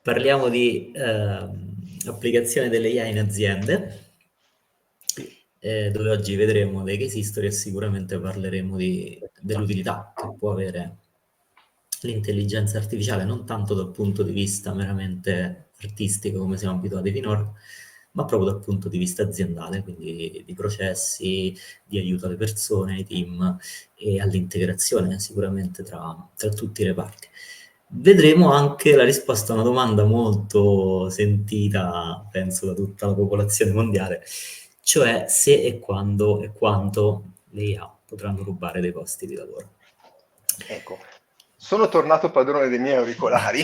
Parliamo di applicazione delle AI in aziende, dove oggi vedremo dei case history e sicuramente parleremo dell'utilità che può avere l'intelligenza artificiale, non tanto dal punto di vista meramente artistico come siamo abituati finora, ma proprio dal punto di vista aziendale, quindi di processi, di aiuto alle persone, ai team e all'integrazione sicuramente tra tutti i reparti. Vedremo anche la risposta a una domanda molto sentita, penso, da tutta la popolazione mondiale, cioè se e quando e quanto le IA potranno rubare dei posti di lavoro. Ecco, sono tornato padrone dei miei auricolari.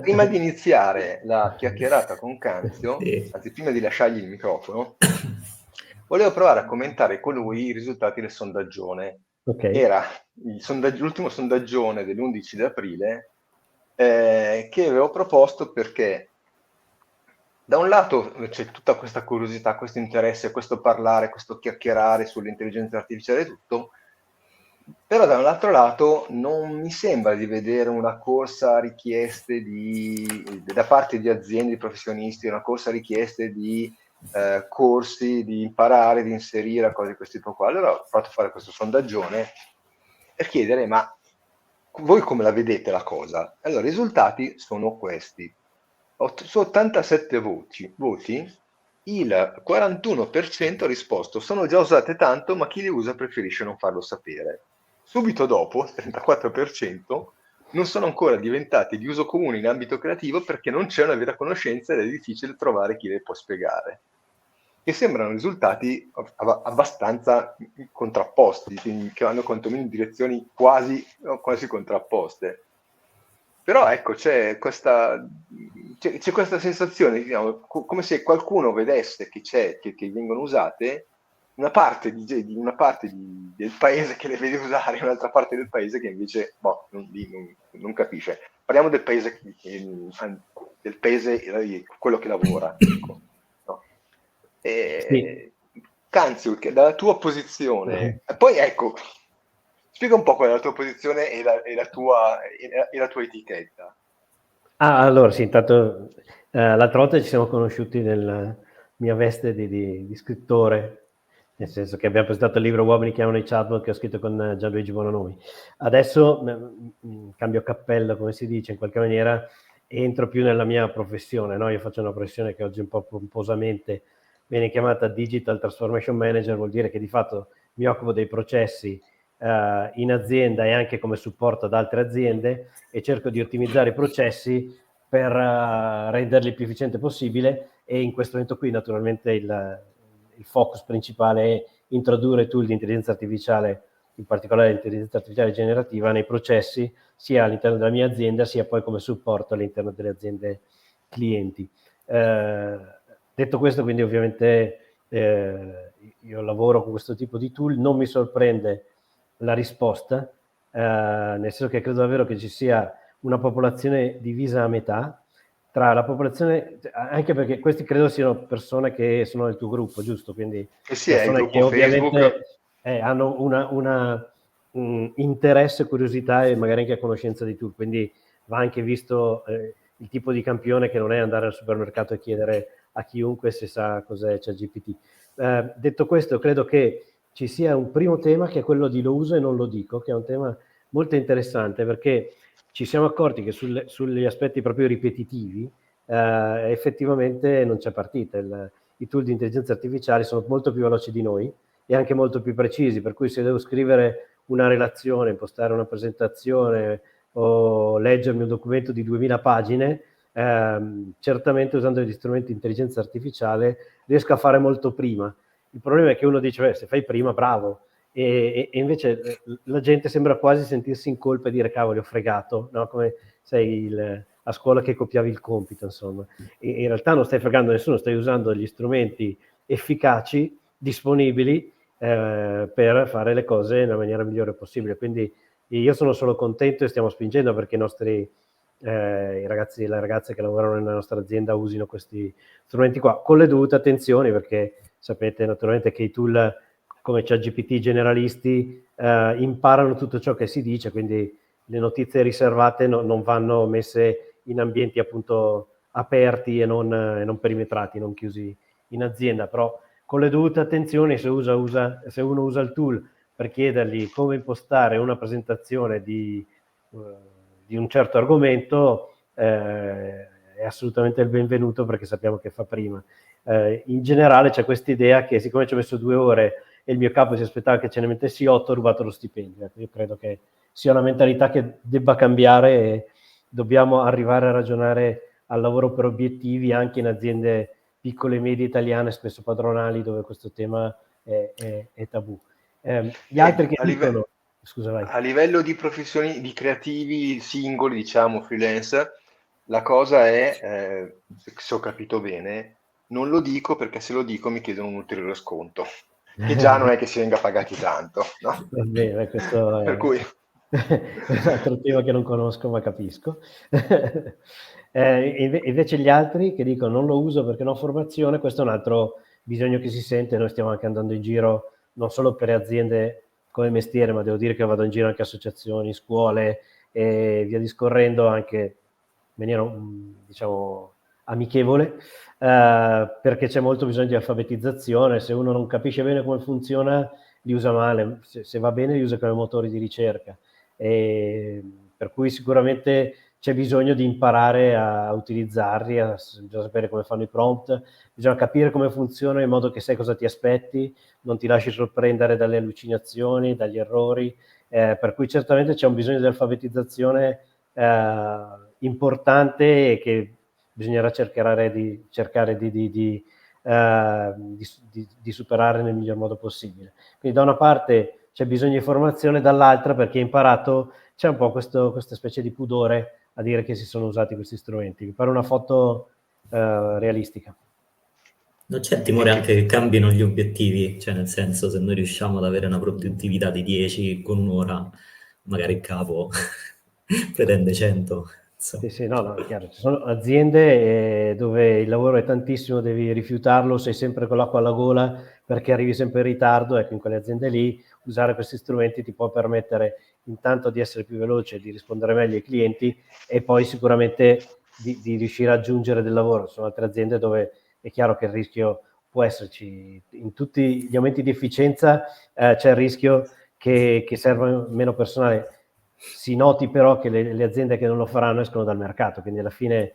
Prima di iniziare la chiacchierata con Canzio, Sì. anzi prima di lasciargli il microfono, volevo provare a commentare con lui i risultati del sondaggione. Ok. Era l'ultimo sondaggione dell'11 di aprile che avevo proposto perché da un lato c'è tutta questa curiosità, questo interesse, questo parlare, questo chiacchierare sull'intelligenza artificiale e tutto, però da un altro lato non mi sembra di vedere una corsa a richieste da parte di aziende, di professionisti, una corsa a richieste di corsi, di imparare, di inserire, cose di questo tipo qua. Allora ho fatto fare questo sondaggione per chiedere, ma voi come la vedete la cosa? Allora, i risultati sono questi. Su 87 voti, il 41% ha risposto sono già usate tanto, ma chi le usa preferisce non farlo sapere. Subito dopo, il 34%, non sono ancora diventati di uso comune in ambito creativo perché non c'è una vera conoscenza ed è difficile trovare chi le può spiegare. Che sembrano risultati abbastanza contrapposti, che vanno quantomeno in direzioni quasi contrapposte. Però ecco, c'è questa sensazione, diciamo, come se qualcuno vedesse che vengono usate una parte del paese che le vede usare e un'altra parte del paese che invece non capisce. Parliamo del paese, quello che lavora. Ecco, no? Sì. Canzio, dalla tua posizione, poi ecco, spiega un po' qual è la tua posizione e la tua etichetta. Allora sì, intanto l'altra volta ci siamo conosciuti nella mia veste di scrittore, nel senso che abbiamo presentato il libro Uomini che amano i chatbot che ho scritto con Gianluigi Bononomi. Adesso cambio cappello, come si dice, in qualche maniera entro più nella mia professione, no? Io faccio una professione che oggi un po' pomposamente viene chiamata Digital Transformation Manager, vuol dire che di fatto mi occupo dei processi in azienda e anche come supporto ad altre aziende e cerco di ottimizzare i processi per renderli il più efficiente possibile, e in questo momento qui naturalmente il focus principale è introdurre tool di intelligenza artificiale, in particolare l'intelligenza artificiale generativa, nei processi sia all'interno della mia azienda sia poi come supporto all'interno delle aziende clienti. Detto questo, quindi ovviamente io lavoro con questo tipo di tool, non mi sorprende la risposta, nel senso che credo davvero che ci sia una popolazione divisa a metà tra la popolazione, anche perché questi credo siano persone che sono nel tuo gruppo, giusto? Quindi Sì, è il persone che gruppo Facebook. ovviamente hanno un interesse, curiosità e magari anche conoscenza di tu, quindi va anche visto il tipo di campione che non è andare al supermercato e chiedere a chiunque se sa cos'è ChatGPT. Detto questo, credo che ci sia un primo tema che è quello di lo uso e non lo dico, che è un tema molto interessante perché ci siamo accorti che sugli aspetti proprio ripetitivi effettivamente non c'è partita. I tool di intelligenza artificiale sono molto più veloci di noi e anche molto più precisi, per cui se devo scrivere una relazione, impostare una presentazione o leggermi un documento di 2000 pagine, certamente usando gli strumenti di intelligenza artificiale riesco a fare molto prima. Il problema è che uno dice, se fai prima, bravo, e invece la gente sembra quasi sentirsi in colpa e dire, cavoli, ho fregato, no? Come sei a scuola che copiavi il compito, insomma. E in realtà non stai fregando nessuno, stai usando gli strumenti efficaci, disponibili, per fare le cose nella maniera migliore possibile. Quindi io sono solo contento e stiamo spingendo perché i ragazzi e le ragazze che lavorano nella nostra azienda usino questi strumenti qua, con le dovute attenzioni, perché sapete naturalmente che i tool come ChatGPT generalisti imparano tutto ciò che si dice, quindi le notizie riservate non vanno messe in ambienti appunto aperti e non perimetrati, non chiusi in azienda. Però con le dovute attenzioni, se uno usa il tool per chiedergli come impostare una presentazione di un certo argomento, è assolutamente il benvenuto, perché sappiamo che fa prima. In generale c'è questa idea che siccome ci ho messo 2 ore e il mio capo si aspettava che ce ne mettessi 8, ho rubato lo stipendio. Io credo che sia una mentalità che debba cambiare e dobbiamo arrivare a ragionare al lavoro per obiettivi anche in aziende piccole e medie italiane, spesso padronali, dove questo tema è tabù. Gli altri che dicono... Scusa, vai. A livello di professioni, di creativi singoli, diciamo freelance, la cosa è, se ho capito bene, non lo dico perché se lo dico mi chiedono un ulteriore sconto, che già non è che si venga pagati tanto, no? Va bene, questo Per cui... è un altro tema che non conosco, ma capisco. Invece gli altri che dicono non lo uso perché non ho formazione, questo è un altro bisogno che si sente. Noi stiamo anche andando in giro non solo per aziende come mestiere, ma devo dire che vado in giro anche associazioni, scuole e via discorrendo, anche in maniera diciamo amichevole, perché c'è molto bisogno di alfabetizzazione. Se uno non capisce bene come funziona, li usa male, se va bene li usa come motori di ricerca, e per cui sicuramente c'è bisogno di imparare a utilizzarli, bisogna sapere come fanno i prompt, bisogna capire come funzionano in modo che sai cosa ti aspetti, non ti lasci sorprendere dalle allucinazioni, dagli errori, per cui certamente c'è un bisogno di alfabetizzazione importante e che bisognerà cercare di superare nel miglior modo possibile. Quindi da una parte c'è bisogno di formazione, dall'altra, perché imparato, c'è un po' questa specie di pudore a dire che si sono usati questi strumenti. Mi pare una foto realistica. Non c'è timore anche che cambino gli obiettivi, cioè nel senso, se noi riusciamo ad avere una produttività di 10 con un'ora, magari il capo pretende 100. Sì, no, è chiaro. Ci sono aziende dove il lavoro è tantissimo, devi rifiutarlo, sei sempre con l'acqua alla gola perché arrivi sempre in ritardo. Ecco, in quelle aziende lì usare questi strumenti ti può permettere intanto di essere più veloce, di rispondere meglio ai clienti e poi sicuramente di riuscire a aggiungere del lavoro. Ci sono altre aziende dove è chiaro che il rischio può esserci. In tutti gli aumenti di efficienza c'è il rischio che serva meno personale. Si noti però che le aziende che non lo faranno escono dal mercato, quindi alla fine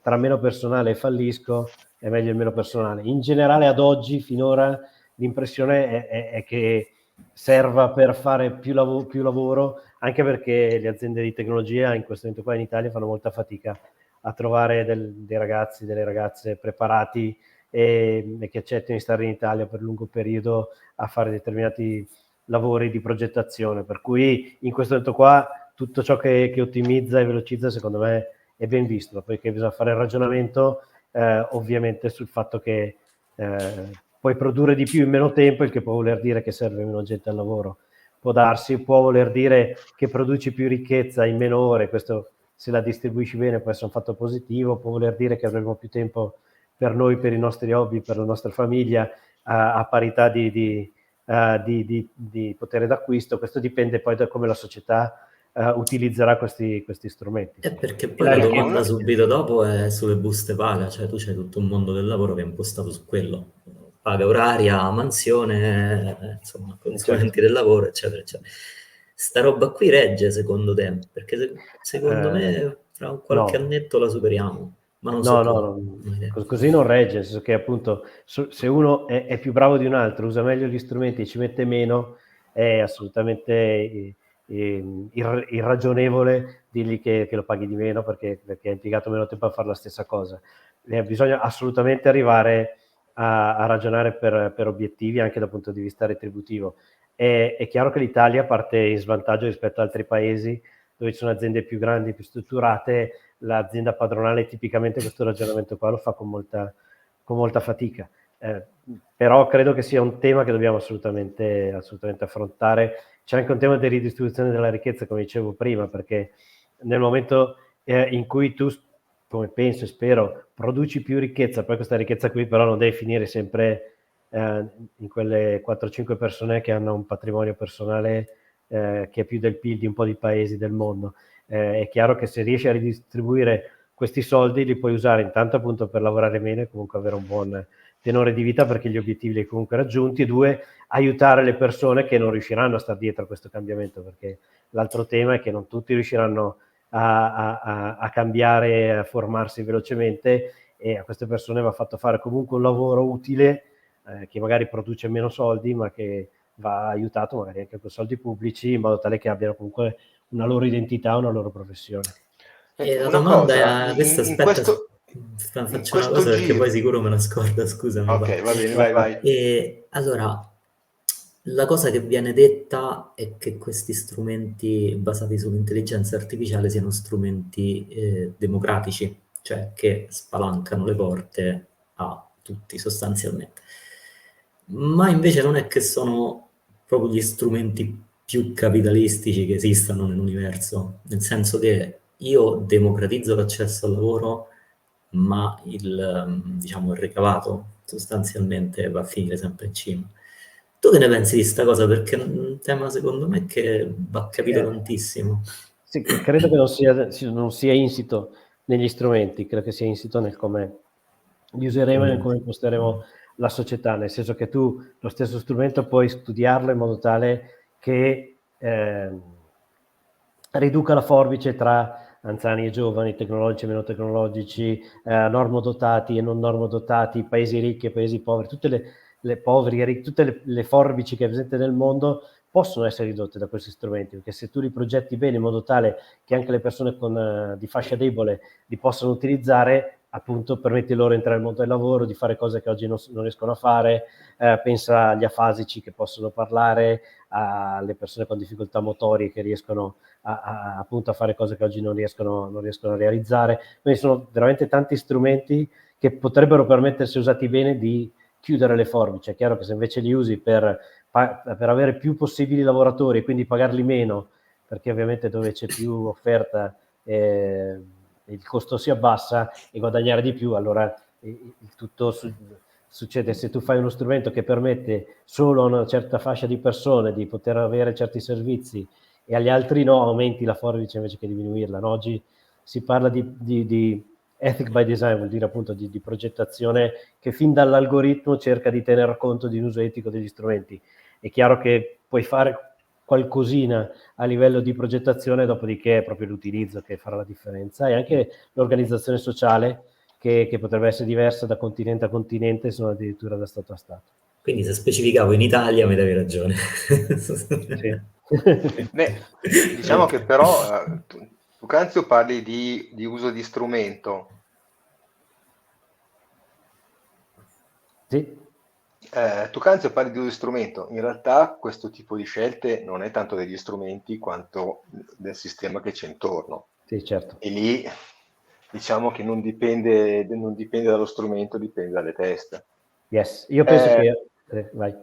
tra meno personale e fallisco è meglio il meno personale. In generale ad oggi, finora, l'impressione è che serva per fare più lavoro, anche perché le aziende di tecnologia in questo momento qua in Italia fanno molta fatica a trovare dei ragazzi, delle ragazze preparati e che accettino di stare in Italia per lungo periodo a fare determinati lavori di progettazione, per cui in questo momento qua tutto ciò che ottimizza e velocizza secondo me è ben visto, perché bisogna fare il ragionamento ovviamente sul fatto che puoi produrre di più in meno tempo, il che può voler dire che serve meno gente al lavoro, può voler dire che produci più ricchezza in meno ore, questo se la distribuisci bene può essere un fatto positivo, può voler dire che avremo più tempo per noi, per i nostri hobby, per la nostra famiglia, a parità di potere d'acquisto. Questo dipende poi da come la società utilizzerà questi strumenti. E perché poi la domanda subito dopo è sulle buste paga, cioè tu c'hai tutto un mondo del lavoro che è impostato su quello, paga oraria, mansione, insomma, consulenti del lavoro, eccetera, eccetera. Sta roba qui regge secondo te? Perché secondo me fra qualche annetto la superiamo. Ma non so così non regge, nel senso che appunto se uno è più bravo di un altro, usa meglio gli strumenti e ci mette meno, è assolutamente irragionevole dirgli che lo paghi di meno perché ha impiegato meno tempo a fare la stessa cosa. Bisogna assolutamente arrivare a ragionare per obiettivi anche dal punto di vista retributivo. È chiaro che l'Italia parte in svantaggio rispetto ad altri paesi dove ci sono aziende più grandi, più strutturate. L'azienda padronale tipicamente questo ragionamento qua lo fa con molta fatica, però credo che sia un tema che dobbiamo assolutamente affrontare. C'è anche un tema di ridistribuzione della ricchezza, come dicevo prima, perché nel momento in cui tu, come penso e spero, produci più ricchezza, poi questa ricchezza qui però non deve finire sempre in quelle 4-5 persone che hanno un patrimonio personale che è più del PIL di un po' di paesi del mondo. È chiaro che se riesci a ridistribuire questi soldi li puoi usare intanto appunto per lavorare meno e comunque avere un buon tenore di vita perché gli obiettivi li hai comunque raggiunti, e 2, aiutare le persone che non riusciranno a stare dietro a questo cambiamento, perché l'altro tema è che non tutti riusciranno a cambiare, a formarsi velocemente, e a queste persone va fatto fare comunque un lavoro utile che magari produce meno soldi, ma che va aiutato magari anche con soldi pubblici, in modo tale che abbiano comunque una loro identità, una loro professione. E la Una domanda cosa, è questa, in aspetta, in faccio una questo cosa perché giro... poi sicuro me la scordo, scusami. Ok, va bene, vai, vai. E allora, la cosa che viene detta è che questi strumenti basati sull'intelligenza artificiale siano strumenti democratici, cioè che spalancano le porte a tutti sostanzialmente. Ma invece non è che sono proprio gli strumenti più capitalistici che esistano nell'universo, nel senso che io democratizzo l'accesso al lavoro, ma diciamo, il ricavato sostanzialmente va a finire sempre in cima. Tu che ne pensi di sta cosa? Perché è un tema secondo me che va capito tantissimo. Sì, credo che non sia insito negli strumenti, credo che sia insito nel come li useremo e nel come imposteremo la società, nel senso che tu lo stesso strumento puoi studiarlo in modo tale che riduca la forbice tra anziani e giovani, tecnologici e meno tecnologici, normodotati e non normodotati, paesi ricchi e paesi poveri, tutte le poveri e ricchi, tutte le forbici che è presente nel mondo possono essere ridotte da questi strumenti, perché se tu li progetti bene in modo tale che anche le persone di fascia debole li possano utilizzare, appunto permetti loro di entrare nel mondo del lavoro, di fare cose che oggi non riescono a fare, pensa agli afasici che possono parlare, alle persone con difficoltà motorie che riescono appunto a fare cose che oggi non riescono a realizzare. Quindi sono veramente tanti strumenti che potrebbero permettersi, usati bene, di chiudere le forbici. È chiaro che se invece li usi per avere più possibili lavoratori e quindi pagarli meno, perché ovviamente dove c'è più offerta il costo si abbassa, e guadagnare di più, allora il tutto succede. Se tu fai uno strumento che permette solo a una certa fascia di persone di poter avere certi servizi e agli altri no, aumenti la forbice invece che diminuirla. No? Oggi si parla di ethic by design, vuol dire appunto di progettazione che fin dall'algoritmo cerca di tener conto di un uso etico degli strumenti. È chiaro che puoi fare qualcosina a livello di progettazione, dopodiché è proprio l'utilizzo che farà la differenza, e anche l'organizzazione sociale che potrebbe essere diversa da continente a continente, se non addirittura da stato a stato. Quindi se specificavo in Italia mi davi ragione. Sì. Beh, diciamo che però tu Canzio parli di uso di strumento. Sì. Tu Canzio parli di uso di strumento. In realtà questo tipo di scelte non è tanto degli strumenti quanto del sistema che c'è intorno. Sì, certo. E lì diciamo che non dipende dallo strumento, dipende dalle teste. Yes, io penso che... vai.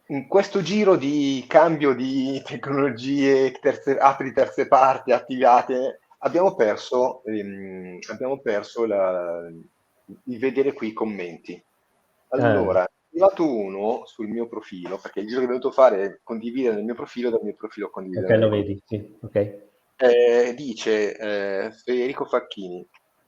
In questo giro di cambio di tecnologie, api di terze parti attivate, abbiamo perso di vedere qui i commenti. Allora, è arrivato uno sul mio profilo, perché il giro che è venuto a fare è condividere nel mio profilo, dal mio profilo condividere Ok, lo nel vedi, sì, ok. Dice Federico Facchini,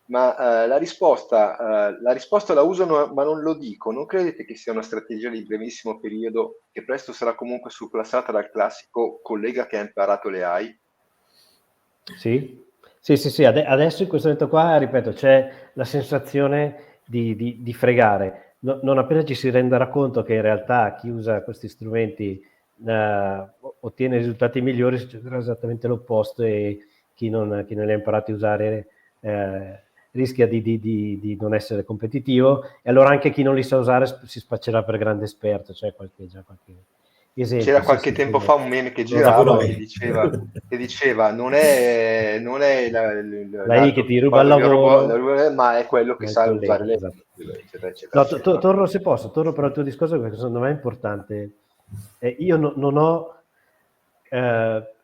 ma la risposta la usano ma non lo dico. Non credete che sia una strategia di brevissimo periodo che presto sarà comunque surclassata dal classico collega che ha imparato le AI? Sì, sì. Adesso in questo momento qua, ripeto, c'è la sensazione di fregare. Non appena ci si renderà conto che in realtà chi usa questi strumenti ottiene risultati migliori, succederà esattamente l'opposto, e chi non li ha imparati a usare rischia di non essere competitivo, e allora anche chi non li sa usare si spaccerà per grande esperto. C'è qualche esempio. C'era qualche tempo fa un meme che girava che diceva non è Lei che ti ruba il il robot, lavoro, ma è quello che ma il sa collega, usare le esatto. eccetera, eccetera, No, eccetera. torno se posso, torno però al tuo discorso, perché secondo me è importante. Io non ho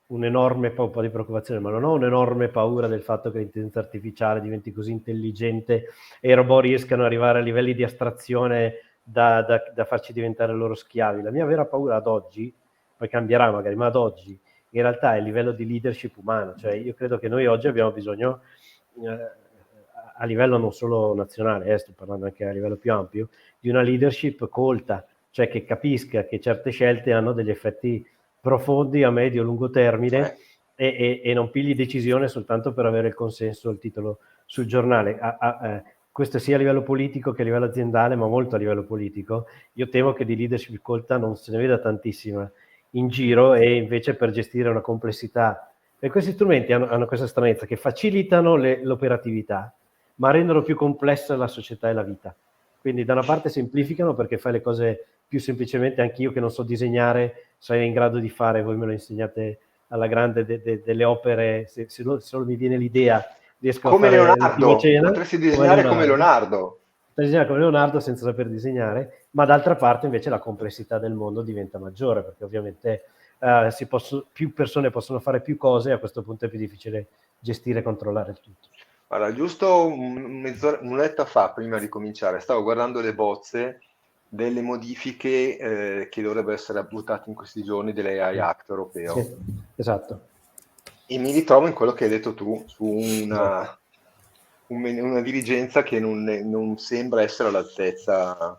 un'enorme un po' di preoccupazione, ma non ho un'enorme paura del fatto che l'intelligenza artificiale diventi così intelligente e i robot riescano ad arrivare a livelli di astrazione da farci diventare loro schiavi. La mia vera paura ad oggi, poi cambierà magari, ma ad oggi in realtà è il livello di leadership umano. Cioè io credo che noi oggi abbiamo bisogno a livello non solo nazionale, sto parlando anche a livello più ampio, di una leadership colta, cioè che capisca che certe scelte hanno degli effetti profondi a medio-lungo termine e non pigli decisione soltanto per avere il consenso, il titolo sul giornale. Questo sia a livello politico che a livello aziendale, ma molto a livello politico. Io temo che di leadership colta non se ne veda tantissima in giro, e invece per gestire una complessità. E questi strumenti hanno questa stranezza, che facilitano l'operatività, ma rendono più complessa la società e la vita. Quindi da una parte semplificano perché fai le cose più semplicemente. Anch'io che non so disegnare, sei in grado di fare, voi me lo insegnate alla grande, delle opere, se solo mi viene l'idea, riesco Come a fare l'ultima Leonardo, cena. potresti disegnare come Leonardo. Disegnare come Leonardo senza saper disegnare, ma d'altra parte invece la complessità del mondo diventa maggiore, perché ovviamente più persone possono fare più cose, e a questo punto è più difficile gestire e controllare il tutto. Allora, giusto un'oretta fa, prima di cominciare, stavo guardando le bozze delle modifiche che dovrebbero essere votate in questi giorni dell'AI Act europeo. Sì, esatto. E mi ritrovo in quello che hai detto tu, su una dirigenza che non sembra essere all'altezza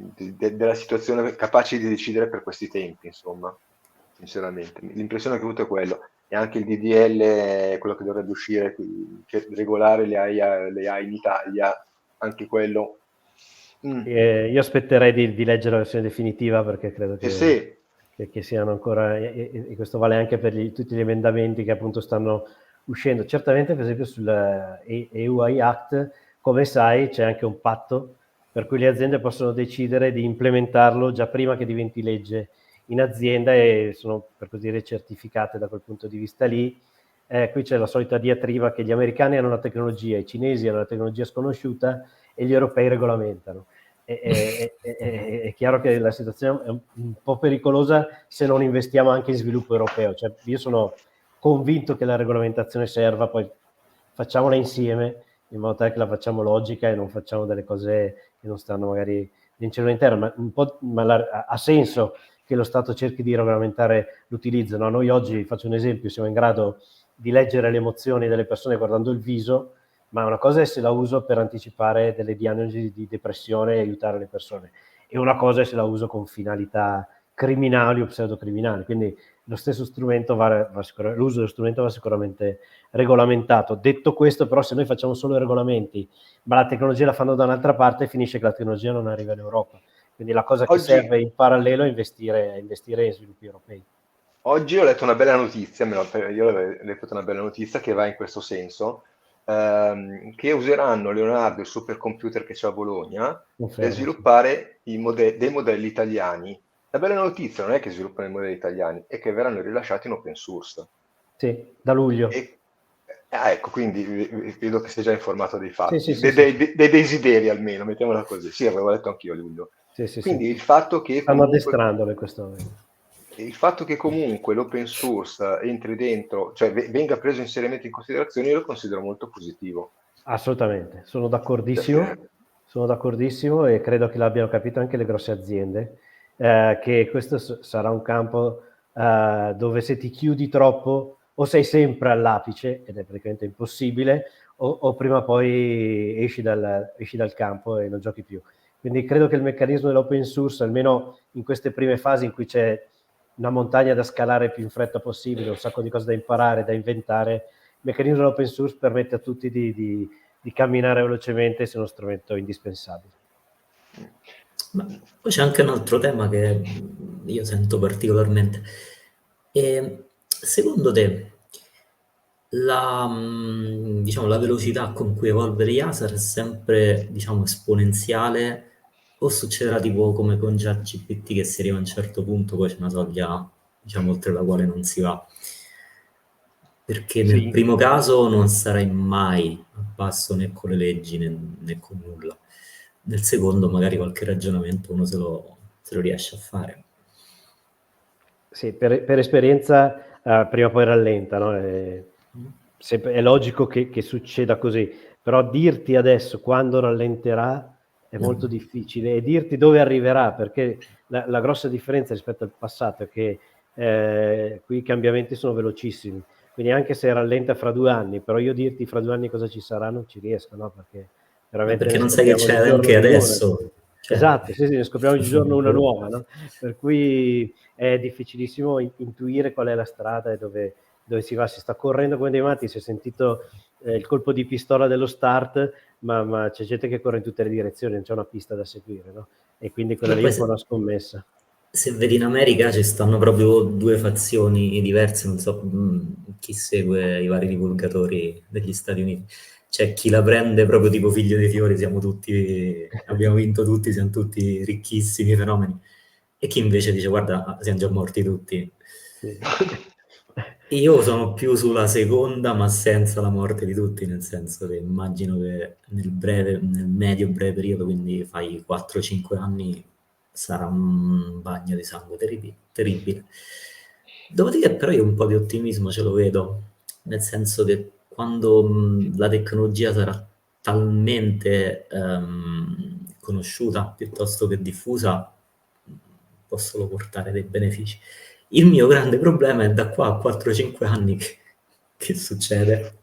della situazione, capace di decidere per questi tempi, insomma, sinceramente. L'impressione che ho avuto è quello. E anche il DDL, quello che dovrebbe uscire, che regolare le AI in Italia, anche quello. Io aspetterei di leggere la versione definitiva, perché credo che siano ancora, e questo vale anche per tutti gli emendamenti che appunto stanno uscendo. Certamente, per esempio, sul EU AI Act, come sai, c'è anche un patto per cui le aziende possono decidere di implementarlo già prima che diventi legge in azienda, e sono, per così dire, certificate da quel punto di vista lì. Qui c'è la solita diatriba che gli americani hanno una tecnologia, i cinesi hanno una tecnologia sconosciuta e gli europei regolamentano. È chiaro che la situazione è un po' pericolosa se non investiamo anche in sviluppo europeo. Cioè, io sono convinto che la regolamentazione serva, poi facciamola insieme, in modo tale che la facciamo logica e non facciamo delle cose che non stanno magari in cielo interno, ma ha senso che lo Stato cerchi di regolamentare l'utilizzo. No? Noi oggi, faccio un esempio, siamo in grado di leggere le emozioni delle persone guardando il viso, ma una cosa è se la uso per anticipare delle diagnosi di depressione e aiutare le persone, e una cosa è se la uso con finalità criminali o pseudocriminali. Quindi lo stesso strumento l'uso dello strumento va sicuramente regolamentato. Detto questo, però, se noi facciamo solo i regolamenti, ma la tecnologia la fanno da un'altra parte, finisce che la tecnologia non arriva in Europa. Quindi la cosa che serve in parallelo è investire in sviluppi europei. Oggi ho letto una bella notizia, io ho letto una bella notizia che va in questo senso, che useranno Leonardo, il supercomputer che c'è a Bologna, per sviluppare dei modelli italiani. La bella notizia non è che sviluppano i modelli italiani, è che verranno rilasciati in open source. Sì, da luglio. Ecco, quindi vedo che sei già informato dei fatti, sì, dei desideri almeno, mettiamola così. Sì, avevo letto anch'io a luglio. Quindi il fatto che stanno addestrandolo in questo momento. Il fatto che comunque l'open source entri dentro, cioè venga preso seriamente in considerazione, io lo considero molto positivo. Assolutamente, sono d'accordissimo, e credo che l'abbiano capito anche le grosse aziende, che questo sarà un campo dove se ti chiudi troppo o sei sempre all'apice, ed è praticamente impossibile, o prima o poi esci dal campo e non giochi più. Quindi credo che il meccanismo dell'open source, almeno in queste prime fasi in cui c'è una montagna da scalare il più in fretta possibile, un sacco di cose da imparare, da inventare, il meccanismo dell'open source permette a tutti di camminare velocemente, sia uno strumento indispensabile. Ma poi c'è anche un altro tema che io sento particolarmente. Secondo te la velocità con cui evolve l'IA sarà sempre, esponenziale, o succederà tipo come con ChatGPT, che si arriva a un certo punto, poi c'è una soglia, oltre la quale non si va? Perché nel primo caso non sarai mai a passo né con le leggi né con nulla. Nel secondo magari qualche ragionamento uno se lo riesce a fare. Sì, per esperienza prima o poi rallenta, no? È logico che succeda così, però dirti adesso quando rallenterà è molto difficile, e dirti dove arriverà, perché la grossa differenza rispetto al passato è che qui i cambiamenti sono velocissimi. quindi anche se rallenta fra 2 anni, però io dirti fra 2 anni cosa ci sarà non ci riesco, no? Perché veramente Perché ne non sai che scopriamo c'è di giorno anche in giorno. adesso. Cioè, Esatto, sì, ne scopriamo di giorno una nuova, no? Per cui è difficilissimo intuire qual è la strada e dove si va. Si sta correndo come dei matti, si è sentito il colpo di pistola dello start, ma c'è gente che corre in tutte le direzioni, non c'è una pista da seguire, no? E quindi quella che lì è poi un po' una scommessa. se vedi in America ci stanno proprio 2 fazioni diverse, non so chi segue i vari divulgatori degli Stati Uniti. C'è chi la prende proprio tipo figlio dei fiori, siamo tutti, abbiamo vinto tutti, siamo tutti ricchissimi fenomeni. E chi invece dice guarda, siamo già morti tutti. Sì. Io sono più sulla seconda, ma senza la morte di tutti, nel senso che immagino che nel medio-breve periodo, quindi fai 4-5 anni, sarà un bagno di sangue terribile. Dopodiché però io un po' di ottimismo ce lo vedo, nel senso che quando la tecnologia sarà talmente conosciuta piuttosto che diffusa, può solo portare dei benefici. Il mio grande problema è da qua a 4-5 anni che succede?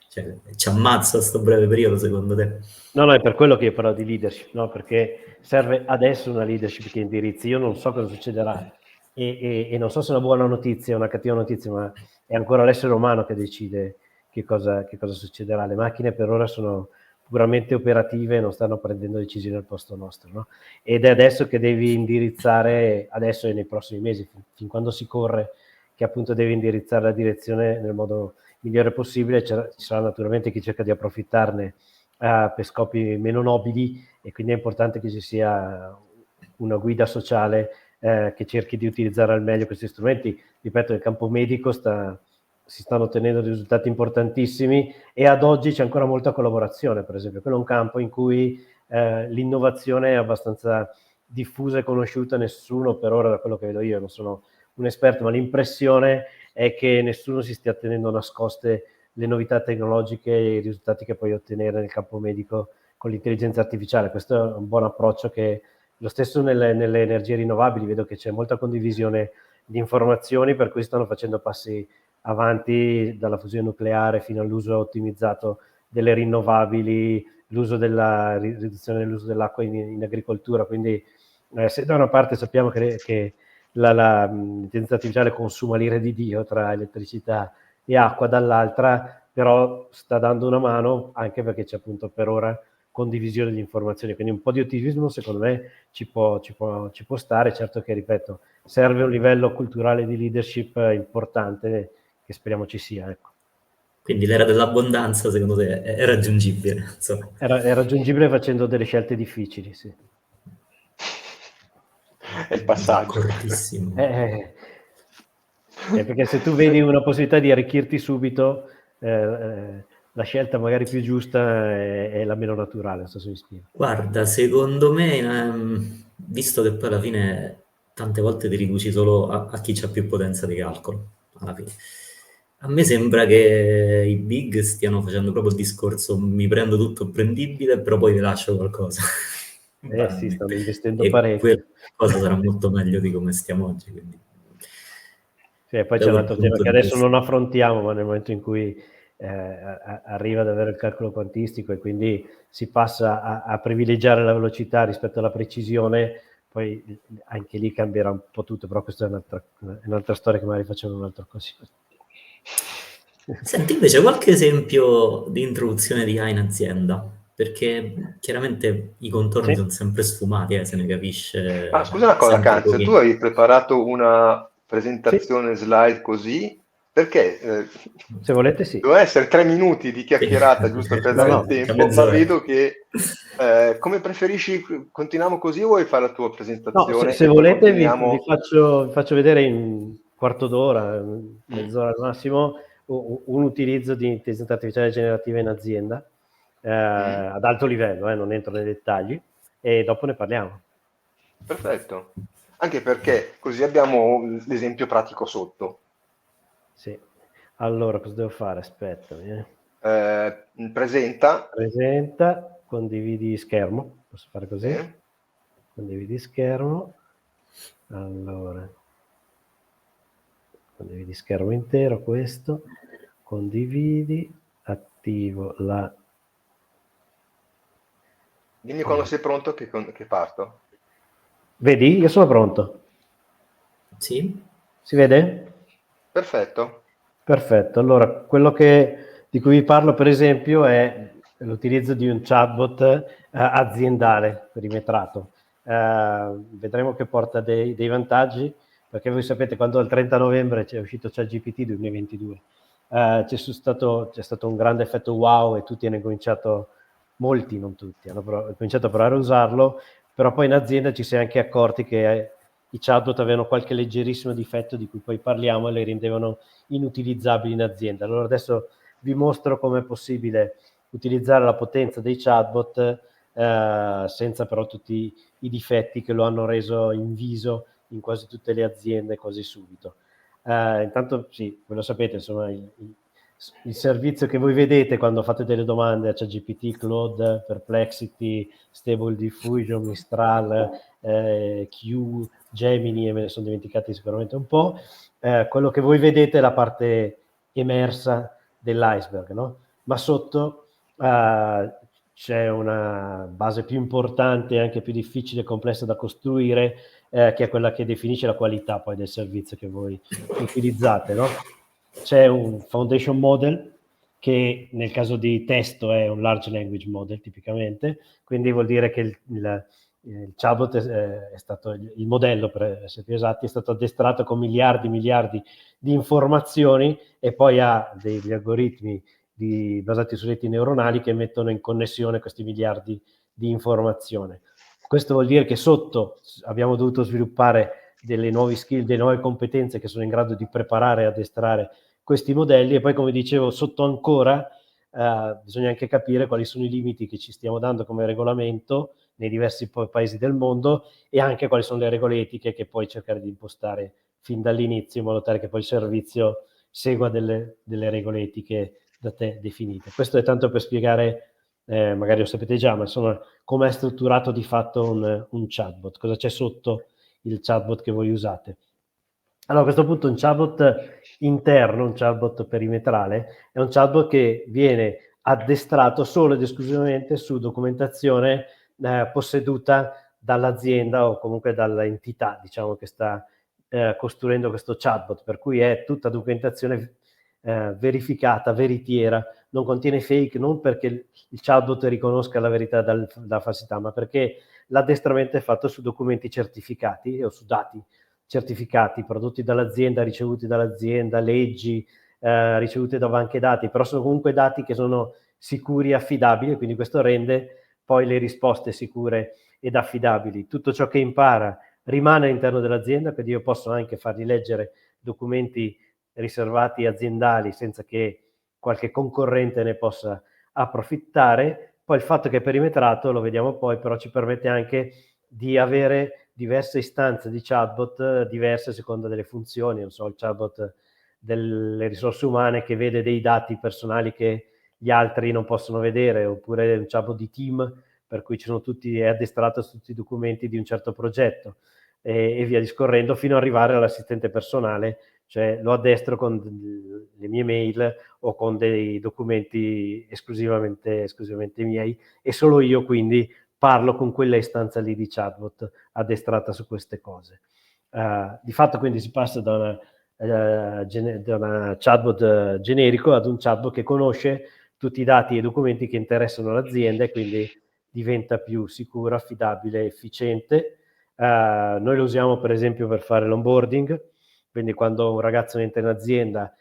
Cioè, ci ammazza sto breve periodo secondo te? No, è per quello che io parlo di leadership, no? Perché serve adesso una leadership che indirizzi. Io non so cosa succederà e non so se è una buona notizia o una cattiva notizia, ma è ancora l'essere umano che decide che cosa succederà. Le macchine per ora sono puramente operative e non stanno prendendo decisioni al posto nostro, no? Ed è adesso che devi indirizzare, adesso e nei prossimi mesi, fin quando si corre, che appunto devi indirizzare la direzione nel modo migliore possibile. Ci sarà naturalmente chi cerca di approfittarne per scopi meno nobili, e quindi è importante che ci sia una guida sociale che cerchi di utilizzare al meglio questi strumenti. Ripeto, nel campo medico si stanno ottenendo dei risultati importantissimi e ad oggi c'è ancora molta collaborazione, per esempio. Quello è un campo in cui l'innovazione è abbastanza diffusa e conosciuta. Nessuno per ora, da quello che vedo io, non sono un esperto, ma l'impressione è che nessuno si stia tenendo nascoste le novità tecnologiche e i risultati che puoi ottenere nel campo medico con l'intelligenza artificiale. Questo è un buon approccio, che lo stesso nelle energie rinnovabili vedo che c'è molta condivisione di informazioni, per cui stanno facendo passi avanti dalla fusione nucleare fino all'uso ottimizzato delle rinnovabili, l'uso della riduzione dell'uso dell'acqua in agricoltura. Quindi se da una parte sappiamo che l'intelligenza artificiale consuma l'ira di Dio tra elettricità e acqua, dall'altra però sta dando una mano, anche perché c'è appunto per ora condivisione di informazioni, quindi un po' di ottimismo secondo me ci può stare. Certo che, ripeto, serve un livello culturale di leadership importante, che speriamo ci sia, ecco. Quindi l'era dell'abbondanza secondo te è raggiungibile? Insomma. È raggiungibile facendo delle scelte difficili, sì. È il passaggio. D'accordissimo. Perché se tu vedi una possibilità di arricchirti subito, la scelta magari più giusta è la meno naturale, non so se mi spiego. Guarda, secondo me, visto che poi alla fine tante volte ti riduci solo a chi ha più potenza di calcolo, alla fine. A me sembra che i big stiano facendo proprio il discorso: mi prendo tutto prendibile, però poi vi lascio qualcosa. Sì, stanno investendo E quella parecchio. cosa sarà molto meglio di come stiamo oggi. Quindi, Sì, e poi da c'è un quel altro tema punto che di adesso vista. non affrontiamo, ma nel momento in cui arriva ad avere il calcolo quantistico e quindi si passa a privilegiare la velocità rispetto alla precisione, poi anche lì cambierà un po' tutto, però questa è un'altra storia che magari facciamo un'altra occasione. Senti invece qualche esempio di introduzione di AI in azienda, perché chiaramente i contorni Sì. sono sempre sfumati, se ne Ma capisce scusa una cosa, sempre Canz, tu pochino. hai preparato una Sì, presentazione slide così? Perché se volete sì. doveva essere 3 minuti di Sì. chiacchierata, giusto per No, dare il no. C'è tempo, ma mezz'ora. vedo che come preferisci, continuiamo così o vuoi fare la tua No, presentazione se e poi volete vi continuiamo? faccio vedere in un quarto d'ora, mezz'ora al massimo, un utilizzo di intelligenza artificiale generativa in azienda, Mm? ad alto livello, non entro nei dettagli, e dopo ne parliamo. Perfetto, anche perché così abbiamo l'esempio pratico sotto. Sì. Allora, cosa devo fare? Aspettami. Presenta. Presenta, condividi schermo, posso fare così? Sì. Condividi schermo. Allora, condividi schermo intero, questo. condividi, attivo la... Dimmi quando sei pronto che parto. Vedi? Io sono pronto. Sì? Si vede? Perfetto. Perfetto. Allora, quello di cui vi parlo, per esempio, è l'utilizzo di un chatbot aziendale perimetrato. Vedremo che porta dei vantaggi, perché voi sapete, quando il 30 novembre c'è uscito ChatGPT 2022, c'è stato un grande effetto wow e tutti hanno cominciato, molti, non tutti, hanno cominciato a provare a usarlo, però poi in azienda ci si è anche accorti che i chatbot avevano qualche leggerissimo difetto di cui poi parliamo e le rendevano inutilizzabili in azienda. Allora adesso vi mostro come è possibile utilizzare la potenza dei chatbot senza però tutti i difetti che lo hanno reso inviso in quasi tutte le aziende quasi subito. Intanto sì, voi lo sapete, insomma, il servizio che voi vedete quando fate delle domande a ChatGPT, Claude, Perplexity, Stable Diffusion, Mistral, Q, Gemini, e me ne sono dimenticati sicuramente un po', quello che voi vedete è la parte emersa dell'iceberg, no? Ma sotto c'è una base più importante e anche più difficile e complessa da costruire, che è quella che definisce la qualità poi del servizio che voi utilizzate, no? C'è un foundation model che nel caso di testo è un large language model tipicamente, quindi vuol dire che il chatbot è stato, il modello per essere più esatti, è stato addestrato con miliardi di informazioni e poi ha degli algoritmi basati su reti neuronali che mettono in connessione questi miliardi di informazioni. Questo vuol dire che sotto abbiamo dovuto sviluppare delle nuove skill, delle nuove competenze che sono in grado di preparare e addestrare questi modelli, e poi, come dicevo, sotto ancora bisogna anche capire quali sono i limiti che ci stiamo dando come regolamento nei diversi paesi del mondo e anche quali sono le regole etiche che puoi cercare di impostare fin dall'inizio in modo tale che poi il servizio segua delle regole etiche da te definite. Questo è tanto per spiegare, magari lo sapete già, ma insomma, come è strutturato di fatto un chatbot, cosa c'è sotto il chatbot che voi usate. Allora, a questo punto un chatbot interno, un chatbot perimetrale, è un chatbot che viene addestrato solo ed esclusivamente su documentazione posseduta dall'azienda o comunque dall'entità, diciamo, che sta costruendo questo chatbot, per cui è tutta documentazione verificata, veritiera, non contiene fake, non perché il chatbot riconosca la verità dalla falsità, ma perché l'addestramento è fatto su documenti certificati o su dati certificati prodotti dall'azienda, ricevuti dall'azienda, leggi ricevute da banche dati, però sono comunque dati che sono sicuri e affidabili, quindi questo rende poi le risposte sicure ed affidabili. Tutto ciò che impara rimane all'interno dell'azienda, quindi io posso anche fargli leggere documenti riservati aziendali senza che qualche concorrente ne possa approfittare. Poi il fatto che è perimetrato, lo vediamo poi, però ci permette anche di avere diverse istanze di chatbot diverse a seconda delle funzioni. Non so, il chatbot delle risorse umane che vede dei dati personali che gli altri non possono vedere, oppure un chatbot di team per cui è addestrato su tutti i documenti di un certo progetto e via discorrendo fino ad arrivare all'assistente personale, cioè lo addestro con le mie mail o con dei documenti esclusivamente miei e solo io quindi parlo con quella istanza lì di chatbot addestrata su queste cose. Di fatto quindi si passa da una chatbot generico ad un chatbot che conosce tutti i dati e i documenti che interessano l'azienda e quindi diventa più sicuro, affidabile, efficiente. Noi lo usiamo per esempio per fare l'onboarding, quindi quando un ragazzo entra in azienda,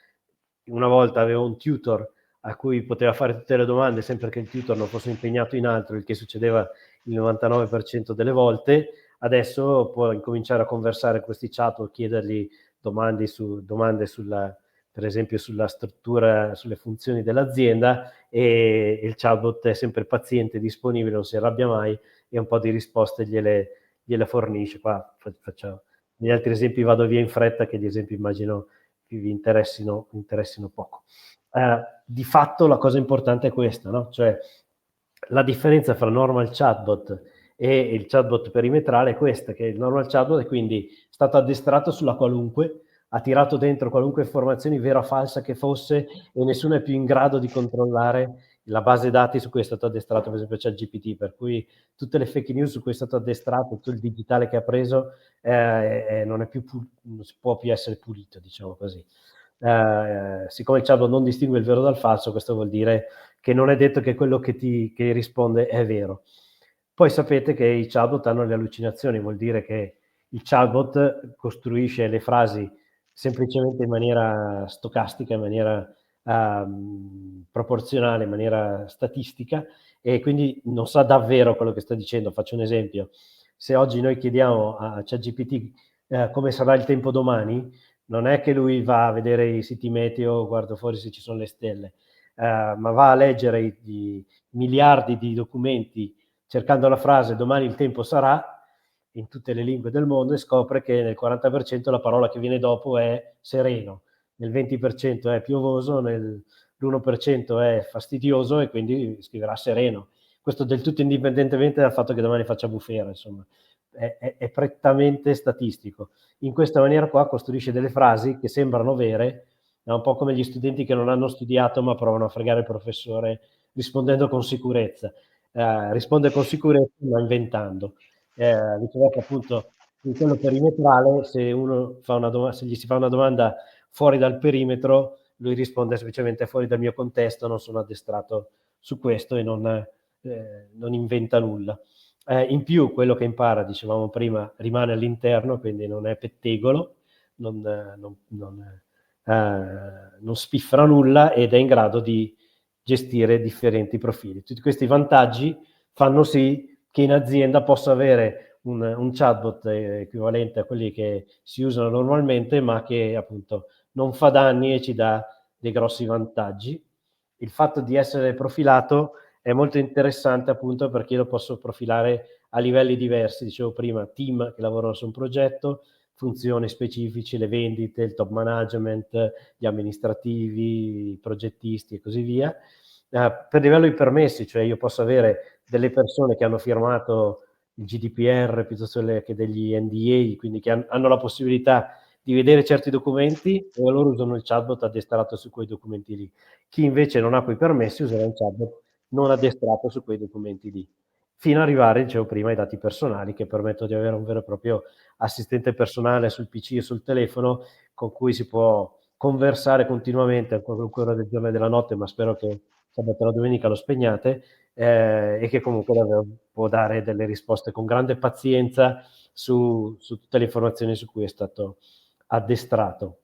una volta avevo un tutor a cui poteva fare tutte le domande sempre che il tutor non fosse impegnato in altro, il che succedeva il 99% delle volte. Adesso può incominciare a conversare con questi chat o chiedergli domande sulla, per esempio sulla struttura, sulle funzioni dell'azienda e il chatbot è sempre paziente, disponibile, non si arrabbia mai e un po' di risposte gliele fornisce. Qua facciamo negli altri esempi, vado via in fretta che gli esempi immagino vi interessino poco. Di fatto la cosa importante è questa, no? Cioè la differenza fra normal chatbot e il chatbot perimetrale è questa, che il normal chatbot è quindi stato addestrato sulla qualunque, ha tirato dentro qualunque informazione, vera o falsa che fosse, e nessuno è più in grado di controllare la base dati su cui è stato addestrato, per esempio ChatGPT, per cui tutte le fake news su cui è stato addestrato, tutto il digitale che ha preso, non si può più essere pulito, diciamo così. Siccome il chatbot non distingue il vero dal falso, questo vuol dire che non è detto che quello che risponde è vero. Poi sapete che i chatbot hanno le allucinazioni, vuol dire che il chatbot costruisce le frasi semplicemente in maniera stocastica, in maniera proporzionale, in maniera statistica, e quindi non sa davvero quello che sta dicendo. Faccio un esempio: se oggi noi chiediamo a ChatGPT come sarà il tempo domani, non è che lui va a vedere i siti meteo, guarda fuori se ci sono le stelle, ma va a leggere i miliardi di documenti cercando la frase domani il tempo sarà in tutte le lingue del mondo, e scopre che nel 40% la parola che viene dopo è sereno, nel 20% è piovoso, nell'1% è fastidioso, e quindi scriverà sereno. Questo del tutto indipendentemente dal fatto che domani faccia bufera, insomma. È prettamente statistico. In questa maniera qua costruisce delle frasi che sembrano vere, è un po' come gli studenti che non hanno studiato ma provano a fregare il professore rispondendo con sicurezza. Risponde con sicurezza ma inventando. Viceversa, appunto, in quello perimetrale, se uno fa se gli si fa una domanda fuori dal perimetro, lui risponde semplicemente fuori dal mio contesto, non sono addestrato su questo, e non inventa nulla. In più, quello che impara, dicevamo prima, rimane all'interno, quindi non è pettegolo, non spiffera nulla, ed è in grado di gestire differenti profili. Tutti questi vantaggi fanno sì che in azienda possa avere un chatbot equivalente a quelli che si usano normalmente, ma che appunto non fa danni e ci dà dei grossi vantaggi. Il fatto di essere profilato è molto interessante, appunto perché lo posso profilare a livelli diversi. Dicevo prima, team che lavorano su un progetto, funzioni specifici, le vendite, il top management, gli amministrativi, i progettisti e così via. Per livello di permessi, cioè io posso avere delle persone che hanno firmato il GDPR piuttosto che degli NDA, quindi che hanno la possibilità di vedere certi documenti, e loro usano il chatbot addestrato su quei documenti lì. Chi invece non ha quei permessi userà il chatbot non addestrato su quei documenti lì, fino ad arrivare, dicevo prima, ai dati personali, che permettono di avere un vero e proprio assistente personale sul PC e sul telefono, con cui si può conversare continuamente a qualunque ora del giorno e della notte, ma spero che sabato e la domenica lo spegniate, e che comunque davvero può dare delle risposte con grande pazienza su tutte le informazioni su cui è stato addestrato.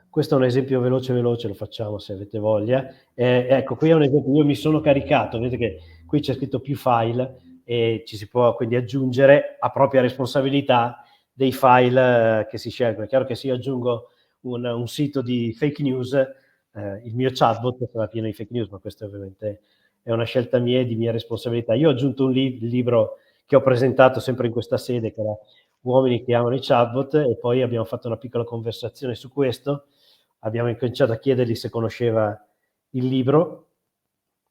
Questo è un esempio veloce, lo facciamo se avete voglia. Ecco, qui è un esempio, io mi sono caricato, vedete che qui c'è scritto più file, e ci si può quindi aggiungere a propria responsabilità dei file che si scelgono. È chiaro che se io aggiungo un sito di fake news, il mio chatbot sarà pieno di fake news, ma questo ovviamente è una scelta mia e di mia responsabilità. Io ho aggiunto un libro che ho presentato sempre in questa sede, che era Uomini che amano i chatbot, e poi abbiamo fatto una piccola conversazione su questo. Abbiamo incominciato a chiedergli se conosceva il libro.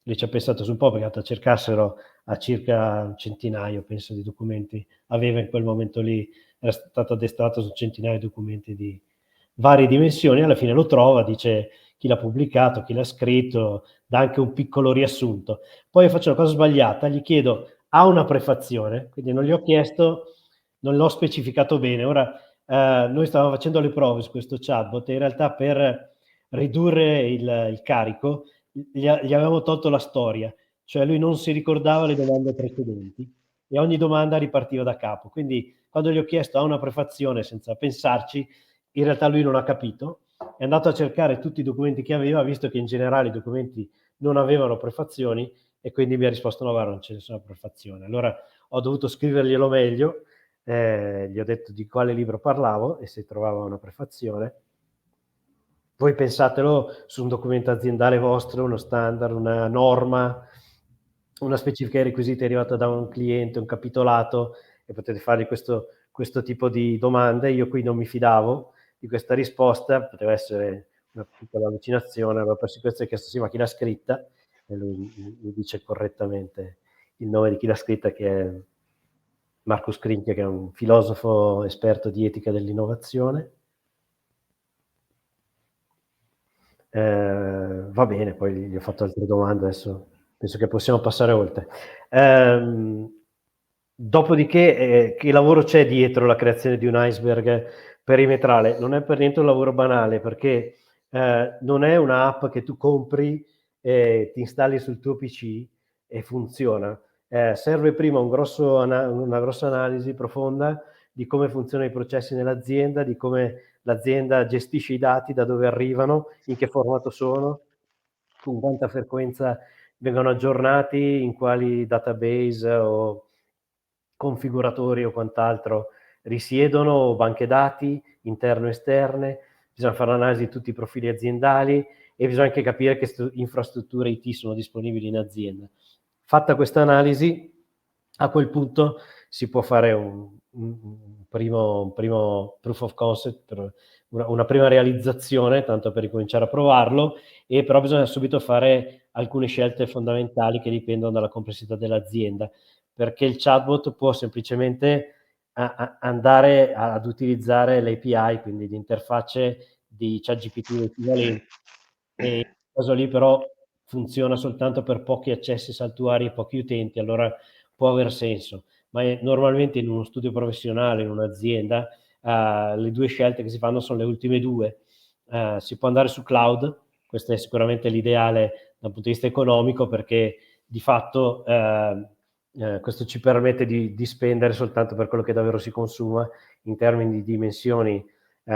Lui ci ha pensato su un po', perché è andato a cercarselo a circa un centinaio, penso, di documenti. Aveva in quel momento lì, era stato addestrato su un centinaio di documenti di varie dimensioni. Alla fine lo trova, dice chi l'ha pubblicato, chi l'ha scritto, dà anche un piccolo riassunto. Poi faccio la cosa sbagliata, gli chiedo, ha una prefazione? Quindi non gli ho chiesto, non l'ho specificato bene. Ora, noi stavamo facendo le prove su questo chatbot, e in realtà per ridurre il carico gli avevamo tolto la storia, cioè lui non si ricordava le domande precedenti, e ogni domanda ripartiva da capo. Quindi quando gli ho chiesto, ha una prefazione, senza pensarci, in realtà lui non ha capito, è andato a cercare tutti i documenti che aveva, visto che in generale i documenti non avevano prefazioni, e quindi mi ha risposto: no, guarda, non c'è nessuna prefazione. Allora ho dovuto scriverglielo meglio, gli ho detto di quale libro parlavo e se trovava una prefazione. Voi pensatelo su un documento aziendale vostro, uno standard, una norma, una specifica dei requisiti arrivata da un cliente, un capitolato, e potete fargli questo tipo di domande. Io qui non mi fidavo di questa risposta, poteva essere una piccola allucinazione, avevo per sicurezza chiesto sì, ma chi l'ha scritta? E lui mi dice correttamente il nome di chi l'ha scritta, che è Marcus Krinke, che è un filosofo esperto di etica dell'innovazione. Va bene, poi gli ho fatto altre domande, adesso penso che possiamo passare oltre. Dopodiché, che lavoro c'è dietro la creazione di un iceberg perimetrale? Non è per niente un lavoro banale, perché non è un'app che tu compri, ti installi sul tuo PC e funziona. Serve prima una grossa analisi profonda di come funzionano i processi nell'azienda, di come l'azienda gestisce i dati, da dove arrivano, in che formato sono, con quanta frequenza vengono aggiornati, in quali database o configuratori o quant'altro risiedono, o banche dati interne o esterne. Bisogna fare l'analisi di tutti i profili aziendali e bisogna anche capire che infrastrutture IT sono disponibili in azienda. Fatta questa analisi, a quel punto si può fare un primo proof of concept, una prima realizzazione, tanto per ricominciare a provarlo, e però bisogna subito fare alcune scelte fondamentali che dipendono dalla complessità dell'azienda, perché il chatbot può semplicemente andare ad utilizzare l'API, quindi l'interfacce di ChatGPT equivalenti, e in quel caso lì però funziona soltanto per pochi accessi saltuari e pochi utenti, allora può aver senso. Ma normalmente in uno studio professionale, in un'azienda, le due scelte che si fanno sono le ultime due. Si può andare su cloud, questo è sicuramente l'ideale dal punto di vista economico, perché di fatto questo ci permette di spendere soltanto per quello che davvero si consuma in termini di dimensioni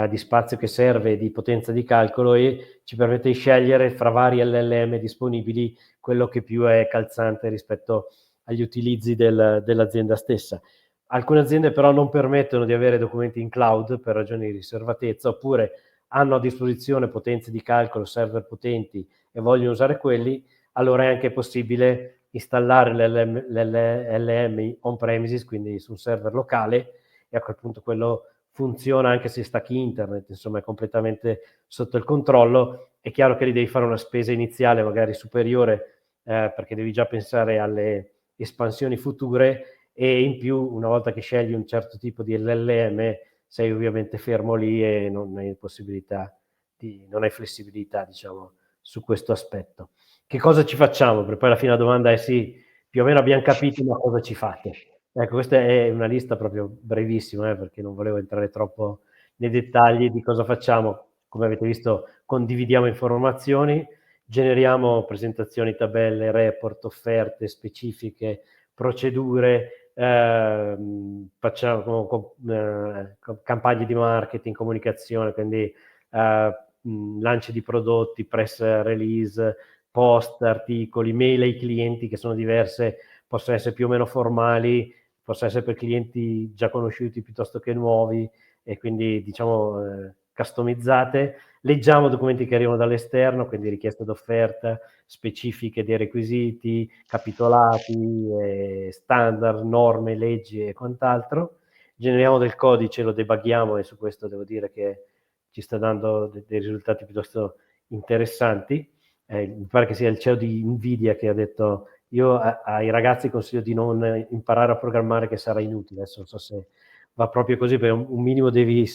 di spazio che serve, di potenza di calcolo, e ci permette di scegliere fra vari LLM disponibili quello che più è calzante rispetto agli utilizzi dell'azienda stessa. Alcune aziende però non permettono di avere documenti in cloud per ragioni di riservatezza, oppure hanno a disposizione potenze di calcolo, server potenti e vogliono usare quelli. Allora è anche possibile installare l'LM on-premises, quindi su un server locale, e a quel punto quello funziona anche se stacchi internet, insomma è completamente sotto il controllo. È chiaro che lì devi fare una spesa iniziale magari superiore, perché devi già pensare alle espansioni future, e in più una volta che scegli un certo tipo di LLM sei ovviamente fermo lì e non hai possibilità non hai flessibilità, diciamo, su questo aspetto. Che cosa ci facciamo? Perché poi alla fine la domanda è sì, più o meno abbiamo capito, ma cosa ci fate? Ecco, questa è una lista proprio brevissima, perché non volevo entrare troppo nei dettagli di cosa facciamo. Come avete visto, condividiamo informazioni, generiamo presentazioni, tabelle, report, offerte specifiche, procedure, facciamo campagne di marketing, comunicazione, quindi lanci di prodotti, press release, post, articoli, mail ai clienti che sono diverse, possono essere più o meno formali, possono essere per clienti già conosciuti piuttosto che nuovi, e quindi diciamo customizzate. Leggiamo documenti che arrivano dall'esterno, quindi richieste d'offerta, specifiche dei requisiti, capitolati, standard, norme, leggi e quant'altro. Generiamo del codice, lo debughiamo, e su questo devo dire che ci sta dando dei risultati piuttosto interessanti. Mi pare che sia il CEO di Nvidia che ha detto: io ai ragazzi consiglio di non imparare a programmare, che sarà inutile. Adesso non so se va proprio così, perché un minimo devi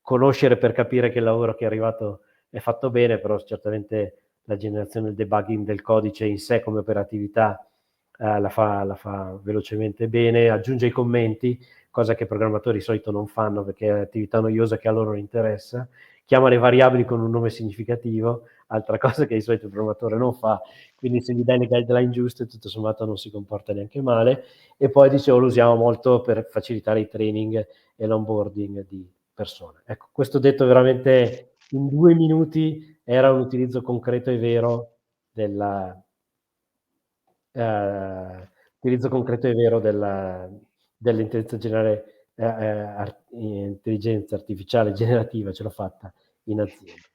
conoscere per capire che il lavoro che è arrivato è fatto bene, però certamente la generazione del debugging del codice in sé come operatività la fa velocemente bene, aggiunge i commenti, cosa che i programmatori di solito non fanno perché è attività noiosa che a loro non interessa, chiama le variabili con un nome significativo, altra cosa che di solito il programmatore non fa, quindi se gli dai le guideline giuste tutto sommato non si comporta neanche male. E poi dicevo, lo usiamo molto per facilitare i training e l'onboarding di persone. Ecco, questo detto veramente in 2 minuti era un utilizzo concreto e vero dell'intelligenza artificiale generativa, ce l'ho fatta in azienda.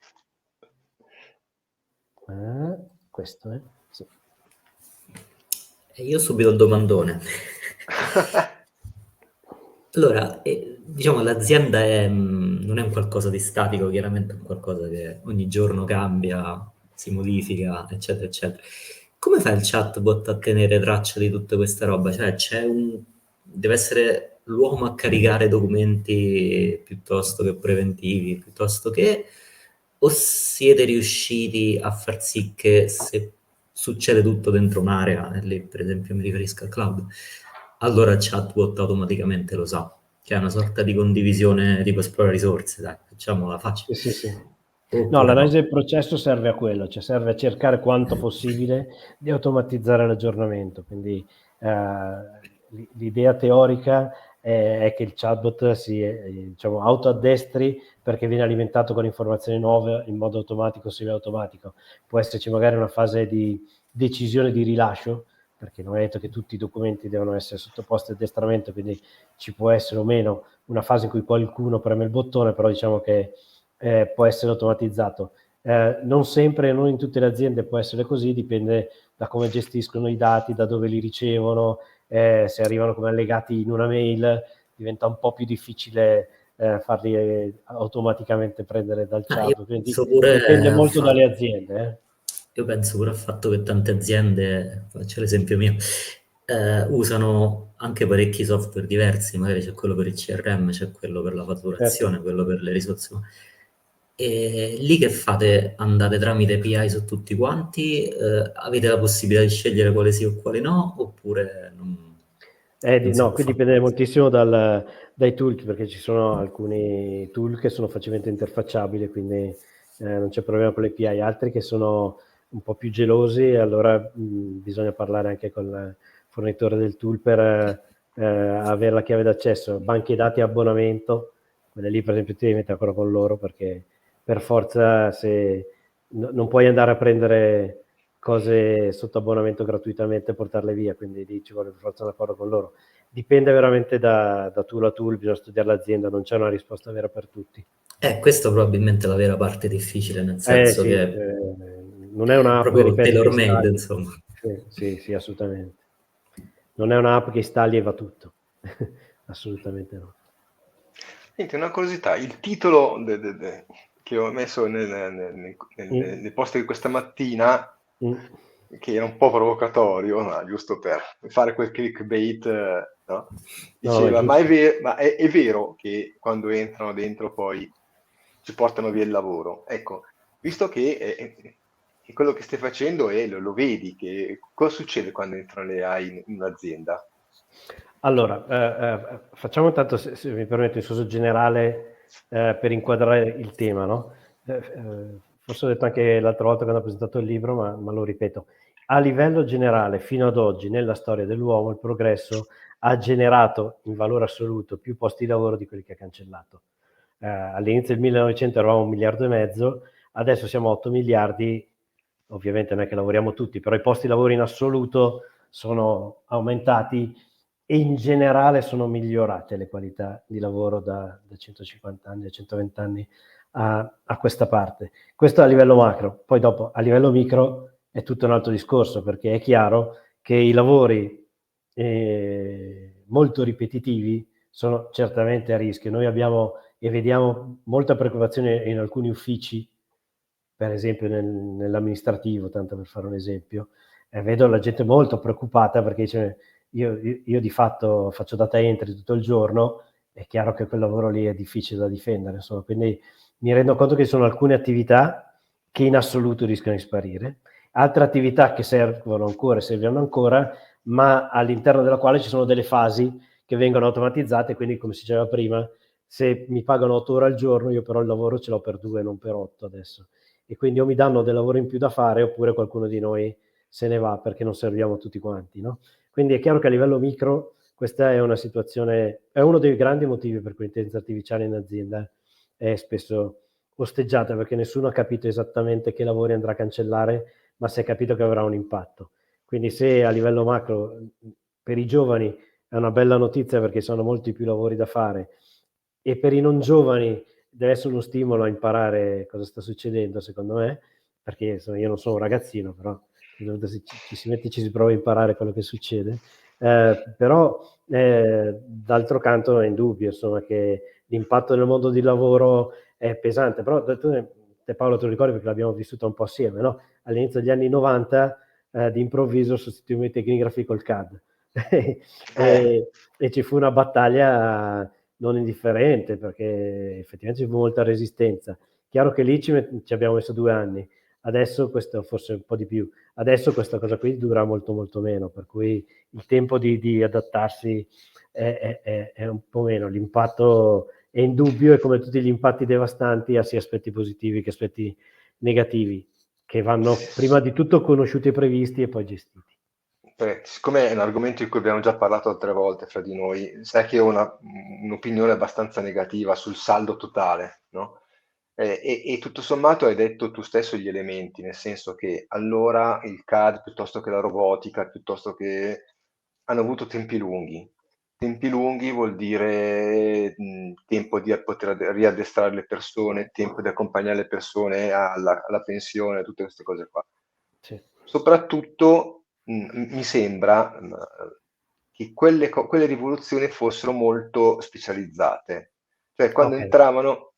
Questo sì. E io subito il domandone. Allora, diciamo l'azienda non è un qualcosa di statico, chiaramente è un qualcosa che ogni giorno cambia, si modifica, eccetera, eccetera. Come fa il chatbot a tenere traccia di tutta questa roba? Cioè, deve essere l'uomo a caricare documenti piuttosto che preventivi, piuttosto che... o siete riusciti a far sì che se succede tutto dentro un'area, e lì per esempio mi riferisco al cloud, allora il chatbot automaticamente lo sa, che è una sorta di condivisione tipo esplora risorse, dai, facciamola facile. Sì, sì. No, Oppure l'analisi no. del processo serve a quello, cioè serve a cercare quanto possibile di automatizzare l'aggiornamento. Quindi l'idea teorica è che il chatbot si diciamo, autoaddestri perché viene alimentato con informazioni nuove in modo automatico o semiautomatico. Può esserci magari una fase di decisione di rilascio, perché non è detto che tutti i documenti devono essere sottoposti a addestramento, quindi ci può essere o meno una fase in cui qualcuno preme il bottone, però diciamo che può essere automatizzato. Non sempre, non in tutte le aziende può essere così, dipende da come gestiscono i dati, da dove li ricevono, se arrivano come allegati in una mail diventa un po' più difficile farli automaticamente prendere dal Io chat, quindi penso pure dipende al molto dalle fatto, aziende. io penso pure al fatto che tante aziende, faccio l'esempio mio, usano anche parecchi software diversi, magari c'è quello per il CRM, c'è quello per la Certo. fatturazione, quello per le risorse umane. E lì che fate? Andate tramite API su tutti quanti? Avete la possibilità di scegliere quale sì o quale no? Oppure non si No, può qui fare? dipende moltissimo dai tool, perché ci sono alcuni tool che sono facilmente interfacciabili, quindi non c'è problema con le API, altri che sono un po' più gelosi, e allora bisogna parlare anche con il fornitore del tool per avere la chiave d'accesso. Banche dati a abbonamento, quelle lì per esempio ti devi mettere ancora con loro, perché per forza non puoi andare a prendere cose sotto abbonamento gratuitamente e portarle via, quindi lì ci vuole per forza un accordo con loro. Dipende veramente da tool a tool, bisogna studiare l'azienda, non c'è una risposta vera per tutti. Questa probabilmente è la vera parte difficile, nel senso Sì, che non è un'app, proprio ripeto, che tailor-made, installi. insomma. Sì, assolutamente. Non è un'app che installi e va tutto. Assolutamente no. Senti, una curiosità, il titolo che ho messo Mm, nei post di questa mattina, mm. che era un po' provocatorio, no, giusto per fare quel clickbait, no? No, è Diceva, giusto. ma è vero che quando entrano dentro poi ci portano via il lavoro? Ecco, visto che quello che stai facendo lo vedi, cosa succede quando entrano le AI in un'azienda? Allora, facciamo intanto, se mi permette, un discorso generale per inquadrare il tema, no? Forse ho detto anche l'altra volta quando ho presentato il libro, ma lo ripeto. A livello generale, fino ad oggi, nella storia dell'uomo, il progresso ha generato in valore assoluto più posti di lavoro di quelli che ha cancellato. All'inizio del 1900 eravamo 1,5 miliardi, adesso siamo a 8 miliardi, ovviamente non è che lavoriamo tutti, però i posti di lavoro in assoluto sono aumentati e in generale sono migliorate le qualità di lavoro da 150 anni, da 120 anni a questa parte. Questo a livello macro, poi dopo a livello micro è tutto un altro discorso, perché è chiaro che i lavori molto ripetitivi sono certamente a rischio. Noi abbiamo e vediamo molta preoccupazione in alcuni uffici, per esempio nell'amministrativo, tanto per fare un esempio, vedo la gente molto preoccupata perché dice io di fatto faccio data entry tutto il giorno, è chiaro che quel lavoro lì è difficile da difendere, insomma, quindi mi rendo conto che ci sono alcune attività che in assoluto rischiano di sparire, altre attività che servono ancora, serviranno ancora, ma all'interno della quale ci sono delle fasi che vengono automatizzate, quindi come si diceva prima, se mi pagano 8 ore al giorno, io però il lavoro ce l'ho per 2, non per 8 adesso. E quindi o mi danno del lavoro in più da fare, oppure qualcuno di noi se ne va perché non serviamo tutti quanti, no? Quindi è chiaro che a livello micro questa è una situazione, è uno dei grandi motivi per cui l'intelligenza artificiale in azienda è spesso osteggiata, perché nessuno ha capito esattamente che lavori andrà a cancellare, ma si è capito che avrà un impatto. Quindi se a livello macro per i giovani è una bella notizia perché sono molti più lavori da fare, e per i non giovani deve essere uno stimolo a imparare cosa sta succedendo, secondo me, perché insomma, io non sono un ragazzino, però ci si mette, ci si prova a imparare quello che succede. Però d'altro canto è indubbio insomma, che l'impatto nel mondo del lavoro è pesante, però te Paolo te lo ricordi perché l'abbiamo vissuta un po' assieme, no? All'inizio degli anni 90 d'improvviso sostituiamo i tecnigrafi col CAD e ci fu una battaglia non indifferente perché effettivamente ci fu molta resistenza chiaro che lì ci abbiamo messo 2 anni, adesso questo forse un po' di più, adesso questa cosa qui dura molto molto meno, per cui il tempo di adattarsi è un po' meno, l'impatto è indubbio e come tutti gli impatti devastanti ha sia aspetti positivi che aspetti negativi, che vanno prima di tutto conosciuti e previsti e poi gestiti. Siccome è un argomento di cui abbiamo già parlato altre volte fra di noi, sai che ho un'opinione abbastanza negativa sul saldo totale, no? E tutto sommato hai detto tu stesso gli elementi, nel senso che allora il CAD piuttosto che la robotica, piuttosto che hanno avuto tempi lunghi. Tempi lunghi vuol dire tempo di poter riaddestrare le persone, tempo di accompagnare le persone alla pensione, tutte queste cose qua. Sì. Soprattutto mi sembra che quelle rivoluzioni fossero molto specializzate, cioè quando Okay. entravano,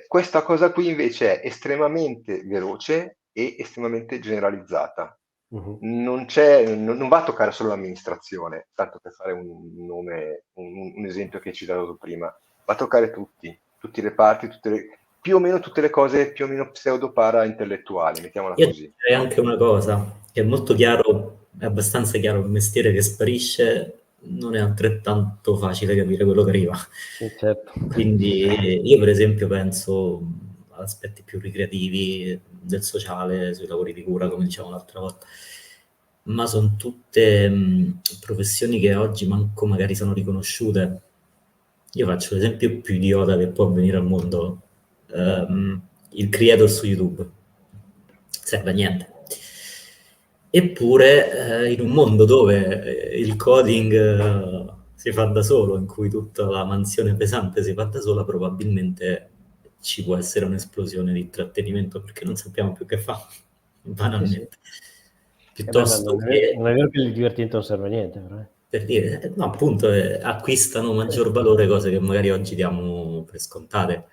questa cosa qui invece è estremamente veloce e estremamente generalizzata. Mh-mh. Non va a toccare solo l'amministrazione, tanto per fare un nome, un esempio che hai citato prima, va a toccare tutti i reparti, più o meno tutte le cose più o meno pseudo-para-intellettuali, mettiamola Io così, direi no? anche una cosa, che è molto chiaro, è abbastanza chiaro, il mestiere che sparisce non è altrettanto facile capire quello che arriva. Certo. Quindi io per esempio penso ad aspetti più ricreativi, del sociale, sui lavori di cura, come dicevamo l'altra volta, ma sono tutte professioni che oggi manco magari sono riconosciute. Io faccio l'esempio più idiota che può avvenire al mondo, il creator su YouTube. Serve a niente. Eppure, in un mondo dove il coding si fa da solo, in cui tutta la mansione pesante si fa da sola, probabilmente ci può essere un'esplosione di intrattenimento perché non sappiamo più che fare, Sì, sì. banalmente. Eh beh, ma Piuttosto che non è vero che il divertimento non serve a niente, però. per dire, no, appunto, acquistano maggior valore cose che magari oggi diamo per scontate.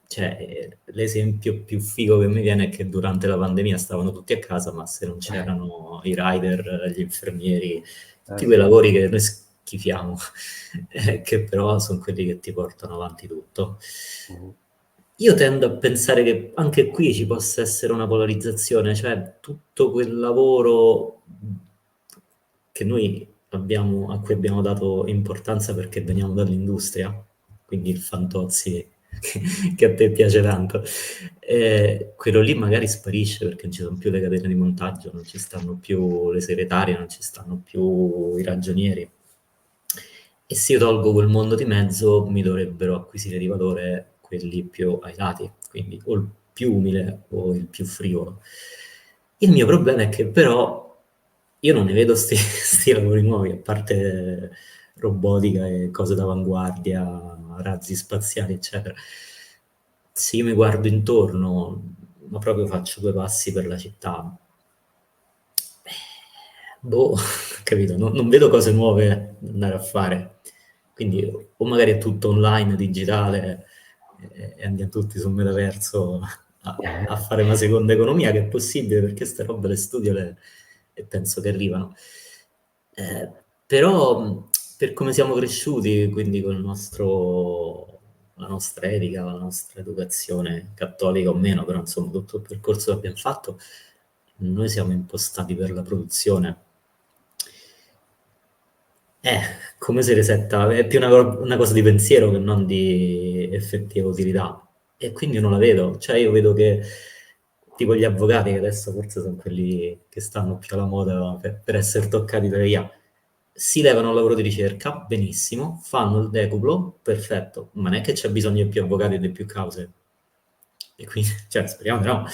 Cioè, l'esempio più figo che mi viene è che durante la pandemia stavano tutti a casa, ma se non c'erano i rider, gli infermieri, tutti quei Sì. lavori che noi schifiamo, che però sono quelli che ti portano avanti tutto. Mh-mh. Io tendo a pensare che anche qui ci possa essere una polarizzazione, cioè tutto quel lavoro che noi a cui abbiamo dato importanza perché veniamo dall'industria, quindi il Fantozzi che a te piace tanto, quello lì magari sparisce perché non ci sono più le catene di montaggio, non ci stanno più le segretarie, non ci stanno più i ragionieri. E se io tolgo quel mondo di mezzo mi dovrebbero acquisire di valore quelli più ai lati, quindi o il più umile o il più frivolo. Il mio problema è che però io non ne vedo sti lavori nuovi, a parte robotica e cose d'avanguardia, razzi spaziali, eccetera. Se io mi guardo intorno, ma proprio faccio 2 passi per la città, boh, capito? Non vedo cose nuove da andare a fare. Quindi o magari è tutto online, digitale, e andiamo tutti sul metaverso a fare una seconda economia, che è possibile perché ste robe le studio e penso che arrivano. Però per come siamo cresciuti, quindi con la nostra etica, la nostra educazione cattolica o meno, però insomma tutto il percorso che abbiamo fatto, noi siamo impostati per la produzione. Come si resetta? È più una cosa di pensiero che non di effettiva utilità. E quindi io non la vedo. Cioè io vedo che tipo gli avvocati, che adesso forse sono quelli che stanno più alla moda per essere toccati da IA, si levano al lavoro di ricerca, benissimo, fanno il decuplo, perfetto, ma non è che c'è bisogno di più avvocati e di più cause. E quindi, cioè, speriamo di no.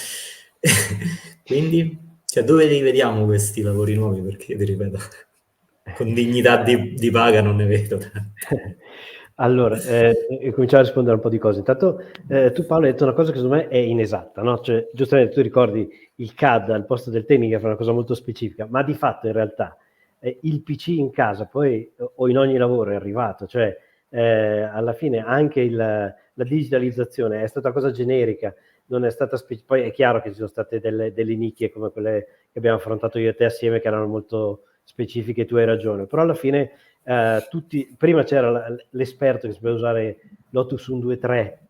Quindi, cioè, dove li vediamo questi lavori nuovi? Perché, ti ripeto, con dignità di paga non ne vedo tante. Allora, cominciamo a rispondere a un po' di cose. Intanto, tu Paolo hai detto una cosa che secondo me è inesatta, no? Cioè, giustamente tu ricordi il CAD al posto del tecnico fa una cosa molto specifica, ma di fatto in realtà il PC in casa poi o in ogni lavoro è arrivato, cioè alla fine anche la digitalizzazione è stata una cosa generica, non è stata poi è chiaro che ci sono state delle nicchie come quelle che abbiamo affrontato io e te assieme che erano molto specifiche, tu hai ragione, però alla fine prima c'era l'esperto che sapeva usare Lotus 123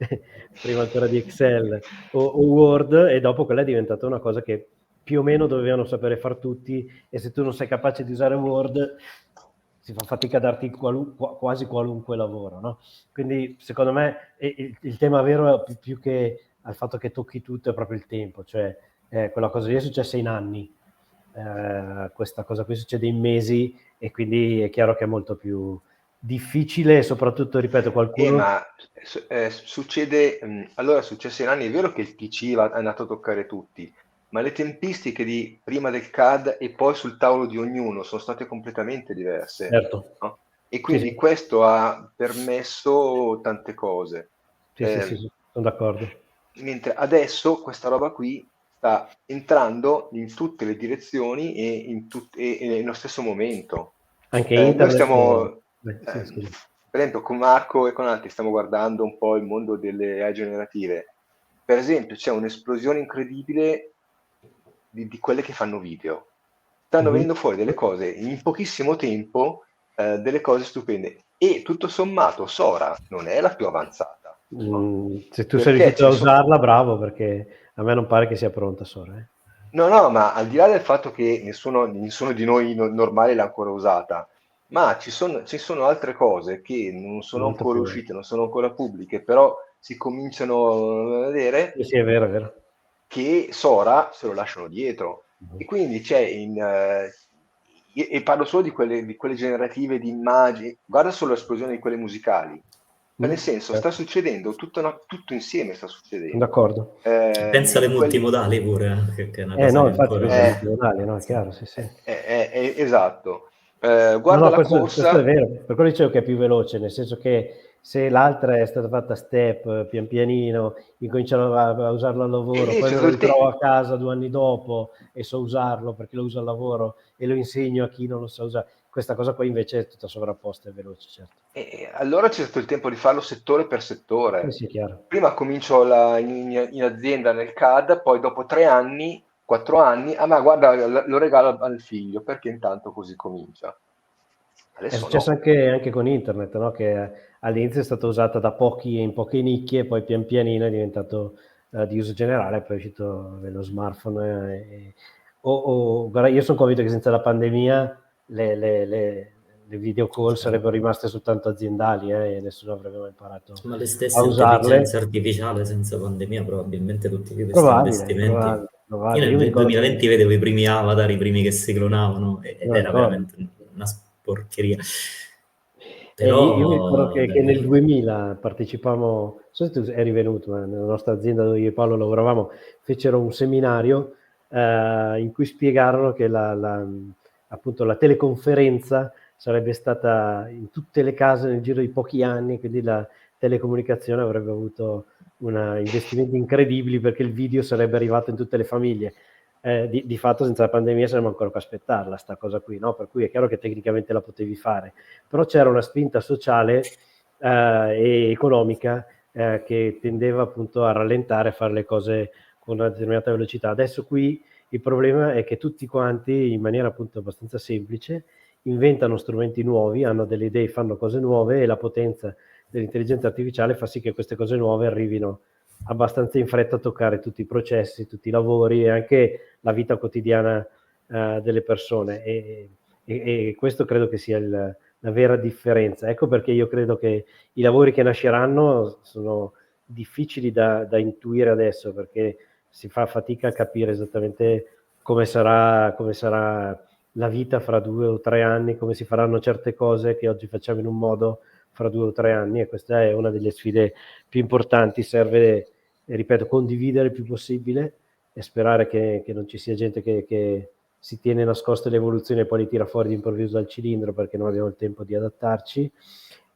prima ancora di Excel o Word, e dopo quella è diventata una cosa che più o meno dovevano sapere far tutti, e se tu non sei capace di usare Word si fa fatica a darti quasi qualunque lavoro, no? Quindi secondo me il tema vero è più che al fatto che tocchi tutto è proprio il tempo, cioè quella cosa lì è successa in anni, questa cosa qui succede in mesi, e quindi è chiaro che è molto più difficile, e soprattutto, ripeto, qualcuno... Ma succede, allora è successo in anni, è vero che il PC è andato a toccare tutti, ma le tempistiche di prima del CAD e poi sul tavolo di ognuno sono state completamente diverse, Certo, no? E sì, quindi sì, questo ha permesso tante cose. sì, sì, Eh, sì, sono d'accordo. Mentre adesso questa roba qui sta entrando in tutte le direzioni e nello stesso momento. Anche Noi internet... stiamo, sì, scusa. per esempio, con Marco e con altri stiamo guardando un po' il mondo delle AI generative. Per esempio, c'è un'esplosione incredibile di quelle che fanno video. Stanno Mhm. venendo fuori delle cose in pochissimo tempo, delle cose stupende. E tutto sommato, Sora non è la più avanzata, no? Se tu sei Perché riuscito ce a ne sono. usarla, bravo, perché a me non pare che sia pronta solo. No, no, ma al di là del fatto che nessuno di noi normali l'ha ancora usata, ma ci sono altre cose che non sono Molto ancora più. uscite, non sono ancora pubbliche, però si cominciano a vedere Sì, sì, è vero, è vero. che Sora se lo lasciano dietro. E quindi c'è e parlo solo di quelle generative di immagini, guarda solo l'esplosione di quelle musicali. Cioè, nel senso, sta Certo. succedendo tutto insieme sta Sono succedendo. d'accordo. Pensa alle Quelli, multimodali pure, che è una cosa No, che infatti ancora... questo è eh, multimodale, no? È Sì. chiaro, sì, sì. esatto. No, Guarda no, la questo è corsa. vero, per quello dicevo che è più veloce, nel senso che se l'altra è stata fatta a step, pian pianino, incominciano a usarlo al E lavoro, lì poi c'è me stato lo il tempo. ritrovo a casa 2 anni dopo e so usarlo perché lo uso al lavoro e lo insegno a chi non lo sa usare. Questa cosa qua invece è tutta sovrapposta e veloce, certo. E allora c'è stato il tempo di farlo settore per Sì, settore. sì, chiaro. Prima comincio in azienda nel CAD, poi dopo 3 anni, 4 anni, ma guarda, lo regalo al figlio, perché intanto così comincia. È Adesso successo no. anche con internet, no? Che all'inizio è stata usata da pochi in poche nicchie, poi pian pianino è diventato di uso generale, poi è uscito lo smartphone. Guarda, io sono convinto che senza la pandemia le video call sarebbero rimaste soltanto aziendali, e nessuno avrebbe mai imparato Ma le a stesse intelligenze usarle. artificiali senza pandemia, probabilmente tutti questi Probabile, investimenti. probabile, Io probabile. Io mi nel ricordo 2020 che... vedevo i primi avatar, i primi che si clonavano, ed Sono era d'accordo. veramente una porcheria. Io mi ricordo Però, che nel bello. 2000 partecipammo, non so se tu eri venuto, ma nella nostra azienda dove io e Paolo lavoravamo, fecero un seminario in cui spiegarono che appunto la teleconferenza sarebbe stata in tutte le case nel giro di pochi anni, quindi la telecomunicazione avrebbe avuto investimenti incredibili perché il video sarebbe arrivato in tutte le famiglie. Di fatto senza la pandemia saremmo ancora qua a aspettarla, sta cosa qui, no? Per cui è chiaro che tecnicamente la potevi fare, però c'era una spinta sociale e economica che tendeva appunto a rallentare, a fare le cose con una determinata velocità. Adesso qui il problema è che tutti quanti, in maniera appunto abbastanza semplice, inventano strumenti nuovi, hanno delle idee, fanno cose nuove, e la potenza dell'intelligenza artificiale fa sì che queste cose nuove arrivino abbastanza in fretta a toccare tutti i processi, tutti i lavori e anche la vita quotidiana delle persone, e questo credo che sia la vera differenza. Ecco perché io credo che i lavori che nasceranno sono difficili da intuire adesso, perché si fa fatica a capire esattamente come sarà la vita fra 2 o 3 anni, come si faranno certe cose che oggi facciamo in un modo fra 2 o 3 anni, e questa è una delle sfide più importanti. Serve, ripeto, condividere il più possibile e sperare che non ci sia gente che si tiene nascoste l'evoluzione e poi li tira fuori d'improvviso dal cilindro perché non abbiamo il tempo di adattarci.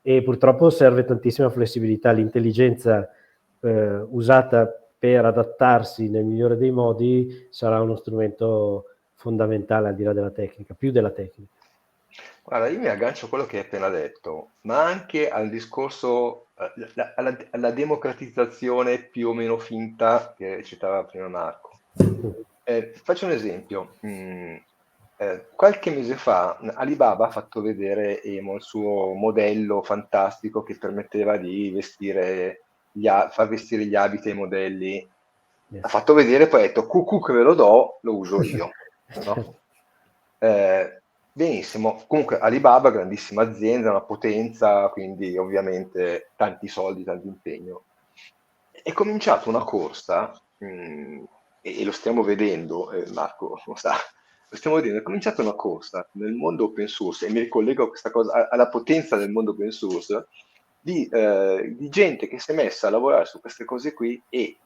E purtroppo serve tantissima flessibilità. L'intelligenza usata per adattarsi nel migliore dei modi sarà uno strumento fondamentale al di là della tecnica, più della tecnica. Guarda, io mi aggancio a quello che hai appena detto, ma anche al discorso, alla democratizzazione più o meno finta che citava prima Marco. Faccio un esempio. qualche mese fa Alibaba ha fatto vedere il suo modello fantastico che permetteva di far vestire gli abiti ai modelli. Yes. Ha fatto vedere, poi ha detto cucù che ve lo do, lo uso io. No? Benissimo, comunque Alibaba, grandissima azienda, una potenza, quindi ovviamente tanti soldi, tanto impegno. È cominciata una corsa, e lo stiamo vedendo, Marco lo sa, lo stiamo vedendo, è cominciata una corsa nel mondo open source, e mi ricollego a questa cosa, alla potenza del mondo open source, di gente che si è messa a lavorare su queste cose qui e,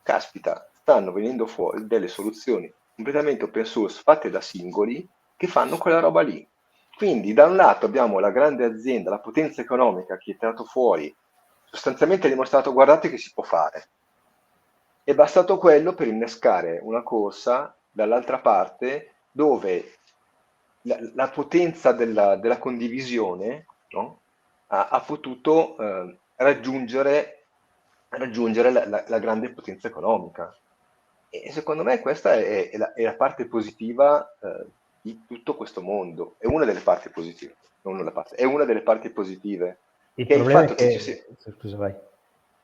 caspita, stanno venendo fuori delle soluzioni completamente open source fatte da singoli che fanno quella roba lì. Quindi da un lato abbiamo la grande azienda, la potenza economica che è tirato fuori, sostanzialmente ha dimostrato guardate che si può fare. È bastato quello per innescare una corsa dall'altra parte dove la potenza della condivisione, no? Ha potuto raggiungere la grande potenza economica. E secondo me questa è la parte positiva di tutto questo mondo. È una delle parti positive, non una parte, è una delle parti positive, Il che è il problema è fatto che ci sia, che, scusa, vai.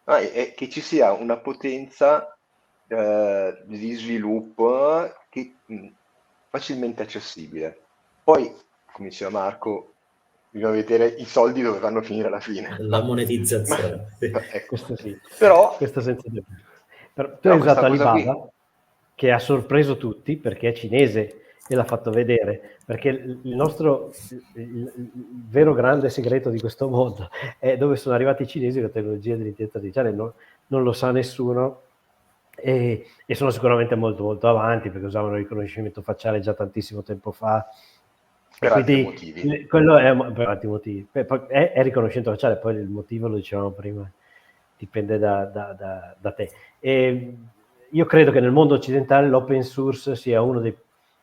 è che ci sia una potenza di sviluppo facilmente accessibile. Poi, come diceva Marco, bisogna vedere i soldi dove vanno a finire alla fine. La monetizzazione. Ecco. Questo sì, Però, questo senza dubbio. Tu hai però usato questa cosa qui, Alibaba, che ha sorpreso tutti perché è cinese e l'ha fatto vedere, perché il vero grande segreto di questo mondo è dove sono arrivati i cinesi con la tecnologia dell'intelligenza artificiale, non lo sa nessuno, e sono sicuramente molto molto avanti perché usavano il riconoscimento facciale già tantissimo tempo fa, e per altri quindi motivi. quello è per altri motivi. Poi è riconoscimento facciale, poi il motivo lo dicevamo prima, dipende da te. E io credo che nel mondo occidentale l'open source sia uno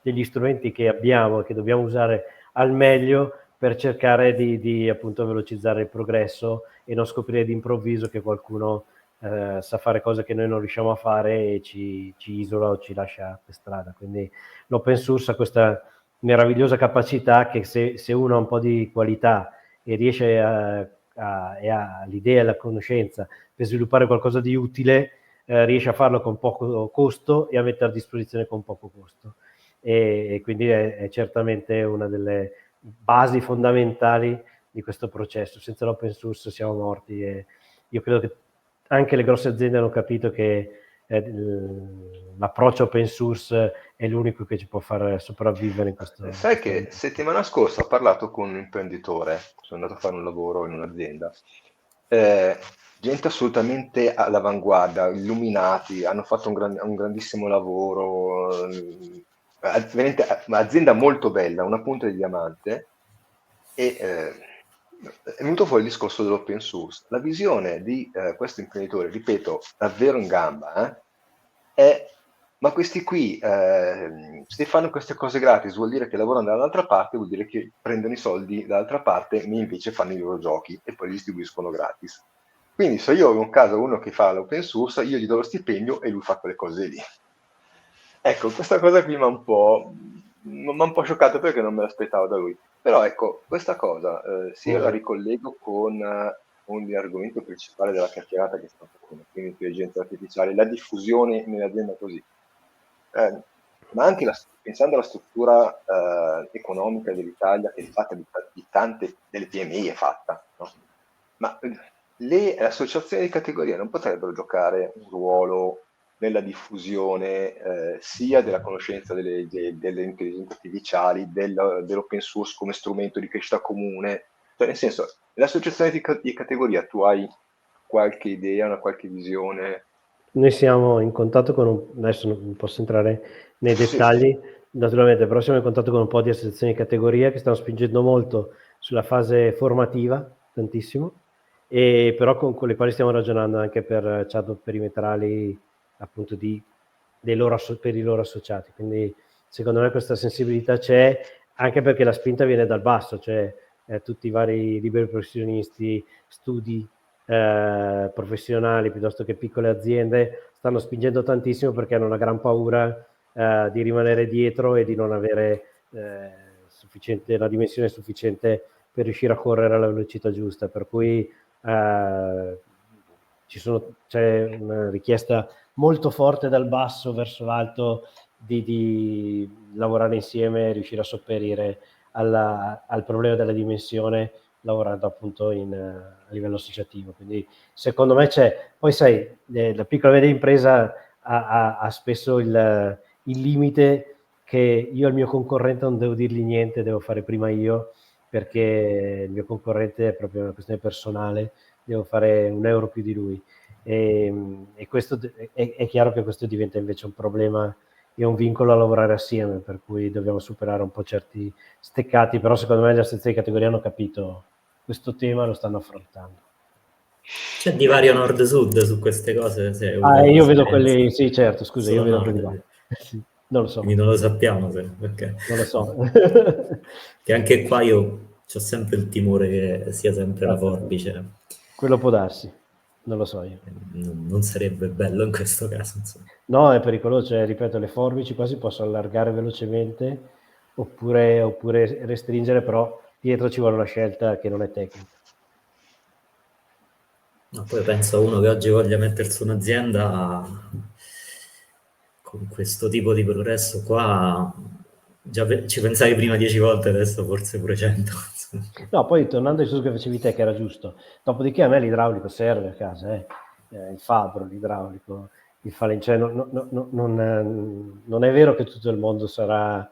degli strumenti che abbiamo e che dobbiamo usare al meglio per cercare di appunto velocizzare il progresso e non scoprire d'improvviso che qualcuno sa fare cose che noi non riusciamo a fare e ci isola o ci lascia per strada. Quindi l'open source ha questa meravigliosa capacità che se uno ha un po' di qualità e riesce e ha l'idea e la conoscenza per sviluppare qualcosa di utile, riesce a farlo con poco costo e a mettere a disposizione con poco costo. E quindi è certamente una delle basi fondamentali di questo processo. Senza l'open source siamo morti, e io credo che anche le grosse aziende hanno capito che l'approccio open source è l'unico che ci può far sopravvivere in questo Sai che momento. settimana scorsa ho parlato con un imprenditore, sono andato a fare un lavoro in un'azienda, gente assolutamente all'avanguardia, illuminati, hanno fatto un grandissimo lavoro, veramente un'azienda molto bella, una punta di diamante, e è venuto fuori il discorso dell'open source. La visione di questo imprenditore, ripeto, davvero in gamba, è: ma questi qui, se fanno queste cose gratis, vuol dire che lavorano dall'altra parte, vuol dire che prendono i soldi dall'altra parte, e invece fanno i loro giochi e poi li distribuiscono gratis. Quindi se io ho in casa uno che fa l'open source, io gli do lo stipendio e lui fa quelle cose lì. Ecco, questa cosa qui mi ha un po' scioccato perché non me l'aspettavo da lui. Però ecco, questa cosa, se io la ricollego con l'argomento principale della chiacchierata che stiamo facendo, quindi intelligenza artificiale, la diffusione nell'azienda così, ma anche pensando alla struttura economica dell'Italia, che è fatta di tante delle PMI, è fatta, no? Ma le associazioni di categoria non potrebbero giocare un ruolo nella diffusione sia della conoscenza delle intelligenze artificiali, dell'open source come strumento di crescita comune? Cioè, nel senso, nell'associazione di categoria tu hai qualche idea, una qualche visione? Noi siamo in contatto adesso non posso entrare nei Sì, sì. dettagli, naturalmente, però siamo in contatto con un po' di associazioni di categoria che stanno spingendo molto sulla fase formativa, tantissimo, e però con le quali stiamo ragionando anche per chatbot perimetrali, appunto per i loro associati. Quindi secondo me questa sensibilità c'è, anche perché la spinta viene dal basso, cioè tutti i vari liberi professionisti, studi professionali piuttosto che piccole aziende stanno spingendo tantissimo perché hanno una gran paura di rimanere dietro e di non avere sufficiente, la dimensione sufficiente per riuscire a correre alla velocità giusta, per cui c'è una richiesta molto forte dal basso verso l'alto di lavorare insieme e riuscire a sopperire al problema della dimensione lavorando appunto a livello associativo. Quindi secondo me c'è, poi sai, la piccola e media impresa ha spesso il limite che io al mio concorrente non devo dirgli niente, devo fare prima io, perché il mio concorrente è proprio una questione personale, devo fare €1 più di lui. E questo è chiaro che questo diventa invece un problema e un vincolo a lavorare assieme, per cui dobbiamo superare un po' certi steccati, però secondo me le associazioni di categoria hanno capito questo tema e lo stanno affrontando. C'è divario nord-sud su queste cose? Se Io vedo quelli, sì certo, scusa, io vedo quelli qua. Non lo so. Quindi non lo sappiamo se, okay. Non lo so. Che anche qua io ho sempre il timore che sia sempre la forbice. Quello può darsi, non lo so io. Non sarebbe bello in questo caso, insomma. No, è pericoloso, cioè, ripeto, le forbici qua si possono allargare velocemente oppure restringere, però dietro ci vuole una scelta che non è tecnica. No, poi penso a uno che oggi voglia mettersi un'azienda con questo tipo di progresso qua, già ci pensavi prima 10 volte, adesso forse pure 100. No, poi tornando al discorso che facevi te, che era giusto, dopodiché a me l'idraulico serve a casa, il fabbro, l'idraulico, il cioè non è vero che tutto il mondo sarà,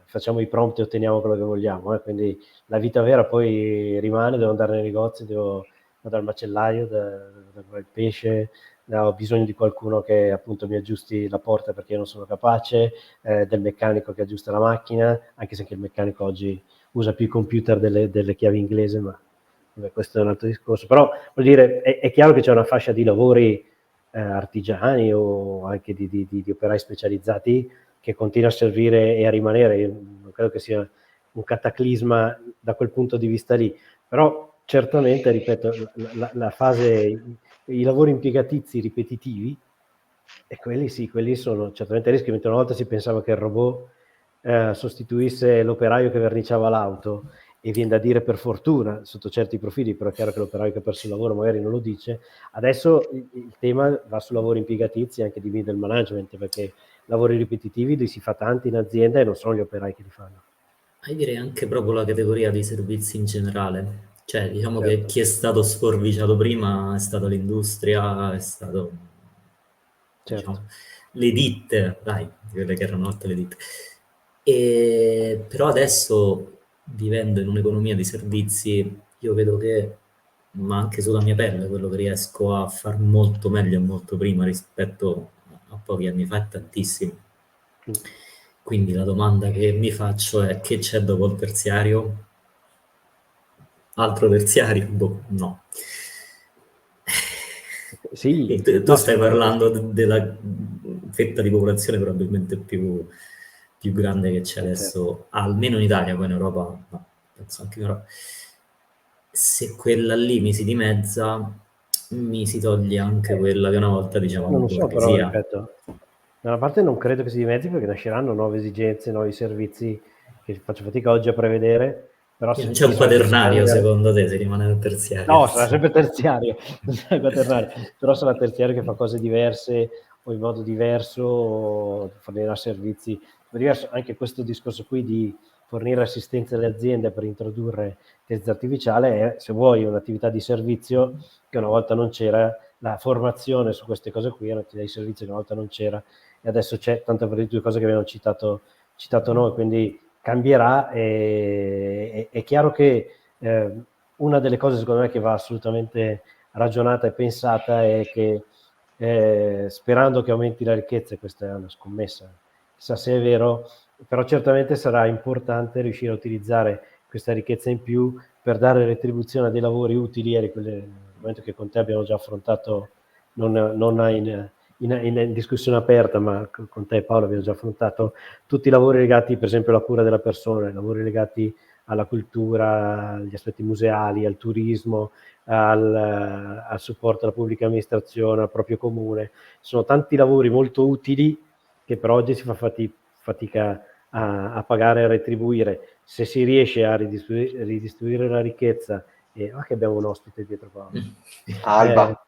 facciamo i prompt e otteniamo quello che vogliamo, quindi la vita vera poi rimane, devo andare nei negozi, vado al macellaio, da il pesce, ho bisogno di qualcuno che appunto mi aggiusti la porta perché io non sono capace, del meccanico che aggiusta la macchina, anche se anche il meccanico oggi usa più i computer delle chiavi inglese, ma questo è un altro discorso. Però vuol dire, è chiaro che c'è una fascia di lavori artigiani o anche di operai specializzati che continua a servire e a rimanere. Io non credo che sia un cataclisma da quel punto di vista lì, però certamente, ripeto, la fase, i lavori impiegatizi ripetitivi, e quelli sì, quelli sono certamente rischi, mentre una volta si pensava che il robot sostituisse l'operaio che verniciava l'auto, e viene da dire per fortuna sotto certi profili, però è chiaro che l'operaio che ha perso il lavoro magari non lo dice. Adesso il tema va su lavori impiegatizi anche di middle management, perché lavori ripetitivi li si fa tanti in azienda e non sono gli operai che li fanno. Io direi anche proprio la categoria dei servizi in generale, cioè diciamo Certo. che chi è stato sforbiciato prima è stata l'industria, è stato diciamo, le ditte, dai, quelle che erano altre le ditte. Però adesso, vivendo in un'economia di servizi, io vedo che, ma anche sulla mia pelle, quello che riesco a far molto meglio e molto prima rispetto a pochi anni fa è tantissimo. Quindi la domanda che mi faccio è: che c'è dopo il terziario? Altro terziario? Boh, no. Sì, tu stai parlando della fetta di popolazione probabilmente più grande che c'è adesso, almeno in Italia, poi in Europa, no, penso anche in Europa. Se quella lì mi si dimezza, mi si toglie anche quella che una volta dicevamo non lo so, però borghesia. ripeto, da una parte non credo che si dimezzi, perché nasceranno nuove esigenze, nuovi servizi che faccio fatica oggi a prevedere. Però Non c'è un quaternario, secondo te, se rimane nel terziario? No, sarà sempre terziario, però sarà terziario che fa cose diverse o in modo diverso, o fornirà servizi diversi. Anche questo discorso qui di fornire assistenza alle aziende per introdurre l'intelligenza artificiale è, se vuoi, un'attività di servizio che una volta non c'era. La formazione su queste cose qui è un'attività di servizio che una volta non c'era e adesso c'è, tanto per le due cose che abbiamo citato noi, quindi cambierà. È chiaro che una delle cose secondo me che va assolutamente ragionata e pensata è che sperando che aumenti la ricchezza, e questa è una scommessa, chissà se è vero, però certamente sarà importante riuscire a utilizzare questa ricchezza in più per dare retribuzione a dei lavori utili, l'argomento che con te abbiamo già affrontato, non in discussione aperta, ma con te Paolo abbiamo già affrontato tutti i lavori legati per esempio alla cura della persona, i lavori legati alla cultura, agli aspetti museali, al turismo, al supporto alla pubblica amministrazione, al proprio comune. Sono tanti lavori molto utili che per oggi si fa fatica a pagare e a retribuire. Se si riesce a ridistribuire la ricchezza, che abbiamo un ospite dietro qua, Alba.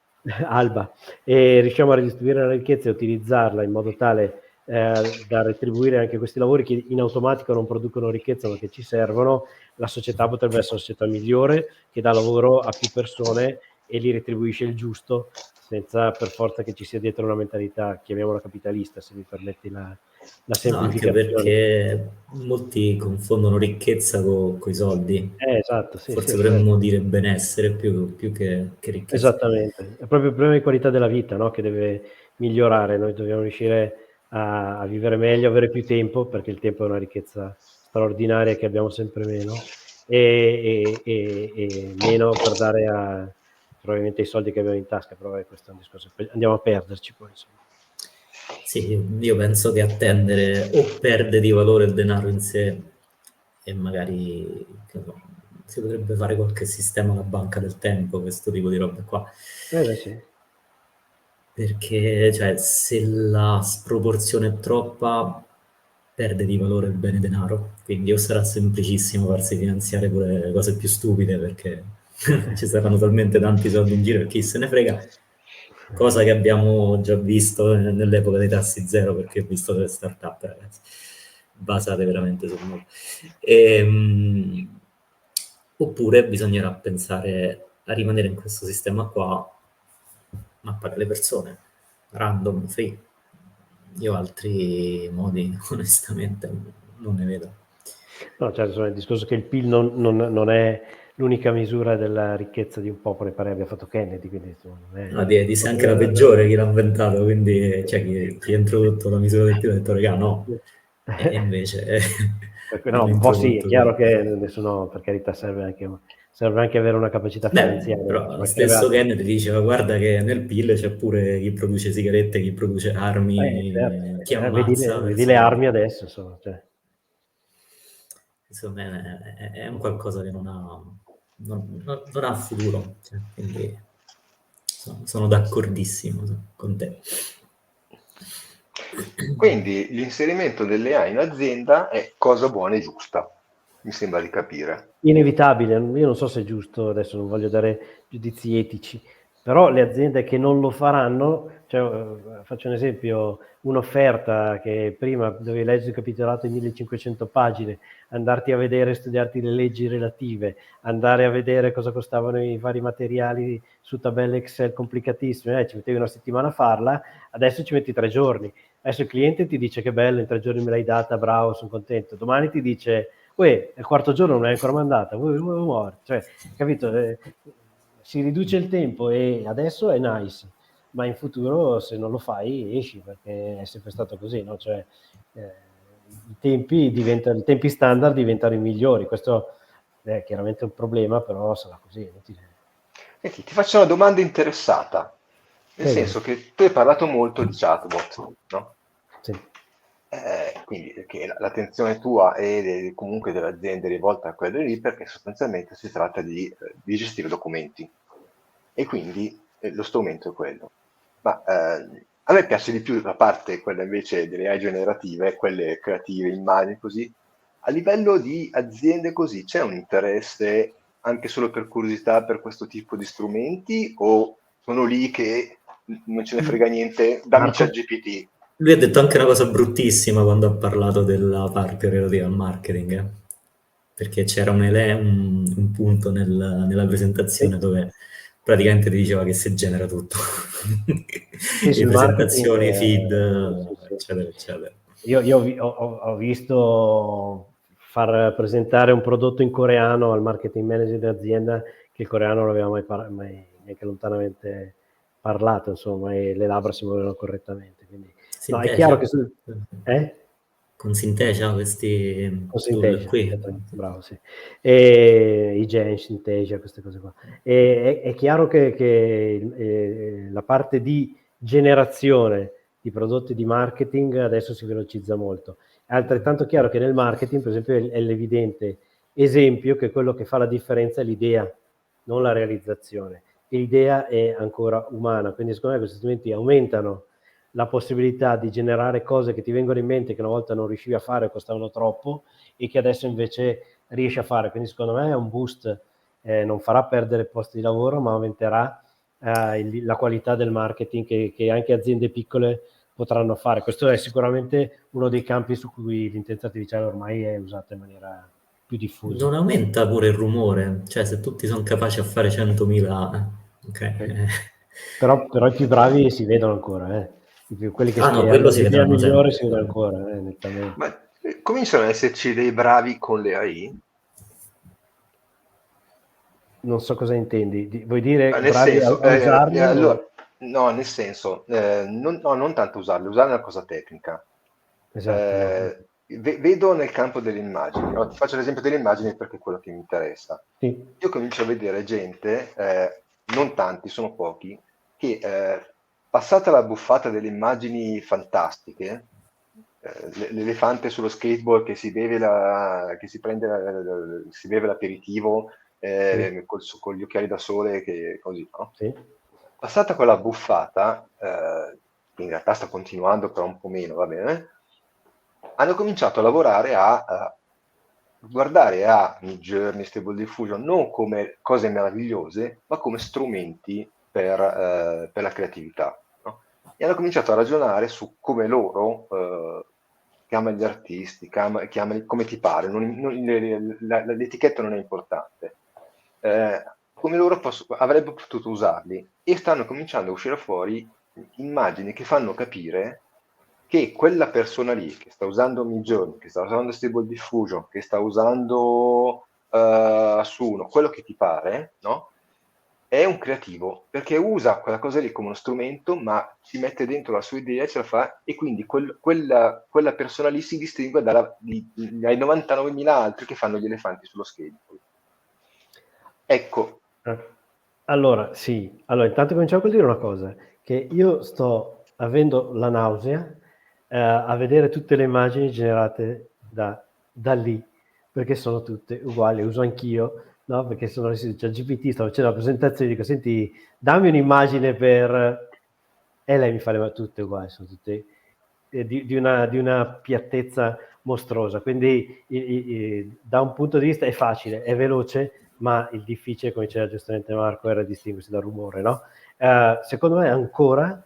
Alba, e riusciamo a ridistribuire la ricchezza e utilizzarla in modo tale da retribuire anche questi lavori che in automatico non producono ricchezza ma che ci servono, la società potrebbe essere una società migliore che dà lavoro a più persone e li retribuisce il giusto, senza per forza che ci sia dietro una mentalità, chiamiamola capitalista, se mi permetti la No, anche semplificazione. perché molti confondono ricchezza con i soldi. Esatto, sì, Forse sì, dovremmo dire benessere più che ricchezza. esattamente, è proprio il problema di qualità della vita, no? Che deve migliorare. Noi dobbiamo riuscire a vivere meglio, avere più tempo, perché il tempo è una ricchezza straordinaria che abbiamo sempre meno, e meno per dare probabilmente i soldi che abbiamo in tasca, però questo è un discorso, andiamo a perderci poi, insomma. Sì, io penso che attendere o perde di valore il denaro in sé e magari si potrebbe fare qualche sistema alla banca del tempo, questo tipo di robe qua. Beh, sì. Perché cioè, se la sproporzione è troppa, perde di valore il bene denaro. Quindi o sarà semplicissimo farsi finanziare pure le cose più stupide, perché ci saranno talmente tanti soldi in giro e chi se ne frega. Cosa che abbiamo già visto nell'epoca dei tassi zero, perché ho visto delle start-up, ragazzi, basate veramente sul nulla. Oppure bisognerà pensare a rimanere in questo sistema qua, ma pagare le persone, random, free. Io altri modi, onestamente, non ne vedo. No, cioè, insomma, il discorso che il PIL non è l'unica misura della ricchezza di un popolo, mi pare abbia fatto Kennedy, quindi insomma, non è... No, disse anche la peggiore chi l'ha inventato, quindi cioè, chi ha introdotto la misura del PIL ha detto, regà, no. E invece No, hanno un po' sì, è introdotto chiaro quello. che nessuno, per carità, serve anche avere una capacità Beh, finanziaria, però ci lo mancherebbe stesso altro. Kennedy diceva, guarda che nel PIL c'è pure chi produce sigarette, chi produce armi, chi Certo. ammazza Vedi le persone. armi adesso, insomma, cioè. Insomma, è un qualcosa che non ha futuro, cioè, quindi sono d'accordissimo con te. Quindi l'inserimento delle AI in azienda è cosa buona e giusta, mi sembra di capire. Inevitabile, io non so se è giusto, adesso non voglio dare giudizi etici, però le aziende che non lo faranno, cioè, faccio un esempio, un'offerta che prima dovevi leggere il capitolato in 1500 pagine, andarti a vedere, studiarti le leggi relative, andare a vedere cosa costavano i vari materiali su tabelle Excel complicatissime, ci mettevi una settimana a farla, adesso ci metti 3 giorni. Adesso il cliente ti dice che bello, in 3 giorni me l'hai data, bravo, sono contento. Domani ti dice, uè, il quarto giorno non l'hai ancora mandata, muore. Cioè, capito? Si riduce il tempo e adesso è nice, ma in futuro se non lo fai esci, perché è sempre stato così, no? Cioè, i tempi standard diventano i migliori. Questo è chiaramente un problema, però sarà così, è inutile. Senti, ti faccio una domanda interessata, nel Prego. senso che tu hai parlato molto di chatbot, no? Sì. Quindi che l'attenzione tua comunque delle aziende è rivolta a quelle lì perché sostanzialmente si tratta di gestire documenti e quindi lo strumento è quello. Ma a me piace di più la parte, quella invece delle AI generative, quelle creative, immagini così. A livello di aziende così, c'è un interesse anche solo per curiosità per questo tipo di strumenti o sono lì che non ce ne frega niente, dammi Marco? ChatGPT. Lui ha detto anche una cosa bruttissima quando ha parlato della parte relativa al marketing, perché c'era un punto nella presentazione Sì, dove praticamente ti diceva che si genera tutto. sì, Le sul marketing, presentazioni, feed, sì, sì. eccetera, eccetera. Io ho visto far presentare un prodotto in coreano al marketing manager dell'azienda che il coreano non aveva mai neanche lontanamente parlato, insomma, e le labbra si muovevano correttamente. Quindi, no, è chiaro che Synthesia? Con Synthesia questi con tool Synthesia, qui? bravo, sì. E i Gen, Synthesia, queste cose qua. E è chiaro che la parte di generazione di prodotti di marketing adesso si velocizza molto. È altrettanto chiaro che nel marketing, per esempio, è l'evidente esempio che quello che fa la differenza è l'idea, non la realizzazione. E l'idea è ancora umana, quindi secondo me questi strumenti aumentano la possibilità di generare cose che ti vengono in mente che una volta non riuscivi a fare, costavano troppo, e che adesso invece riesci a fare. Quindi secondo me è un boost, non farà perdere posti di lavoro, ma aumenterà la qualità del marketing che anche aziende piccole potranno fare. Questo è sicuramente uno dei campi su cui l'intelligenza artificiale ormai è usata in maniera più diffusa. Non aumenta pure il rumore, cioè se tutti sono capaci a fare 100.000, ok. Però i più bravi si vedono ancora, quelli che No, hanno quello si l'idea vedranno migliore sempre. si vedono ancora, nettamente. Ma cominciano ad esserci dei bravi con le AI? Non so cosa intendi. Vuoi dire Nel bravi senso, a usarle? allora, no, nel senso, non tanto usarle è una cosa tecnica. Esatto, no. Vedo nel campo delle immagini, no? Ti faccio l'esempio delle immagini perché è quello che mi interessa. Sì, Io comincio a vedere gente, non tanti, sono pochi, che passata la buffata delle immagini fantastiche, l'elefante sullo skateboard che si beve che si prende si beve l'aperitivo sì, con gli occhiali da sole, che così, no? sì. Passata quella buffata, che in realtà sta continuando però un po' meno, va bene, hanno cominciato a lavorare a guardare a Midjourney, Stable Diffusion non come cose meravigliose, ma come strumenti per la creatività, no? E hanno cominciato a ragionare su come loro, chiamano gli artisti, chiamali come ti pare, l'etichetta non è importante, come loro avrebbero potuto usarli, e stanno cominciando a uscire fuori immagini che fanno capire che quella persona lì che sta usando Midjourney, che sta usando Stable Diffusion, che sta usando Suno, quello che ti pare, no? È un creativo perché usa quella cosa lì come uno strumento, ma ci mette dentro la sua idea, ce la fa, e quindi quella persona lì si distingue dai 99.000 altri che fanno gli elefanti sullo skateboard. Ecco, Allora, sì. Allora, intanto cominciamo col dire una cosa, che io sto avendo la nausea a vedere tutte le immagini generate da lì, perché sono tutte uguali, uso anch'io, no? Perché sono GPT, stavo facendo la presentazione e dico, senti, dammi un'immagine per... E lei mi fa tutte uguali, sono tutte di una piattezza mostruosa. Quindi da un punto di vista è facile, è veloce, ma il difficile, come diceva giustamente Marco, era distinguersi dal rumore, no? Secondo me ancora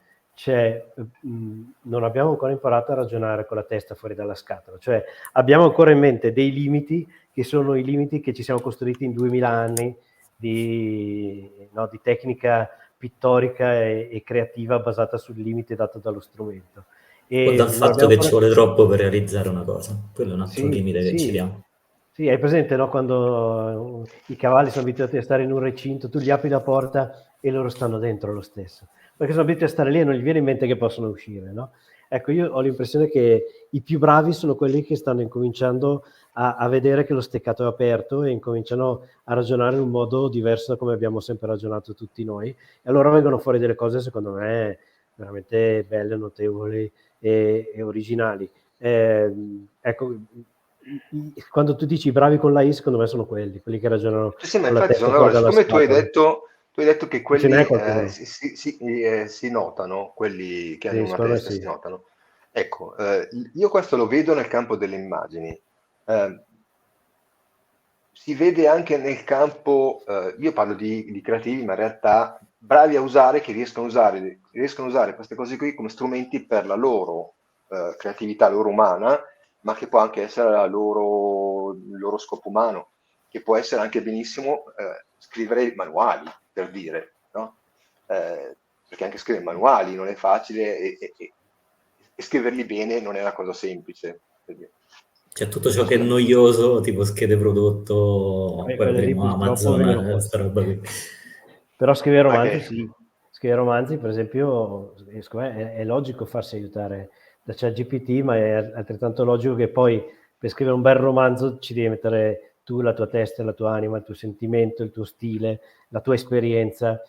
non abbiamo ancora imparato a ragionare con la testa fuori dalla scatola, cioè abbiamo ancora in mente dei limiti che sono i limiti che ci siamo costruiti in 2000 anni di tecnica pittorica e creativa basata sul limite dato dallo strumento. O E dal non fatto abbiamo che ci ancora... vuole troppo per realizzare una cosa. Quello è un altro Sì, limite che ci sì, diamo. sì, hai presente, no? Quando i cavalli sono abituati a stare in un recinto, tu gli apri la porta e loro stanno dentro lo stesso, perché sono abituati a stare lì e non gli viene in mente che possono uscire, no? Ecco, io ho l'impressione che i più bravi sono quelli che stanno incominciando a vedere che lo steccato è aperto e incominciano a ragionare in un modo diverso da come abbiamo sempre ragionato tutti noi, e allora vengono fuori delle cose, secondo me, veramente belle, notevoli e originali. Ecco, quando tu dici bravi con la I, secondo me sono quelli che ragionano sì, ma con la infatti testa sono fuori loro. dalla Siccome scatola. tu hai detto che Ce n'è quelli qualcuno? si notano, quelli che hanno Sì, una secondo me testa si sì. notano. Ecco, io questo lo vedo nel campo delle immagini. Eh, Si vede anche nel campo, io parlo di creativi, ma in realtà bravi a usare, che riescono a usare queste cose qui come strumenti per la loro creatività, loro umana, ma che può anche essere il loro scopo umano, che può essere anche benissimo scrivere manuali, per dire, no? Perché anche scrivere manuali non è facile, e scriverli bene non è una cosa semplice. Per dire. C'è tutto ciò che è Questo è- noioso, tipo schede prodotto, poi Quelle lì avremo purtroppo Amazon, vengono fuori. sta roba qui. Però scrivere ma romanzi che sì. Scrivere romanzi, per esempio, secondo me è logico farsi aiutare da ChatGPT, ma è altrettanto logico che poi per scrivere un bel romanzo ci devi mettere tu la tua testa, la tua anima, il tuo sentimento, il tuo stile, la tua esperienza.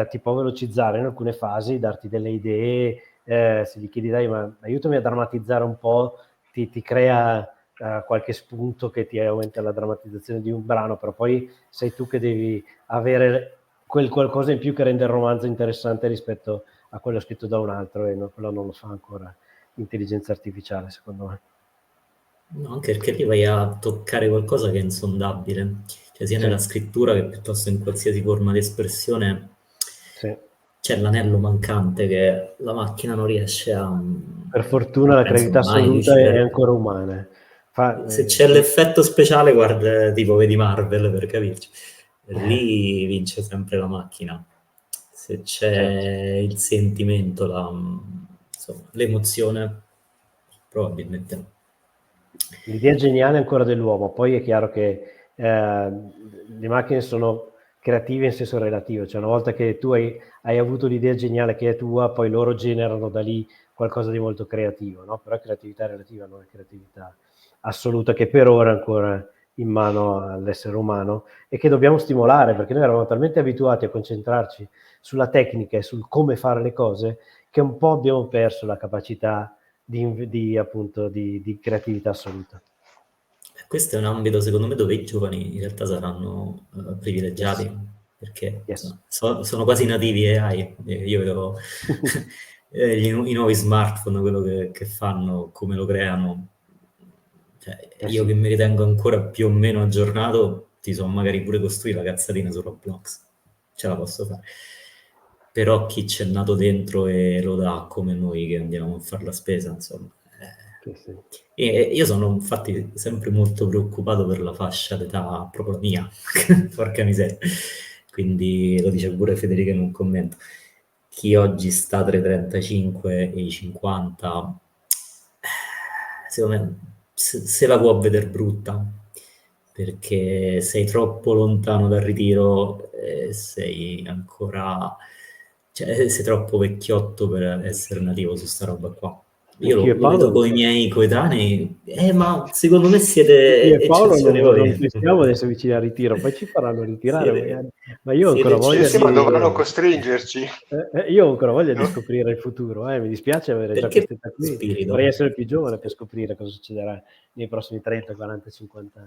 Ti può velocizzare in alcune fasi, darti delle idee. Se gli chiedi, dai, ma aiutami a drammatizzare un po', ti crea qualche spunto che ti aumenta la drammatizzazione di un brano, però poi sei tu che devi avere quel qualcosa in più che rende il romanzo interessante rispetto a quello scritto da un altro, e quello non lo fa ancora l'intelligenza artificiale, secondo me. No, anche perché lì vai a toccare qualcosa che è insondabile, cioè sia nella scrittura che piuttosto in qualsiasi forma di espressione. Sì. C'è l'anello mancante che la macchina non riesce a... Per fortuna la penso gravità mai assoluta è riuscire. ancora umana. Se c'è l'effetto speciale, guarda, tipo vedi Marvel per capirci, lì vince sempre la macchina. Se c'è il sentimento, insomma, l'emozione, probabilmente no. L'idea geniale è ancora dell'uomo, poi è chiaro che le macchine sono creative in senso relativo, cioè una volta che tu hai avuto l'idea geniale che è tua, poi loro generano da lì qualcosa di molto creativo, no? Però è creatività relativa, non è creatività assoluta, che per ora è ancora in mano all'essere umano e che dobbiamo stimolare, perché noi eravamo talmente abituati a concentrarci sulla tecnica e sul come fare le cose che un po' abbiamo perso la capacità appunto di creatività assoluta. Questo è un ambito, secondo me, dove i giovani in realtà saranno privilegiati, perché sono quasi nativi AI. Io vedo i nuovi smartphone, quello che fanno, come lo creano. Cioè, io che mi ritengo ancora più o meno aggiornato, ti so magari pure costruire la cazzatina su Roblox. Ce la posso fare. Però chi c'è nato dentro e lo dà come noi che andiamo a fare la spesa, insomma. E io sono infatti sempre molto preoccupato per la fascia d'età proprio mia, porca miseria. Quindi lo dice pure Federica in un commento. Chi oggi sta tra i 35 e i 50, secondo me se la può vedere brutta, perché sei troppo lontano dal ritiro, sei ancora... Cioè, sei troppo vecchiotto per essere nativo su sta roba qua. Io lo vedo con i miei coetanei, ma secondo me siete Paolo eccezioni non voi. pensiamo di essere vicini al ritiro, poi ci faranno ritirare magari. Ma io ho Siete ancora voglia Sì, ma dovranno di... costringerci. Io ho ancora voglia di No? scoprire il futuro, mi dispiace avere già Perché questa età qui, spirito? vorrei essere più giovane per scoprire cosa succederà nei prossimi 30, 40, 50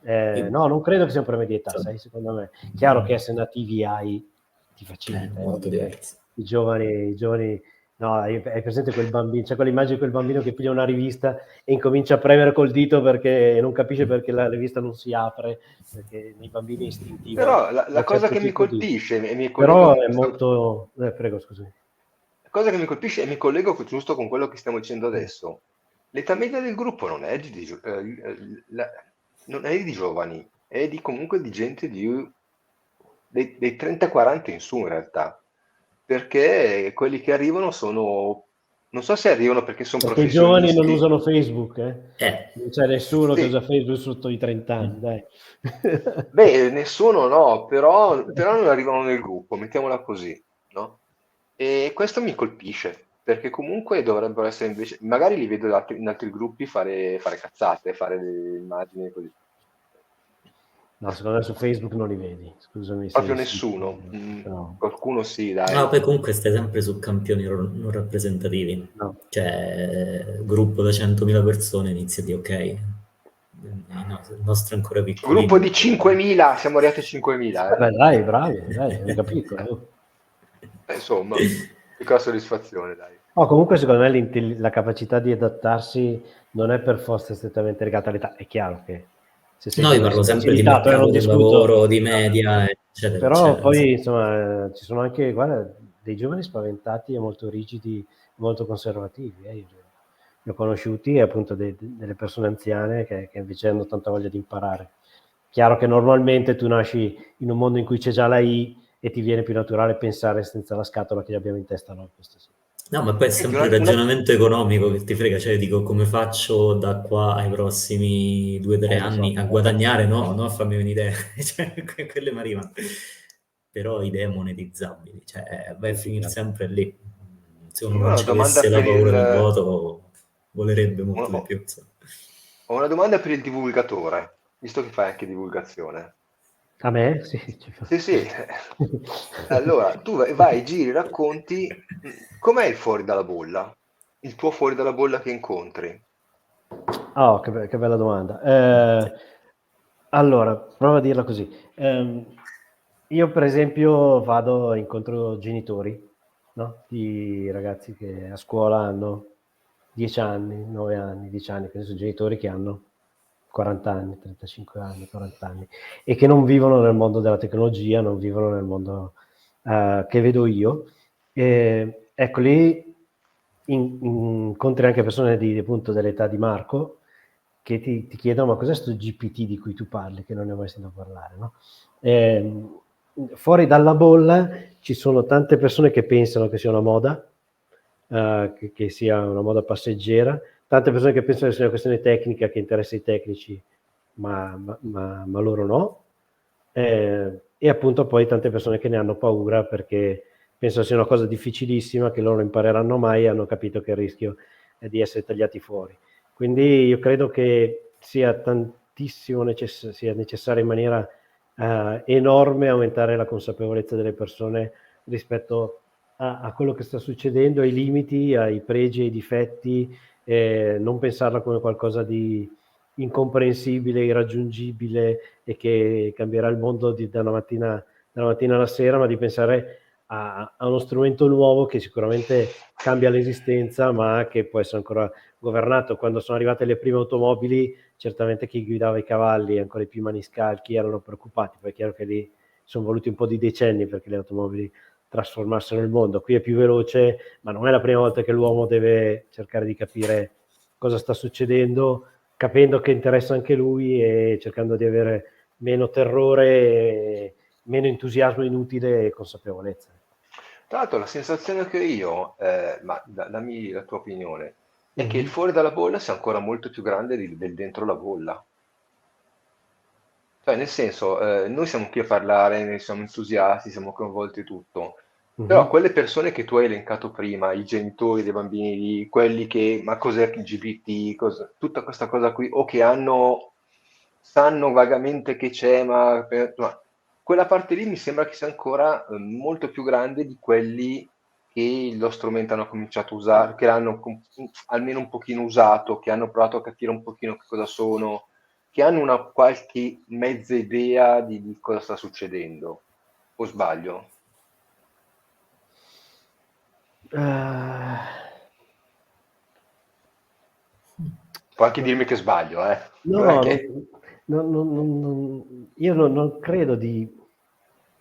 anni. No, non credo che sia un problema di età, sai, secondo me. Chiaro che essere nativi AI ti facilita, molto diverso. i giovani, no, hai presente quel bambino, c'è quell'immagine di quel bambino che piglia una rivista e incomincia a premere col dito perché non capisce perché la rivista non si apre, perché nei bambini è istintivo. Però la un cosa certo che mi tipo di... colpisce, e mi collego Però con è questo, molto... prego, scusami. la cosa che mi colpisce e mi collego giusto con quello che stiamo dicendo adesso, l'età media del gruppo non è non è di giovani, è comunque di gente dei 30-40 in su in realtà, perché quelli che arrivano non so se arrivano perché sono Perché i giovani non professionisti. usano Facebook, Non c'è nessuno che usa Sì, Facebook sotto i 30 anni, dai. beh, nessuno no, però non arrivano nel gruppo, mettiamola così, no? E questo mi colpisce, perché comunque dovrebbero essere invece, magari li vedo in altri gruppi fare cazzate, fare delle immagini così. No, secondo me su Facebook non li vedi, scusami Proprio se... nessuno. No, Qualcuno sì, No, dai. poi comunque stai sempre su campioni non rappresentativi. no. Cioè, gruppo da 100.000 persone inizia di ok, il nostro è ancora Gruppo piccolino. di 5.000, siamo arrivati a 5.000, Vabbè, dai, bravo, dai, è mica piccolo. Insomma, piccola soddisfazione, dai. No, comunque secondo me la capacità di adattarsi non è per forza strettamente legata all'età. È chiaro che se sei No, io parlo progressivamente sempre di facilitato, non mercato del discuto. lavoro, di media, eccetera, Però eccetera. poi insomma ci sono anche, guarda, dei giovani spaventati e molto rigidi, molto conservativi. Io li ho conosciuti e appunto delle persone anziane che invece hanno tanta voglia di imparare. Chiaro che normalmente tu nasci in un mondo in cui c'è già la I e ti viene più naturale pensare senza la scatola che abbiamo in testa noi, questo sì. No, ma poi è Senti, sempre il ragionamento economico che ti frega, cioè dico come faccio da qua ai prossimi 2 o 3 Lo so. anni a guadagnare, no, a farmi un'idea, cioè, quelle mi arrivano. Però idee monetizzabili, cioè vai a finire sempre lì. Se uno io ho non una ci domanda avesse la per paura del vuoto, volerebbe molto di ho più. Insomma. ho una domanda per il divulgatore, visto che fai anche divulgazione. A me? Sì. Sì, sì. Allora, tu vai, giri, racconti, com'è il fuori dalla bolla? Il tuo fuori dalla bolla che incontri? Oh, che bella domanda. Allora, prova a dirla così. Io per esempio incontro genitori no? Di ragazzi che a scuola hanno 10 anni, 9 anni, 10 anni, che sono genitori che hanno 40 anni, 35 anni, 40 anni e che non vivono nel mondo della tecnologia, non vivono nel mondo che vedo io. Ecco, lì incontri anche persone appunto dell'età di Marco che ti chiedono: ma cos'è sto GPT di cui tu parli, che non ne ho mai sentito parlare, no? Fuori dalla bolla ci sono tante persone che pensano che sia una moda, che sia una moda passeggera, tante persone che pensano che sia una questione tecnica che interessa i tecnici, ma loro no, e appunto poi tante persone che ne hanno paura perché pensano sia una cosa difficilissima, che loro non impareranno mai e hanno capito che il rischio è di essere tagliati fuori. Quindi io credo che sia tantissimo sia necessario in maniera enorme aumentare la consapevolezza delle persone rispetto a quello che sta succedendo, ai limiti, ai pregi, ai difetti, non pensarla come qualcosa di incomprensibile, irraggiungibile e che cambierà il mondo dalla mattina alla sera, ma di pensare a uno strumento nuovo che sicuramente cambia l'esistenza, ma che può essere ancora governato. Quando sono arrivate le prime automobili, certamente chi guidava i cavalli e ancora i più maniscalchi erano preoccupati, poi è chiaro che lì sono voluti un po' di decenni perché le automobili trasformassero il mondo. Qui è più veloce, ma non è la prima volta che l'uomo deve cercare di capire cosa sta succedendo, capendo che interessa anche lui e cercando di avere meno terrore, meno entusiasmo inutile e consapevolezza. Tra l'altro la sensazione che ho io, ma dammi la tua opinione, è che il Mm-hmm. fuori dalla bolla sia ancora molto più grande del dentro la bolla. Cioè, nel senso, noi siamo qui a parlare, ne siamo entusiasti, siamo coinvolti e tutto, però Mm-hmm. quelle persone che tu hai elencato prima, i genitori dei bambini lì, quelli che, ma cos'è LGBT, tutta questa cosa qui, o che sanno vagamente che c'è, ma quella parte lì mi sembra che sia ancora molto più grande di quelli che lo strumento hanno cominciato a usare, che l'hanno almeno un pochino usato, che hanno provato a capire un pochino che cosa sono, che hanno una qualche mezza idea di cosa sta succedendo. O sbaglio? Uh, Puoi anche dirmi che sbaglio, eh? Non è no, che... io non credo di...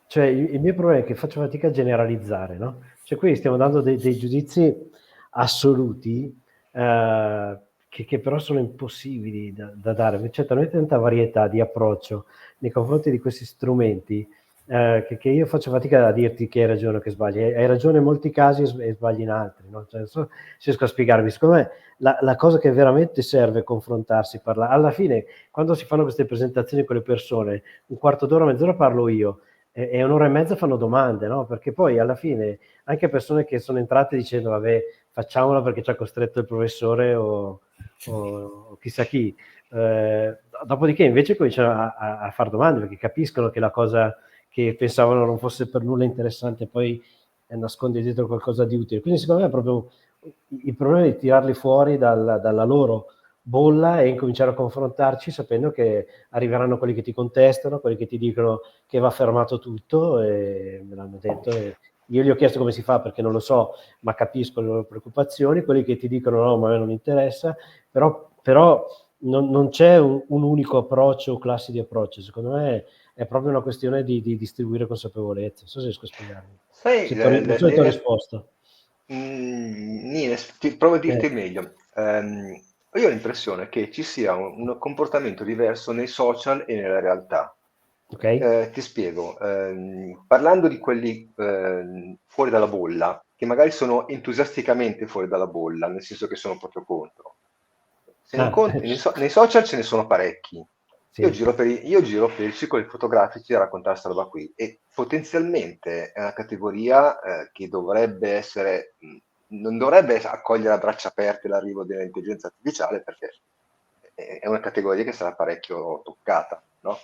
Cioè, il mio problema è che faccio fatica a generalizzare, no? Cioè, qui stiamo dando dei giudizi assoluti che però sono impossibili da dare. C'è talmente tanta varietà di approccio nei confronti di questi strumenti che io faccio fatica a dirti che hai ragione o che sbagli. Hai ragione in molti casi e sbagli in altri, no? Cioè, non so se riesco a spiegarmi. Secondo me la cosa che veramente serve è confrontarsi, parlare. Alla fine, quando si fanno queste presentazioni con le persone, un quarto d'ora, mezz'ora parlo io, e un'ora e mezza fanno domande, no? Perché poi alla fine anche persone che sono entrate dicendo vabbè, facciamola perché ci ha costretto il professore o chissà chi. Dopodiché invece cominciano a fare domande perché capiscono che la cosa che pensavano non fosse per nulla interessante poi nasconde dietro qualcosa di utile. Quindi secondo me è proprio il problema di tirarli fuori dalla loro bolla e incominciare a confrontarci sapendo che arriveranno quelli che ti contestano, quelli che ti dicono che va fermato tutto e me l'hanno detto e io gli ho chiesto come si fa perché non lo so, ma capisco le loro preoccupazioni, quelli che ti dicono no, ma a me non interessa, però non c'è un unico approccio o classi di approccio, secondo me è proprio una questione di distribuire consapevolezza, non so se riesco a spiegarmi. Sai, Non so se ti ho risposto. Nines, provo a dirti meglio. Io ho l'impressione che ci sia un comportamento diverso nei social e nella realtà. Ok? Ti spiego, parlando di quelli fuori dalla bolla, che magari sono entusiasticamente fuori dalla bolla, nel senso che sono proprio contro. Nei social ce ne sono parecchi. sì. Io giro per i circoli fotografici a raccontare questa roba qui e potenzialmente è una categoria che dovrebbe essere, non dovrebbe accogliere a braccia aperte l'arrivo dell'intelligenza artificiale perché è una categoria che sarà parecchio toccata, no?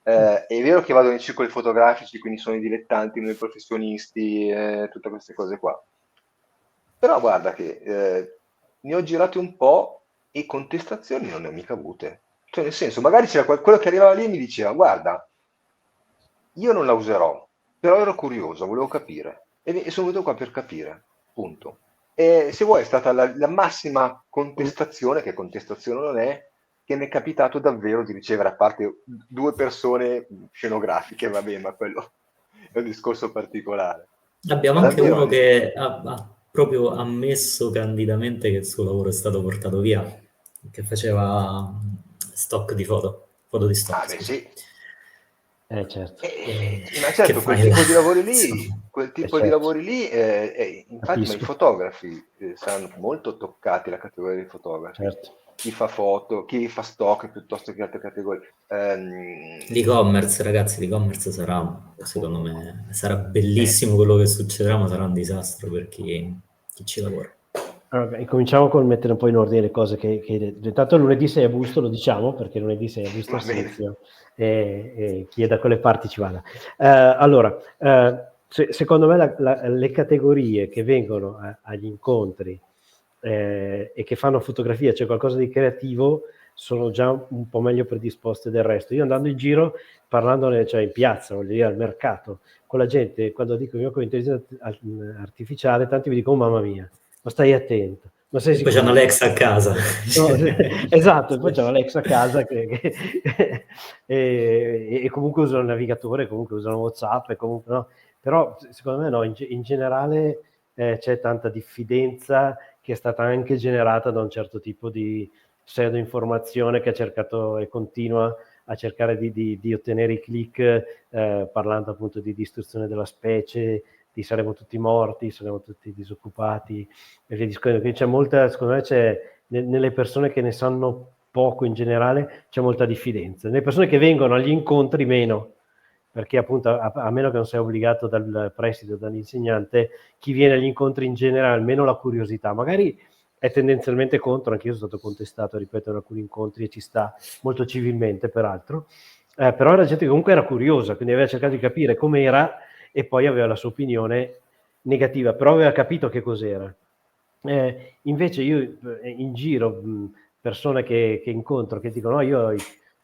È vero che vado nei circoli fotografici, quindi sono i dilettanti, noi professionisti, tutte queste cose qua. Però guarda che ne ho girate un po' e contestazioni non ne ho mica avute. Cioè, nel senso, magari c'era quello che arrivava lì e mi diceva, guarda, io non la userò, però ero curioso, volevo capire. e sono venuto qua per capire, punto. E se vuoi è stata la massima contestazione, che contestazione non è, che mi è capitato davvero di ricevere, a parte 2 persone scenografiche, vabbè, ma quello è un discorso particolare. Abbiamo Ma anche davvero, uno che ha proprio ammesso candidamente che il suo lavoro è stato portato via, che faceva stock di foto di stock, beh scusa. sì. Certo. Ma Che certo, fai là? quel tipo di Certo, lavori lì, infatti, ma i capisco, fotografi saranno molto toccati, la categoria dei fotografi. certo. Chi fa foto, chi fa stock piuttosto che altre categorie. L'e-commerce, ragazzi, l'e-commerce sarà, secondo me, sarà bellissimo quello che succederà, ma sarà un disastro per chi ci lavora. Allora, incominciamo col mettere un po' in ordine le cose che hai detto. Intanto lunedì 6 a Busto, lo diciamo, perché lunedì 6 a Busto Va bene. Arsizio e chi è da quelle parti ci vada. Allora, secondo me le categorie che vengono agli incontri e che fanno fotografia, cioè qualcosa di creativo, sono già un po' meglio predisposte del resto. Io andando in giro, parlandone, cioè in piazza, voglio dire, al mercato, con la gente, quando dico io con l'intelligenza artificiale, tanti mi dicono, oh, mamma mia, ma stai attento, ma sei E poi c'hanno sicuro? Alexa a casa. No, esatto, e poi c'è Alexa a casa e comunque usano il navigatore, comunque usano WhatsApp, e comunque, no? Però secondo me no, in generale c'è tanta diffidenza che è stata anche generata da un certo tipo di pseudo-informazione che ha cercato e continua a cercare di ottenere i click, parlando appunto di distruzione della specie, di saremo tutti morti, saremo tutti disoccupati, e via discorrendo. Quindi c'è molta, secondo me c'è nelle persone che ne sanno poco in generale, c'è molta diffidenza. Nelle persone che vengono agli incontri meno, perché appunto a meno che non sia obbligato dal preside o dall'insegnante, chi viene agli incontri in generale almeno la curiosità, magari è tendenzialmente contro, anche io sono stato contestato, ripeto, in alcuni incontri e ci sta molto civilmente peraltro, però era gente che comunque era curiosa, quindi aveva cercato di capire com'era e poi aveva la sua opinione negativa, però aveva capito che cos'era. Invece io in giro, persone che incontro che dicono: no, io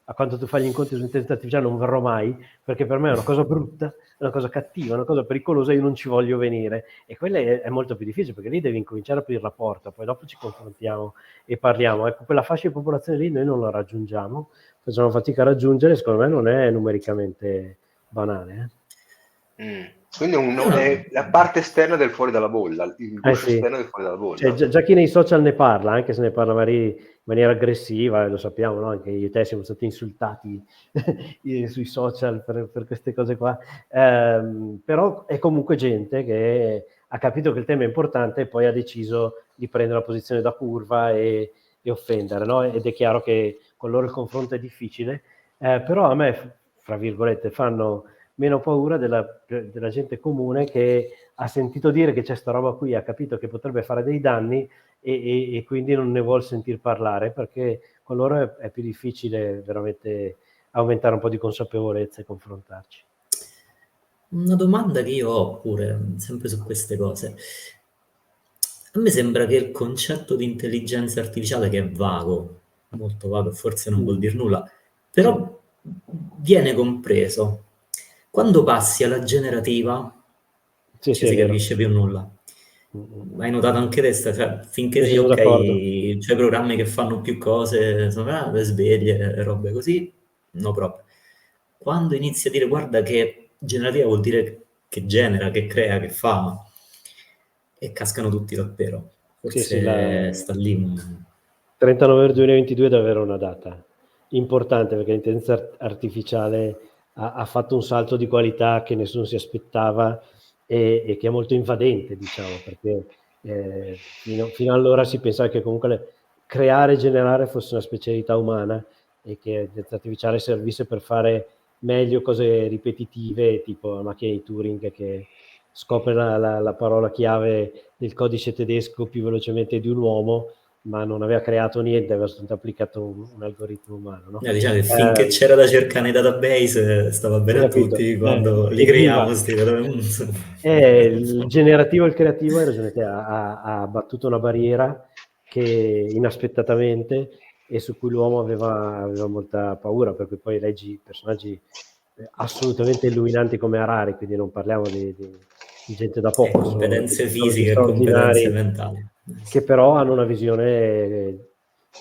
a quando tu fai gli incontri sull'intelligenza artificiale non verrò mai, perché per me è una cosa brutta, è una cosa cattiva, è una cosa pericolosa, io non ci voglio venire. E quella è molto più difficile, perché lì devi incominciare a aprire la porta, poi dopo ci confrontiamo e parliamo. Ecco, quella fascia di popolazione lì noi non la raggiungiamo, facciamo fatica a raggiungere, secondo me non è numericamente banale. Quindi è la parte esterna del fuori dalla bolla, il guscio Sì. esterno del fuori dalla Cioè, bolla. già chi nei social ne parla, anche se ne parla magari in maniera aggressiva, lo sappiamo, no? Anche io e te siamo stati insultati sui social per queste cose qua, però è comunque gente che ha capito che il tema è importante e poi ha deciso di prendere una posizione da curva e offendere, no? Ed è chiaro che con loro il confronto è difficile, però a me, fra virgolette, fanno meno paura della gente comune che ha sentito dire che c'è sta roba qui, ha capito che potrebbe fare dei danni e quindi non ne vuol sentir parlare, perché con loro è più difficile veramente aumentare un po' di consapevolezza e confrontarci. Una domanda che io ho pure, sempre su queste cose. A me sembra che il concetto di intelligenza artificiale, che è vago, molto vago, forse non vuol dire nulla, però viene compreso. Quando passi alla generativa, Sì, ci sì, è si vero. capisce più nulla. Hai notato anche te, cioè, finché Sì, sei sono ok, d'accordo. c'è programmi che fanno più cose, sono le sveglie, robe così, no proprio. Quando inizi a dire guarda che generativa vuol dire che genera, che crea, che fa, e cascano tutti dal pero. Sì, sì, Forse sta lì 30 novembre 2022 è davvero una data importante, perché l'intelligenza artificiale ha fatto un salto di qualità che nessuno si aspettava e che è molto invadente, diciamo, perché fino allora si pensava che comunque creare e generare fosse una specialità umana e che l'intelligenza artificiale servisse per fare meglio cose ripetitive, tipo la macchina di Turing che scopre la parola chiave del codice tedesco più velocemente di un uomo, ma non aveva creato niente, aveva soltanto applicato un algoritmo umano, no? diciamo che finché c'era da cercare nei database stava bene a Capito? tutti, quando li Evviva! creiamo sti database. Il generativo e il creativo, hai ragione te, ha battuto una barriera che inaspettatamente e su cui l'uomo aveva molta paura, perché poi leggi personaggi assolutamente illuminanti come Harari, quindi non parliamo di di gente da poco, competenze sono degli fisiche e competenze straordinari mentali. che però hanno una visione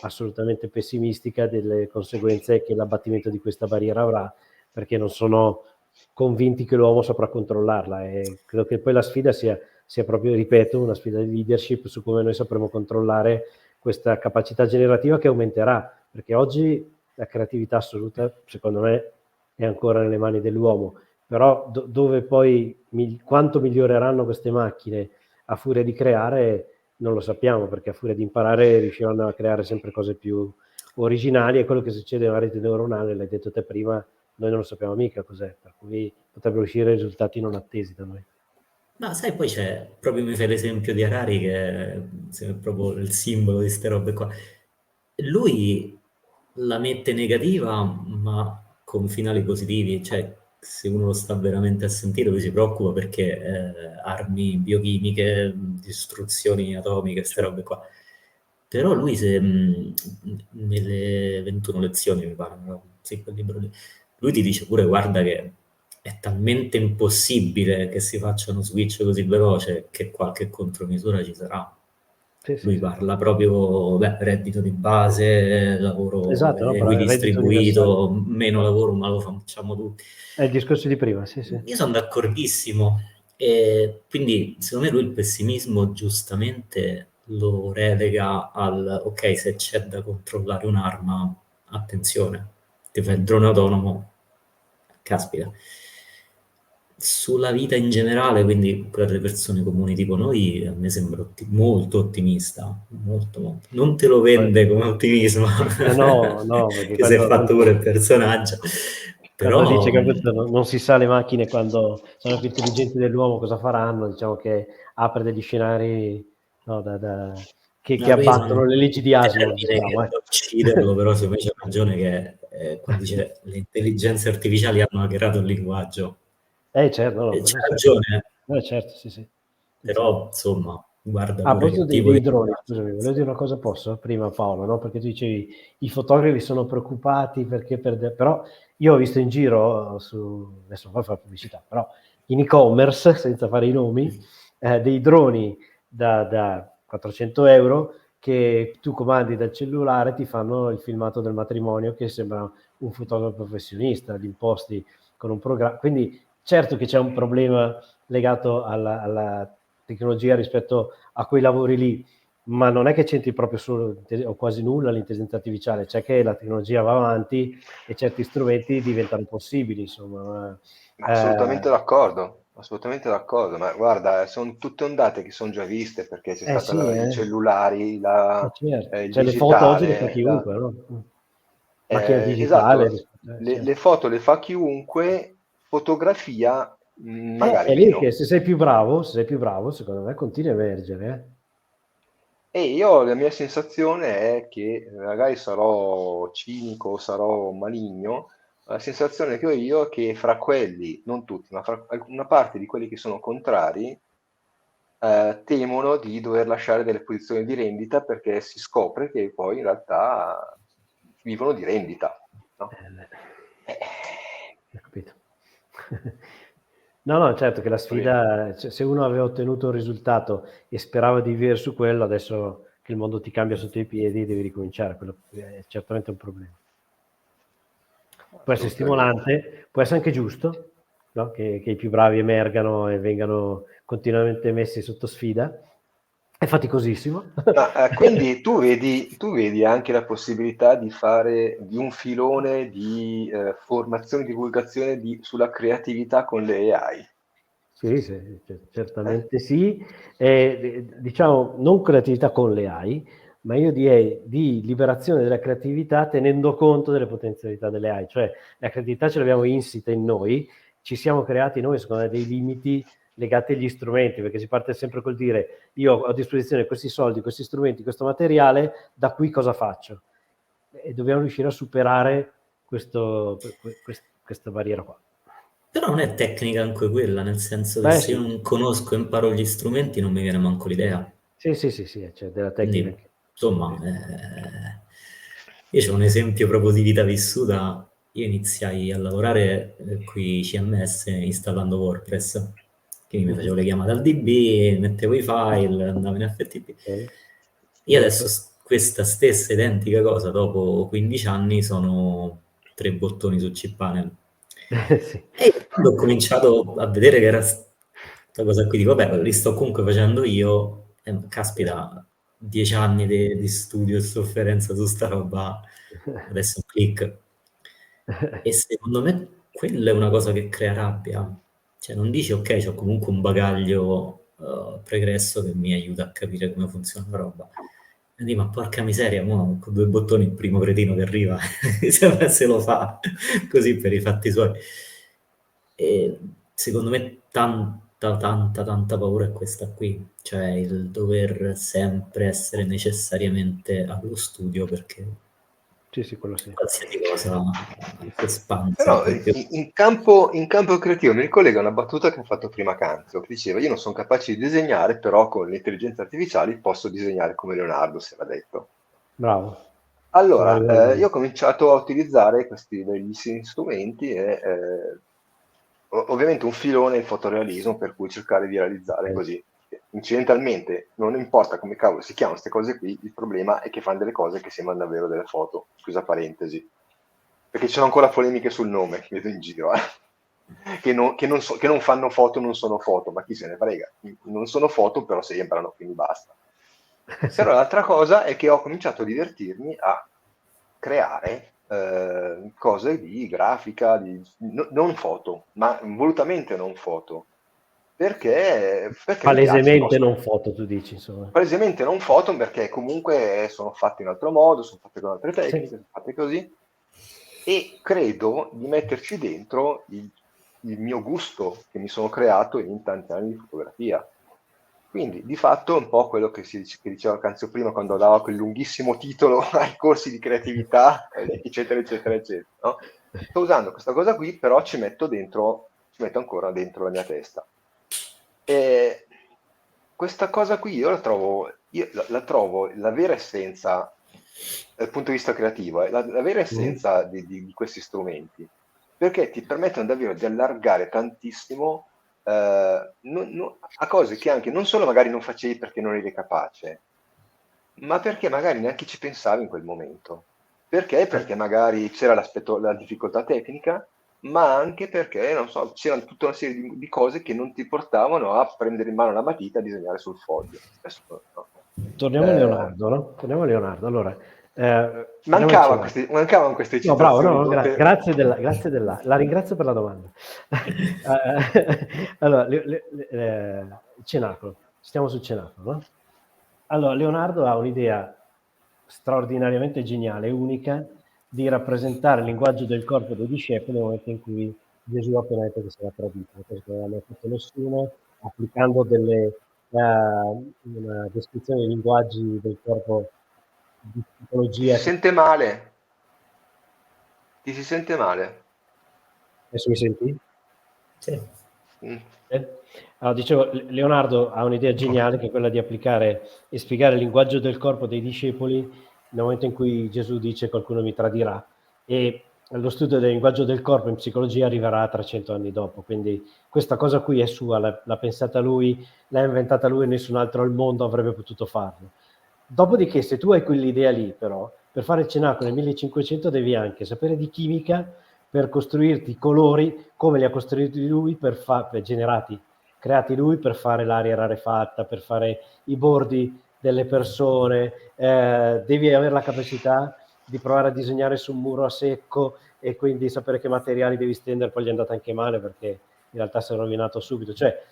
assolutamente pessimistica delle conseguenze che l'abbattimento di questa barriera avrà, perché non sono convinti che l'uomo saprà controllarla, e credo che poi la sfida sia proprio, ripeto, una sfida di leadership su come noi sapremo controllare questa capacità generativa che aumenterà, perché oggi la creatività assoluta, secondo me, è ancora nelle mani dell'uomo, però dove poi quanto miglioreranno queste macchine a furia di creare non lo sappiamo, perché a furia di imparare riusciranno a creare sempre cose più originali, e quello che succede nella rete neuronale, l'hai detto te prima, noi non lo sappiamo mica cos'è, per cui potrebbero uscire risultati non attesi da noi. Ma sai, poi c'è, proprio mi fai l'esempio di Harari, che è proprio il simbolo di queste robe qua. Lui la mette negativa, ma con finali positivi, cioè se uno lo sta veramente a sentire, lui si preoccupa perché armi biochimiche, distruzioni atomiche, queste robe qua. Però lui, nelle 21 lezioni, mi pare, no? Sì, quel libro lì, lui ti dice pure, guarda, che è talmente impossibile che si faccia uno switch così veloce che qualche contromisura ci sarà. Sì, sì, Lui sì. parla proprio, reddito di base, lavoro Esatto, no? Però il reddito universale equidistribuito, meno lavoro ma lo facciamo tutti. è il discorso di prima, sì, sì. Io sono d'accordissimo, e quindi secondo me lui il pessimismo giustamente lo relega al ok, se c'è da controllare un'arma, attenzione, ti fai il drone autonomo, caspita. Sulla vita in generale, quindi per le persone comuni tipo noi, a me sembra molto ottimista, molto, molto. Non te lo vende come ottimismo, No, no, perché che si è quando fatto pure il personaggio, quando dice però che appunto non si sa le macchine quando sono più intelligenti dell'uomo cosa faranno, diciamo che apre degli scenari, no, che no, lui abbattono sono le leggi di Asimov, termine che diciamo. da ucciderlo, però secondo me c'è ragione che quando dice le intelligenze artificiali hanno hackerato il linguaggio, Certo, no, c'è quello sì. ragione, Certo, sì, sì. però insomma, guarda A pure proposito che tipo dei di droni, linguaggio. scusami, volevo dire una cosa, posso? Prima Paolo, no? Perché tu dicevi i fotografi sono preoccupati perché però io ho visto in giro adesso non voglio fare pubblicità, però in e-commerce, senza fare i nomi, dei droni da 400 euro che tu comandi dal cellulare, ti fanno il filmato del matrimonio che sembra un fotografo professionista, li imposti con un programma. Quindi certo che c'è un problema legato alla tecnologia rispetto a quei lavori lì, ma non è che c'entri proprio solo o quasi nulla l'intelligenza artificiale, c'è che la tecnologia va avanti e certi strumenti diventano possibili, insomma. Assolutamente d'accordo, ma guarda, sono tutte ondate che sono già viste perché c'è stata Sì, i cellulari, certo. il Cioè le foto oggi le fa digitale, chiunque, no? Macchina digitale, esatto, le certo. foto le fa chiunque, fotografia magari È lì che meno. se sei più bravo, secondo me continui a emergere. E io la mia sensazione è che magari sarò cinico, sarò maligno, la sensazione che ho io è che fra quelli, non tutti, ma fra una parte di quelli che sono contrari, temono di dover lasciare delle posizioni di rendita perché si scopre che poi in realtà vivono di rendita, no? Eh, Ho capito. No, certo che la poi- sfida, cioè, se uno aveva ottenuto un risultato e sperava di vivere su quello, adesso che il mondo ti cambia sotto i piedi, devi ricominciare, quello è certamente un problema. Può essere Assolutamente. stimolante, può essere anche giusto, no? Che i più bravi emergano e vengano continuamente messi sotto sfida. È faticosissimo. Ma quindi tu vedi anche la possibilità di fare di un filone di formazione e divulgazione sulla creatività con le AI? Sì, Eh? certamente sì. Diciamo, non creatività con le AI, ma io direi di liberazione della creatività tenendo conto delle potenzialità delle AI. Cioè, la creatività ce l'abbiamo insita in noi, ci siamo creati noi, secondo me, dei limiti legati agli strumenti, perché si parte sempre col dire io ho a disposizione questi soldi, questi strumenti, questo materiale, da qui cosa faccio? E dobbiamo riuscire a superare questa barriera qua. Però non è tecnica anche quella, nel senso che Beh, se io sì. non conosco e imparo gli strumenti non mi viene manco l'idea. Sì, c'è della tecnica. Quindi, insomma, io c'ho un esempio proprio di vita vissuta. Io iniziai a lavorare qui CMS installando WordPress quindi mi facevo le chiamate al DB, mettevo i file, andavo in FTP. Io adesso questa stessa identica cosa, dopo 15 anni, sono 3 bottoni su cPanel. Sì. E quando ho cominciato a vedere che era questa cosa qui, dico, vabbè, li sto comunque facendo io, e caspita, 10 anni di studio e sofferenza su sta roba, adesso un click. E secondo me quella è una cosa che crea rabbia. Cioè non dici, ok, ho comunque un bagaglio pregresso che mi aiuta a capire come funziona la roba. E dici, ma porca miseria, mo, con 2 bottoni il primo cretino che arriva se lo fa così per i fatti suoi. E secondo me tanta paura è questa qui, cioè il dover sempre essere necessariamente allo studio, perché Sì, quello sì. qualsiasi cosa si espande Però sempre più. in campo creativo mi ricollega a una battuta che ha fatto prima Canzio, che diceva io non sono capace di disegnare, però con le intelligenze artificiali posso disegnare come Leonardo, si era detto. Bravo. Allora, io ho cominciato a utilizzare questi bellissimi strumenti e ovviamente un filone è il fotorealismo, per cui cercare di realizzare così. Incidentalmente, non importa come cavolo si chiamano queste cose qui, il problema è che fanno delle cose che sembrano davvero delle foto. Scusa parentesi. Perché ci sono ancora polemiche sul nome, vedo in giro, che non fanno foto, non sono foto, ma chi se ne frega. Non sono foto, però sembrano, quindi basta. Però l'altra cosa è che ho cominciato a divertirmi a creare cose di grafica, non foto, ma volutamente non foto, perché mi piace. Palesemente non foto, tu dici, insomma. Palesemente non foto, perché comunque sono fatte in altro modo, sono fatte con altre tecniche, Sì. sono fatte così, e credo di metterci dentro il mio gusto che mi sono creato in tanti anni di fotografia. Quindi, di fatto, un po' quello che diceva Canzio prima quando dava quel lunghissimo titolo ai corsi di creatività, eccetera, eccetera, eccetera, no? Sto usando questa cosa qui, però ci metto ancora dentro la mia testa. E questa cosa qui io la trovo la vera essenza, dal punto di vista creativo, la vera essenza di questi strumenti, perché ti permettono davvero di allargare tantissimo a cose che anche non solo magari non facevi perché non eri capace, ma perché magari neanche ci pensavi in quel momento. Perché? Perché magari c'era la difficoltà tecnica, ma anche perché, non so, c'erano tutta una serie di cose che non ti portavano a prendere in mano la matita e a disegnare sul foglio. Spesso, no. Torniamo a Leonardo, no? Torniamo a Leonardo. Allora, mancavano queste no, bravo, citazioni. no, grazie la ringrazio per la domanda. Allora, Cenacolo, stiamo sul Cenacolo, no? Allora, Leonardo ha un'idea straordinariamente geniale, unica, di rappresentare il linguaggio del corpo dei discepoli nel momento in cui Gesù ha appena detto che sarà tradito, cosa che non aveva mai fatto nessuno, applicando una descrizione dei linguaggi del corpo di psicologia. Ti si sente male. Ti si sente male. Adesso mi senti? Sì. Allora, dicevo, Leonardo ha un'idea geniale che è quella di applicare e spiegare il linguaggio del corpo dei discepoli nel momento in cui Gesù dice qualcuno mi tradirà, e lo studio del linguaggio del corpo in psicologia arriverà 300 anni dopo, quindi questa cosa qui è sua, l'ha pensata lui, l'ha inventata lui e nessun altro al mondo avrebbe potuto farlo. Dopodiché, se tu hai quell'idea lì, però, per fare il cenacolo nel 1500 devi anche sapere di chimica per costruirti i colori come li ha costruiti lui, creati lui per fare l'aria rarefatta, per fare i bordi delle persone, devi avere la capacità di provare a disegnare su un muro a secco e quindi sapere che materiali devi stendere. Poi gli è andata anche male perché in realtà si è rovinato subito, cioè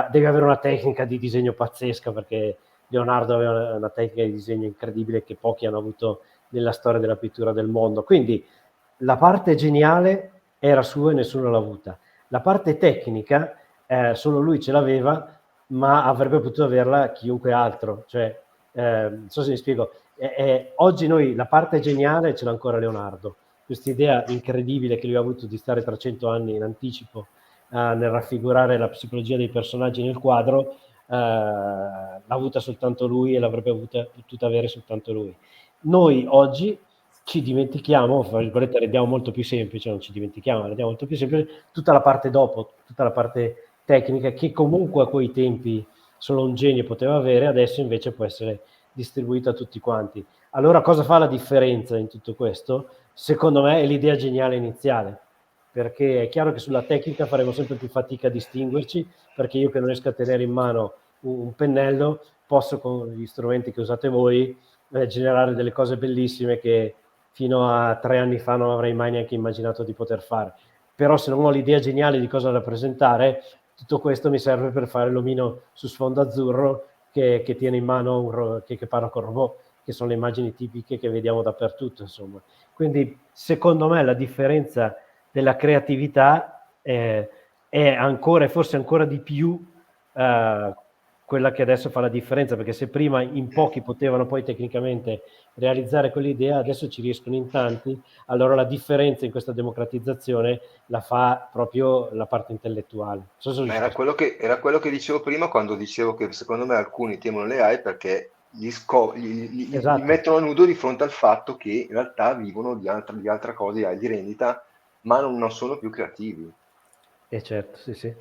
devi avere una tecnica di disegno pazzesca, perché Leonardo aveva una tecnica di disegno incredibile che pochi hanno avuto nella storia della pittura del mondo. Quindi la parte geniale era sua e nessuno l'ha avuta. La parte tecnica solo lui ce l'aveva, ma avrebbe potuto averla chiunque altro. Cioè, non so se mi spiego. Oggi noi la parte geniale ce l'ha ancora Leonardo. Questa idea incredibile che lui ha avuto di stare 300 anni in anticipo nel raffigurare la psicologia dei personaggi nel quadro, l'ha avuta soltanto lui e l'avrebbe potuta avere soltanto lui. Noi oggi ci dimentichiamo, fra virgolette, rendiamo molto più semplice, non ci dimentichiamo, rendiamo molto più semplice tutta la parte dopo, tutta la parte tecnica che comunque a quei tempi solo un genio poteva avere, adesso invece può essere distribuita a tutti quanti. Allora cosa fa la differenza in tutto questo? Secondo me è l'idea geniale iniziale, perché è chiaro che sulla tecnica faremo sempre più fatica a distinguerci, perché io che non riesco a tenere in mano un pennello posso con gli strumenti che usate voi generare delle cose bellissime che fino a 3 anni fa non avrei mai neanche immaginato di poter fare. Però se non ho l'idea geniale di cosa rappresentare, tutto questo mi serve per fare l'omino su sfondo azzurro che tiene in mano che parla con robot, che sono le immagini tipiche che vediamo dappertutto, insomma. Quindi secondo me la differenza della creatività è ancora, e forse ancora di più, quella che adesso fa la differenza, perché se prima in pochi potevano poi tecnicamente realizzare quell'idea, adesso ci riescono in tanti, allora la differenza in questa democratizzazione la fa proprio la parte intellettuale. Ma era quello che dicevo prima quando dicevo che secondo me alcuni temono le AI perché li Esatto. mettono a nudo di fronte al fatto che in realtà vivono di altra cosa, di rendita, ma non sono più creativi. Certo, sì, sì.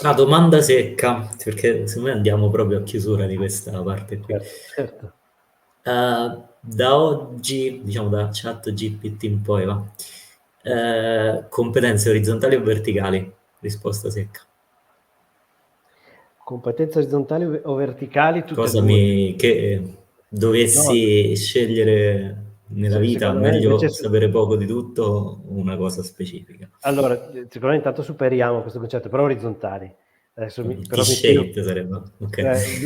La domanda secca, perché secondo me andiamo proprio a chiusura di questa parte qui. Certo. Da oggi, diciamo da ChatGPT in poi, competenze orizzontali o verticali? Risposta secca. Competenze orizzontali o verticali, tutte e Cosa due. che dovessi scegliere nella vita, Secondo me invece meglio sapere poco di tutto o una cosa specifica? allora, secondo me intanto superiamo questo concetto, però orizzontali. Adesso però mi spiego, T-shaped sarebbe, ok.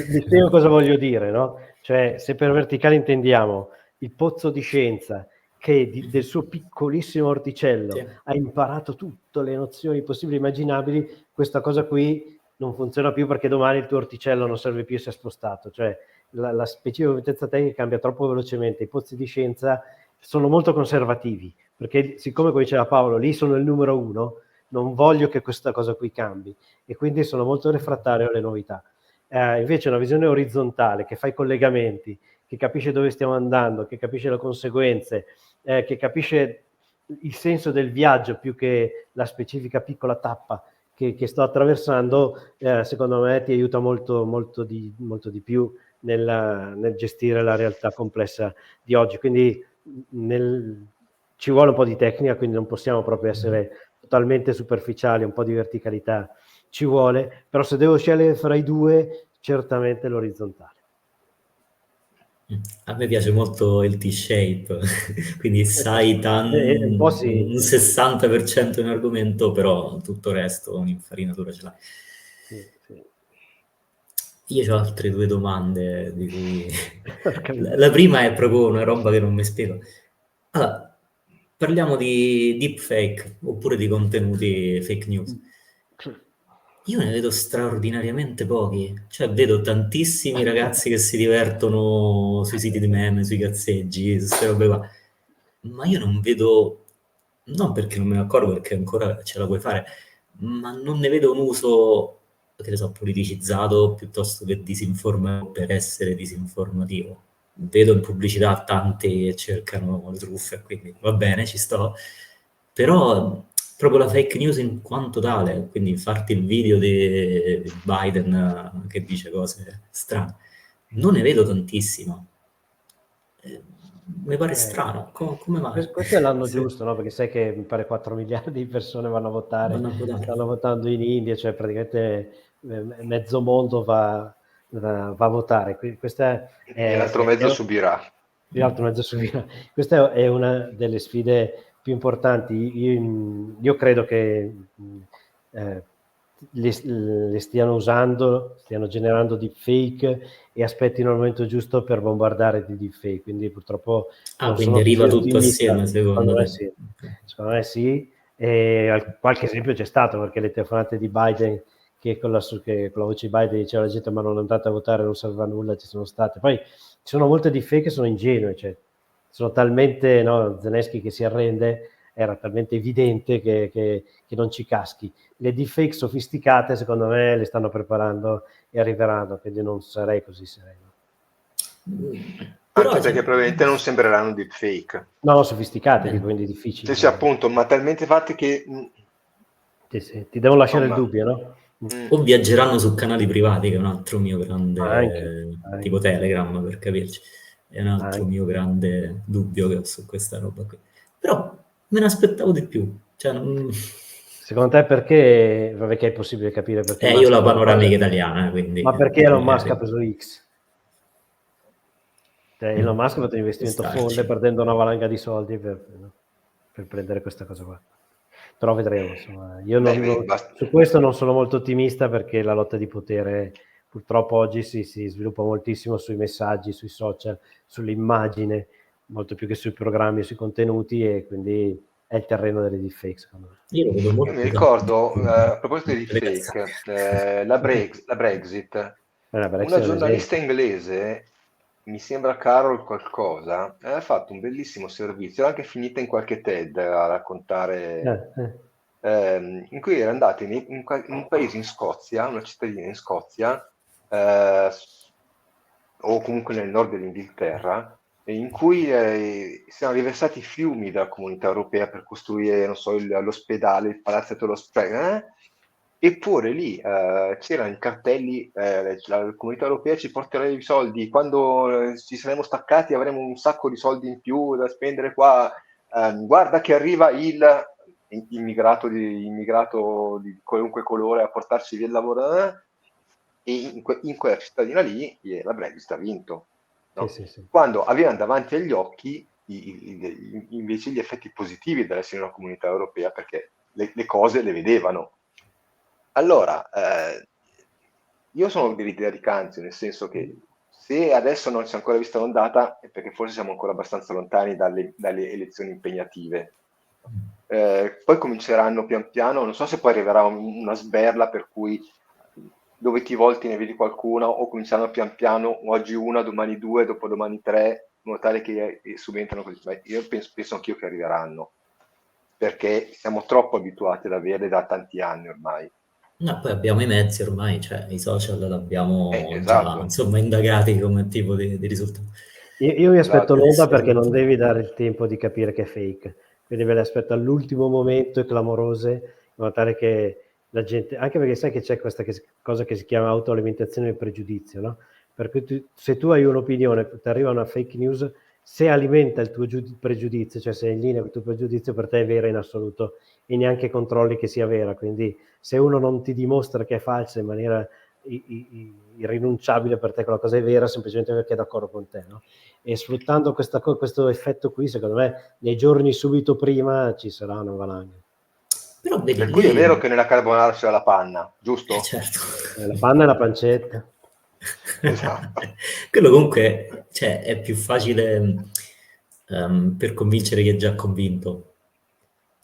mi spiego cosa voglio dire, no? Cioè, se per verticale intendiamo il pozzo di scienza che del suo piccolissimo orticello Sì. ha imparato tutte le nozioni possibili e immaginabili, questa cosa qui non funziona più perché domani il tuo orticello non serve più e si è spostato. Cioè, la specifica competenza tecnica cambia troppo velocemente. I pozzi di scienza sono molto conservativi, perché siccome, come diceva Paolo, lì sono il numero 1, non voglio che questa cosa qui cambi e quindi sono molto refrattario alle novità. Invece una visione orizzontale che fa i collegamenti, che capisce dove stiamo andando, che capisce le conseguenze, che capisce il senso del viaggio più che la specifica piccola tappa che sto attraversando, secondo me ti aiuta molto, molto di più nel gestire la realtà complessa di oggi. Quindi ci vuole un po' di tecnica, quindi non possiamo proprio essere totalmente superficiali, un po' di verticalità ci vuole, però se devo scegliere fra i due, certamente l'orizzontale. A me piace molto il T-shape, quindi sai Un po' sì. un 60% in argomento, però tutto il resto un'infarinatura ce l'hai. Sì, sì. Io ho altre due domande di cui... La prima è proprio una roba che non mi spiego. Allora, parliamo di deepfake oppure di contenuti fake news. Io ne vedo straordinariamente pochi, cioè vedo tantissimi ragazzi che si divertono sui siti di meme, sui cazzeggi, su queste robe qua, ma io non vedo, non perché non me ne accorgo, perché ancora ce la puoi fare, ma non ne vedo un uso, che ne so, politicizzato piuttosto che disinformativo per essere disinformativo. Vedo in pubblicità tanti che cercano le truffe, quindi va bene, ci sto, però proprio la fake news in quanto tale, quindi farti il video di Biden che dice cose strane, non ne vedo tantissimo. Mi pare strano, come mai? Questo è l'anno Sì. giusto, no? Perché sai che mi pare 4 miliardi di persone vanno a votare, Vanno a votare. stanno votando in India, cioè praticamente mezzo mondo va a votare. Questa E l'altro mezzo subirà. l'altro mezzo subirà. Questa è una delle sfide più importanti. Io credo che le stiano usando, stiano generando deepfake e aspettino il momento giusto per bombardare di deepfake, quindi purtroppo non Quindi sono arriva così tutto ottimista. assieme, secondo te? Sì. Secondo me sì, e qualche esempio c'è stato, perché le telefonate di Biden che con la voce di Biden diceva alla gente ma non andate a votare, non serve a nulla, ci sono state. Poi ci sono molte deepfake che sono ingenue, cioè sono talmente, no, Zelensky che si arrende, era talmente evidente che non ci caschi. Le deepfake sofisticate secondo me le stanno preparando e arriveranno, quindi non sarei così sereno. Anche perché probabilmente non sembreranno deepfake. No, sofisticate, quindi difficili. Sì, appunto, ma talmente fatti che Sì. Ti devono lasciare il Insomma. dubbio, no? O viaggeranno su canali privati, che è un altro mio grande, Anche. tipo Telegram, per capirci, è un altro Anche. mio grande dubbio che ho su questa roba qui. Però me ne aspettavo di più. Cioè, Secondo te perché, vabbè, che è possibile capire perché io Musk la ha preso- panoramica italiana, quindi... ma perché Elon Musk ha preso X? Cioè, Elon Musk ha fatto un investimento Starci. folle perdendo una valanga di soldi per prendere questa cosa qua. Però vedremo, insomma. Io su questo non sono molto ottimista perché la lotta di potere purtroppo oggi si sviluppa moltissimo sui messaggi, sui social, sull'immagine, molto più che sui programmi, sui contenuti, e quindi è il terreno delle deepfake, secondo me. Io lo vedo molto... Io mi ricordo, a proposito di fake, la Brexit, una giornalista inglese, mi sembra Carol qualcosa, ha fatto un bellissimo servizio, anche finita in qualche TED a raccontare, in cui era andata in un paese in Scozia, una cittadina in Scozia, o comunque nel nord dell'Inghilterra, in cui si erano riversati fiumi dalla comunità europea per costruire, non so, l'ospedale, il palazzetto dell'ospedale, eppure lì c'erano i cartelli, la comunità europea ci porterà i soldi, quando ci saremo staccati avremo un sacco di soldi in più da spendere qua, guarda che arriva il immigrato di qualunque colore a portarci via il lavoro, e in quella cittadina lì la Brexit ha vinto, no? Sì. Quando avevano davanti agli occhi invece gli effetti positivi dell'essere una comunità europea, perché le cose le vedevano. Allora, io sono dell'idea di Canzio, nel senso che se adesso non si è ancora vista l'ondata è perché forse siamo ancora abbastanza lontani dalle elezioni impegnative. Poi cominceranno pian piano, non so se poi arriverà una sberla per cui dove ti volti ne vedi qualcuno, o cominciano pian piano, oggi una, domani due, dopodomani tre, in modo tale che subentrano così. Ma io penso anch'io che arriveranno, perché siamo troppo abituati ad averle da tanti anni ormai. No, poi abbiamo i mezzi ormai, cioè i social l'abbiamo già, Esatto. insomma, indagati come tipo di risultato. Io mi aspetto l'onda perché Essere- non devi dare il tempo di capire che è fake, quindi me le aspetto all'ultimo momento e clamorose, in modo tale che la gente, anche perché sai che c'è questa cosa che si chiama autoalimentazione del pregiudizio, no? Per cui se tu hai un'opinione, ti arriva una fake news, se alimenta il tuo pregiudizio, cioè se è in linea con il tuo pregiudizio, per te è vera in assoluto e neanche controlli che sia vera. Quindi se uno non ti dimostra che è falsa in maniera irrinunciabile, per te quella cosa è vera semplicemente perché è d'accordo con te, no? E sfruttando questo effetto qui, secondo me nei giorni subito prima ci sarà una valanga. Però vedi Per cui è lì... vero che nella carbonara c'è la panna, giusto? certo. La panna e la pancetta. Esatto. Quello comunque, cioè, è più facile per convincere chi è già convinto.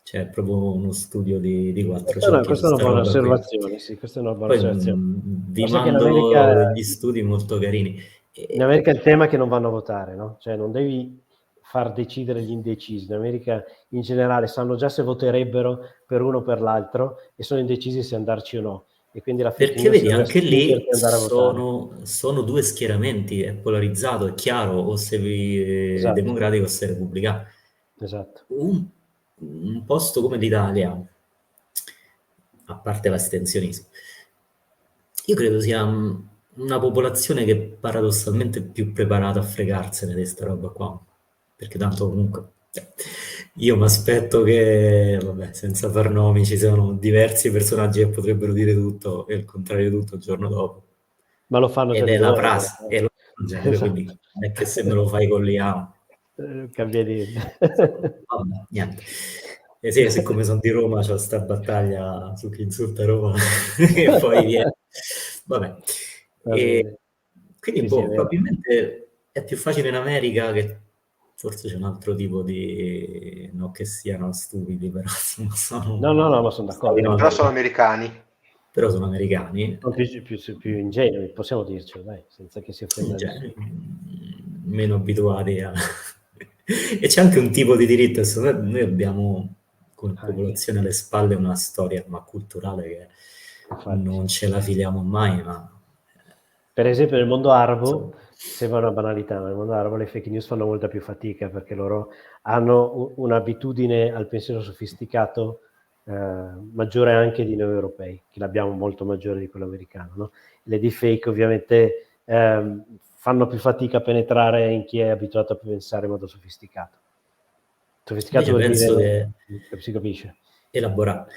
Cioè, è proprio uno studio di 400 Questa è una sta buona roba qui. osservazione, sì, questa è una buona Poi osservazione. vi Ma sai che in mando America, degli studi molto carini. in America il tema è che non vanno a votare, no? Cioè non devi far decidere gli indecisi. In America in generale sanno già se voterebbero per uno o per l'altro e sono indecisi se andarci o no. E quindi la fake Perché news vedi, serve a anche lì spingerti ad andare a votare. sono due schieramenti, è polarizzato, è chiaro, o sei Esatto, democratico o sei repubblicano. esatto. Un posto come l'Italia, a parte l'astensionismo, io credo sia una popolazione che paradossalmente è più preparata a fregarsene di sta roba qua, perché tanto comunque io mi aspetto che, vabbè, senza far nomi, ci siano diversi personaggi che potrebbero dire tutto e il contrario di tutto il giorno dopo. Ma lo fanno già Ed di è la loro. prassi, è lo genere, quindi Esatto. non è che se me lo fai con l'IA... Cambia idea. Vabbè, niente. Sì, siccome sono di Roma, c'ho sta battaglia su chi insulta Roma e poi viene. Vabbè. Va E bene. quindi Sì, è vero. probabilmente è più facile in America, che forse c'è un altro tipo di... non che siano stupidi, però insomma No, ma sono stati in d'accordo. Però sono America, americani. però sono americani, Sono più ingenui, possiamo dircelo, dai, senza che si offenda cioè, nessuno. meno abituati a... E c'è anche un tipo di diritto, secondo me noi abbiamo come Anche, popolazione alle spalle una storia ma culturale che infatti. non ce la filiamo mai, ma Per esempio nel mondo arabo, insomma, sembra una banalità, ma nel mondo arabo le fake news fanno molta più fatica perché loro hanno un'abitudine al pensiero sofisticato maggiore anche di noi europei, che l'abbiamo molto maggiore di quello americano, no? Le deepfake ovviamente fanno più fatica a penetrare in chi è abituato a pensare in modo sofisticato. Sofisticato Invece vuol penso dire che che si capisce. elaborato.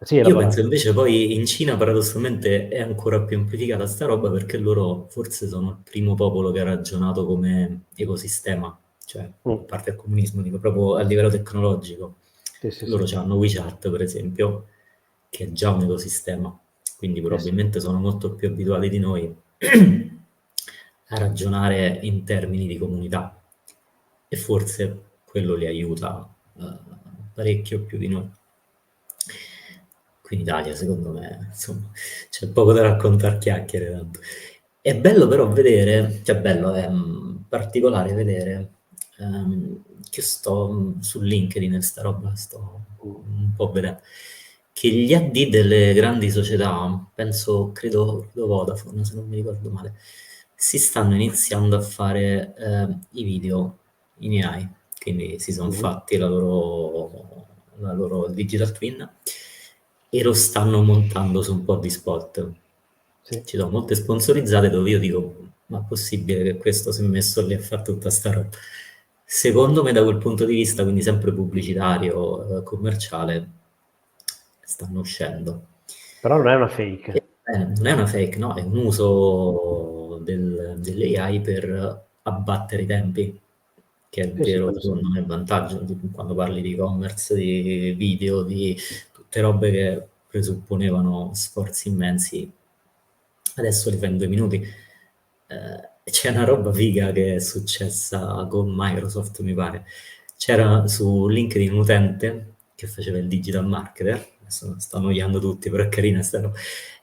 Sì, Io penso elaborato. invece poi in Cina paradossalmente è ancora più amplificata sta roba perché loro forse sono il primo popolo che ha ragionato come ecosistema, cioè a parte il comunismo, dico proprio a livello tecnologico. Sì, sì, Loro sì. hanno WeChat per esempio, che è già un ecosistema, quindi probabilmente sono molto più abituati di noi a ragionare in termini di comunità e forse quello li aiuta parecchio più di noi. Qui in Italia, secondo me, insomma, c'è poco da raccontare, chiacchiere tanto. È bello però vedere, cioè bello, è particolare vedere che sto su LinkedIn, sta roba, sto un po' vedendo, che gli AD delle grandi società, credo Vodafone, se non mi ricordo male, si stanno iniziando a fare i video in AI, quindi si sono fatti la loro digital twin e lo stanno montando su un po' di spot. Sì. Ci sono molte sponsorizzate dove io dico, ma è possibile che questo si è messo lì a fare tutta sta roba? Secondo me da quel punto di vista, quindi sempre pubblicitario, commerciale, stanno uscendo. Però non è una fake. Non è una fake, no, è un uso dell'AI per abbattere i tempi, che è Sì, sì, vero quello sì. secondo me vantaggio quando parli di e-commerce, di video, di tutte robe che presupponevano sforzi immensi, adesso li fai in 2 minuti. C'è una roba figa che è successa con Microsoft, mi pare. C'era su LinkedIn un utente che faceva il digital marketer, adesso sto annoiando tutti, però è carina sta roba.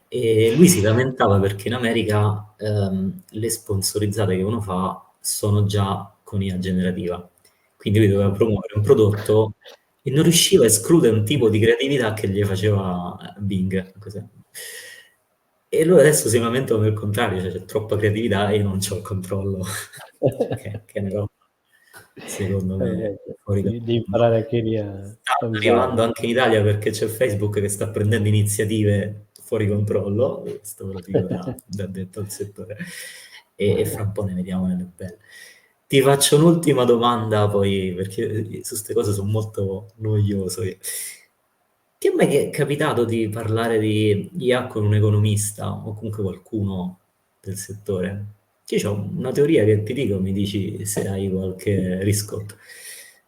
E lui si lamentava perché in America le sponsorizzate che uno fa sono già con IA generativa. Quindi lui doveva promuovere un prodotto e non riusciva a escludere un tipo di creatività che gli faceva Bing. Così. E lui adesso si lamentano del contrario, cioè c'è troppa creatività e io non c'ho il controllo. che ne so, secondo me fuori da Devi imparare anche lì a sta arrivando usarlo. anche in Italia perché c'è Facebook che sta prendendo iniziative fuori controllo, questo ve lo dico da addetto al settore, e fra un po' ne vediamo nelle belle. Ti faccio un'ultima domanda poi, perché su queste cose sono molto noioso. Ti è mai capitato di parlare di IA con un economista o comunque qualcuno del settore? Io ho una teoria che ti dico, mi dici se hai qualche riscontro.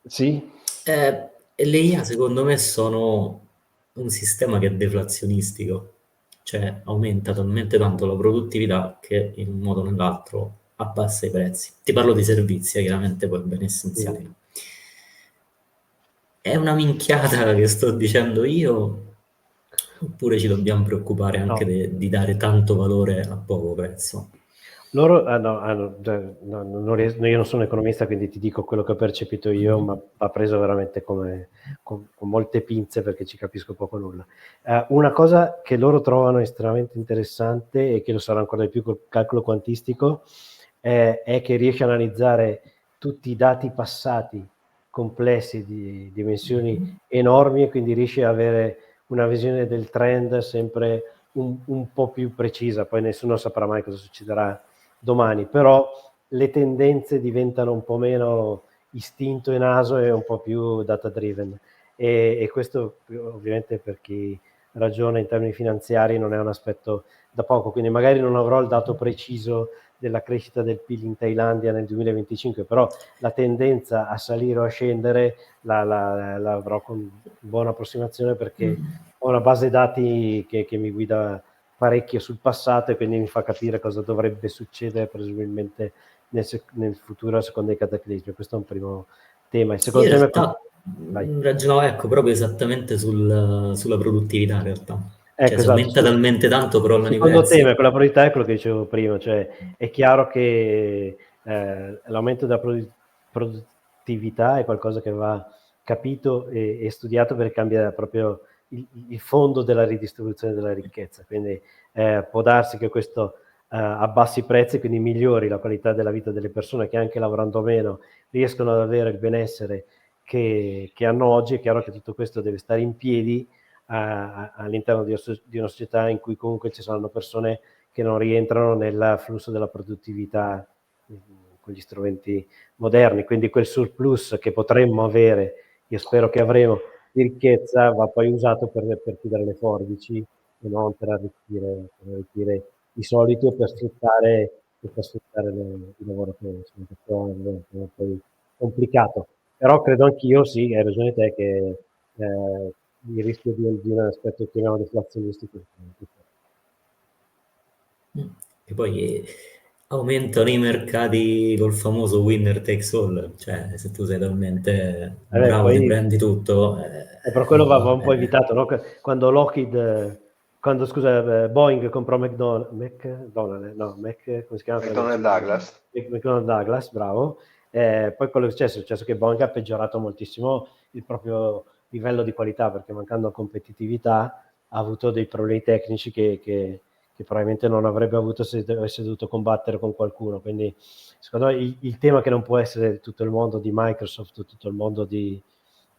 Sì? Le IA secondo me sono un sistema che è deflazionistico, cioè aumenta talmente tanto la produttività che in un modo o nell'altro abbassa i prezzi. Ti parlo di servizi, chiaramente poi beni essenziali. No? È una minchiata che sto dicendo io, oppure ci dobbiamo preoccupare anche No. di dare tanto valore a poco prezzo? Loro io non sono economista, quindi ti dico quello che ho percepito io, ma va preso veramente con molte pinze perché ci capisco poco nulla. Una cosa che loro trovano estremamente interessante e che lo sarà ancora di più col calcolo quantistico è che riesce a analizzare tutti i dati passati complessi di dimensioni enormi e quindi riesce ad avere una visione del trend sempre un po' più precisa. Poi nessuno saprà mai cosa succederà domani, però le tendenze diventano un po' meno istinto e naso e un po' più data driven e questo ovviamente per chi ragiona in termini finanziari non è un aspetto da poco, quindi magari non avrò il dato preciso della crescita del PIL in Thailandia nel 2025, però la tendenza a salire o a scendere l'avrò con buona approssimazione perché ho una base dati che mi guida parecchio sul passato e quindi mi fa capire cosa dovrebbe succedere presumibilmente nel futuro secondo i cataclismi. Questo è un primo tema. Il secondo Io in tema realtà ragionavo ecco, proprio esattamente sulla produttività in realtà. Cioè ecco, se esatto. aumenta talmente tanto Il crollano i secondo tema prezzi. è quella priorità, è quello che dicevo prima, cioè è chiaro che l'aumento della produttività è qualcosa che va capito e studiato perché cambia proprio il fondo della ridistribuzione della ricchezza, quindi può darsi che questo abbassi i prezzi, quindi migliori la qualità della vita delle persone che anche lavorando meno riescono ad avere il benessere che hanno oggi. È chiaro che tutto questo deve stare in piedi all'interno di una società in cui comunque ci saranno persone che non rientrano nel flusso della produttività con gli strumenti moderni, quindi quel surplus che potremmo avere, io spero che avremo, di ricchezza, va poi usato per chiudere le forbici e non per arricchire i soliti o per sfruttare il lavoro che è poi complicato. Però credo anch'io, sì, hai ragione te, che il rischio di un aspetto che chiamiamo deflazionistico. E poi aumentano i mercati col famoso winner takes all, cioè se tu sei talmente bravo Poi, ti prendi tutto. E per quello va un po' evitato, no? Quando Boeing comprò McDonald's, come si chiama? McDonnell Douglas. McDonnell Douglas, bravo. Poi quello che è successo che Boeing ha peggiorato moltissimo il proprio livello di qualità, perché mancando competitività ha avuto dei problemi tecnici che probabilmente non avrebbe avuto se avesse dovuto combattere con qualcuno. Quindi secondo me il tema che non può essere tutto il mondo di Microsoft, tutto il mondo di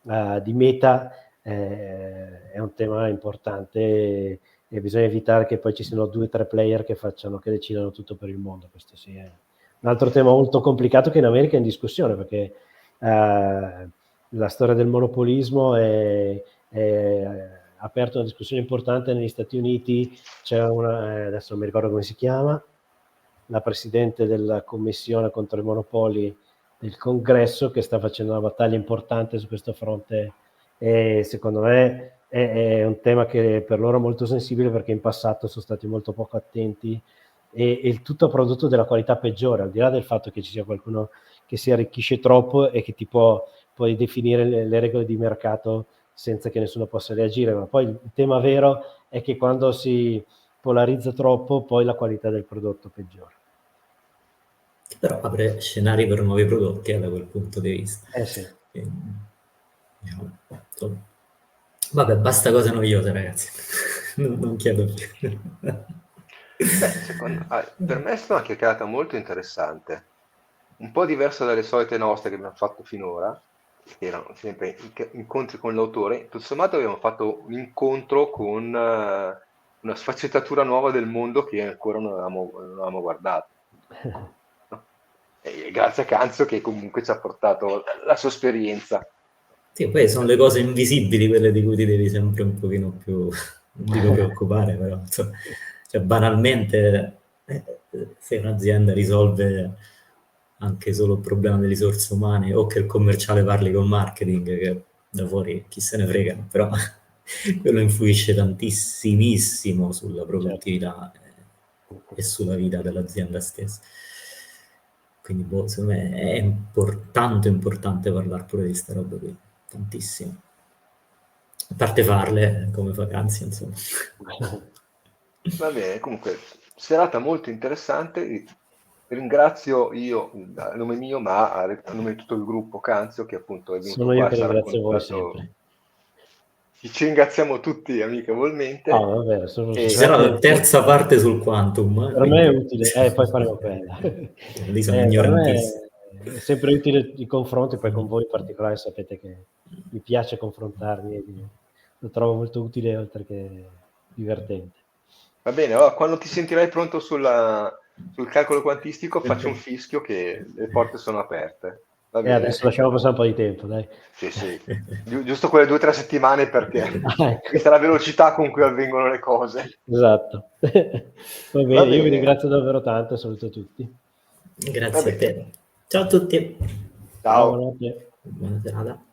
Meta è un tema importante e bisogna evitare che poi ci siano 2 o 3 player che decidano tutto per il mondo. Questo sì è un altro tema molto complicato che in America è in discussione, perché la storia del monopolismo è aperto una discussione importante negli Stati Uniti. C'è adesso non mi ricordo come si chiama, la presidente della commissione contro i monopoli del Congresso, che sta facendo una battaglia importante su questo fronte, e secondo me è un tema che per loro è molto sensibile, perché in passato sono stati molto poco attenti e il tutto ha prodotto della qualità peggiore, al di là del fatto che ci sia qualcuno che si arricchisce troppo e che ti puoi definire le regole di mercato senza che nessuno possa reagire. Ma poi il tema vero è che quando si polarizza troppo, poi la qualità del prodotto peggiora. Però apre scenari per nuovi prodotti da quel punto di vista. Sì. Vabbè, basta cose noiose, ragazzi. Non chiedo più. Per me è stata una chiacchierata molto interessante, un po' diversa dalle solite nostre che abbiamo fatto finora, che erano sempre incontri con l'autore. Tutto sommato abbiamo fatto un incontro con una sfaccettatura nuova del mondo che ancora non avevamo guardato. No? E grazie a Canzio, che comunque ci ha portato la sua esperienza. Sì, poi sono le cose invisibili quelle di cui ti devi sempre un pochino più, non dico preoccupare, però insomma, cioè, banalmente se un'azienda risolve anche solo il problema delle risorse umane, o che il commerciale parli con marketing, che da fuori chi se ne frega, però quello influisce tantissimissimo sulla produttività e sulla vita dell'azienda stessa. Quindi secondo me è importante parlare pure di queste robe qui, tantissimo. A parte farle come vacanze, insomma. Va bene, comunque, serata molto interessante. Ringrazio io a nome mio, ma a nome di tutto il gruppo Canzio, che appunto è venuto Sono io qua che e ci ha ringrazio voi raccontato. sempre. Ci ringraziamo tutti amichevolmente. Vabbè, Ci sarà la terza parte sul quantum. Per me è utile, poi faremo quella. Lì sono Per me ignorantissimo. è sempre utile i confronti, poi con voi in particolare sapete che mi piace confrontarmi e lo trovo molto utile oltre che divertente. Va bene, allora, quando ti sentirai pronto sul calcolo quantistico, faccio un fischio che le porte sono aperte. Va bene? Adesso lasciamo passare un po' di tempo, dai. Sì. Giusto quelle 2 o 3 settimane, perché Ecco. vista la velocità con cui avvengono le cose. Esatto. Va bene, Va io vi bene. ringrazio davvero tanto e saluto tutti. Grazie a te. Ciao a tutti. Ciao. Buonanotte. Buona serata.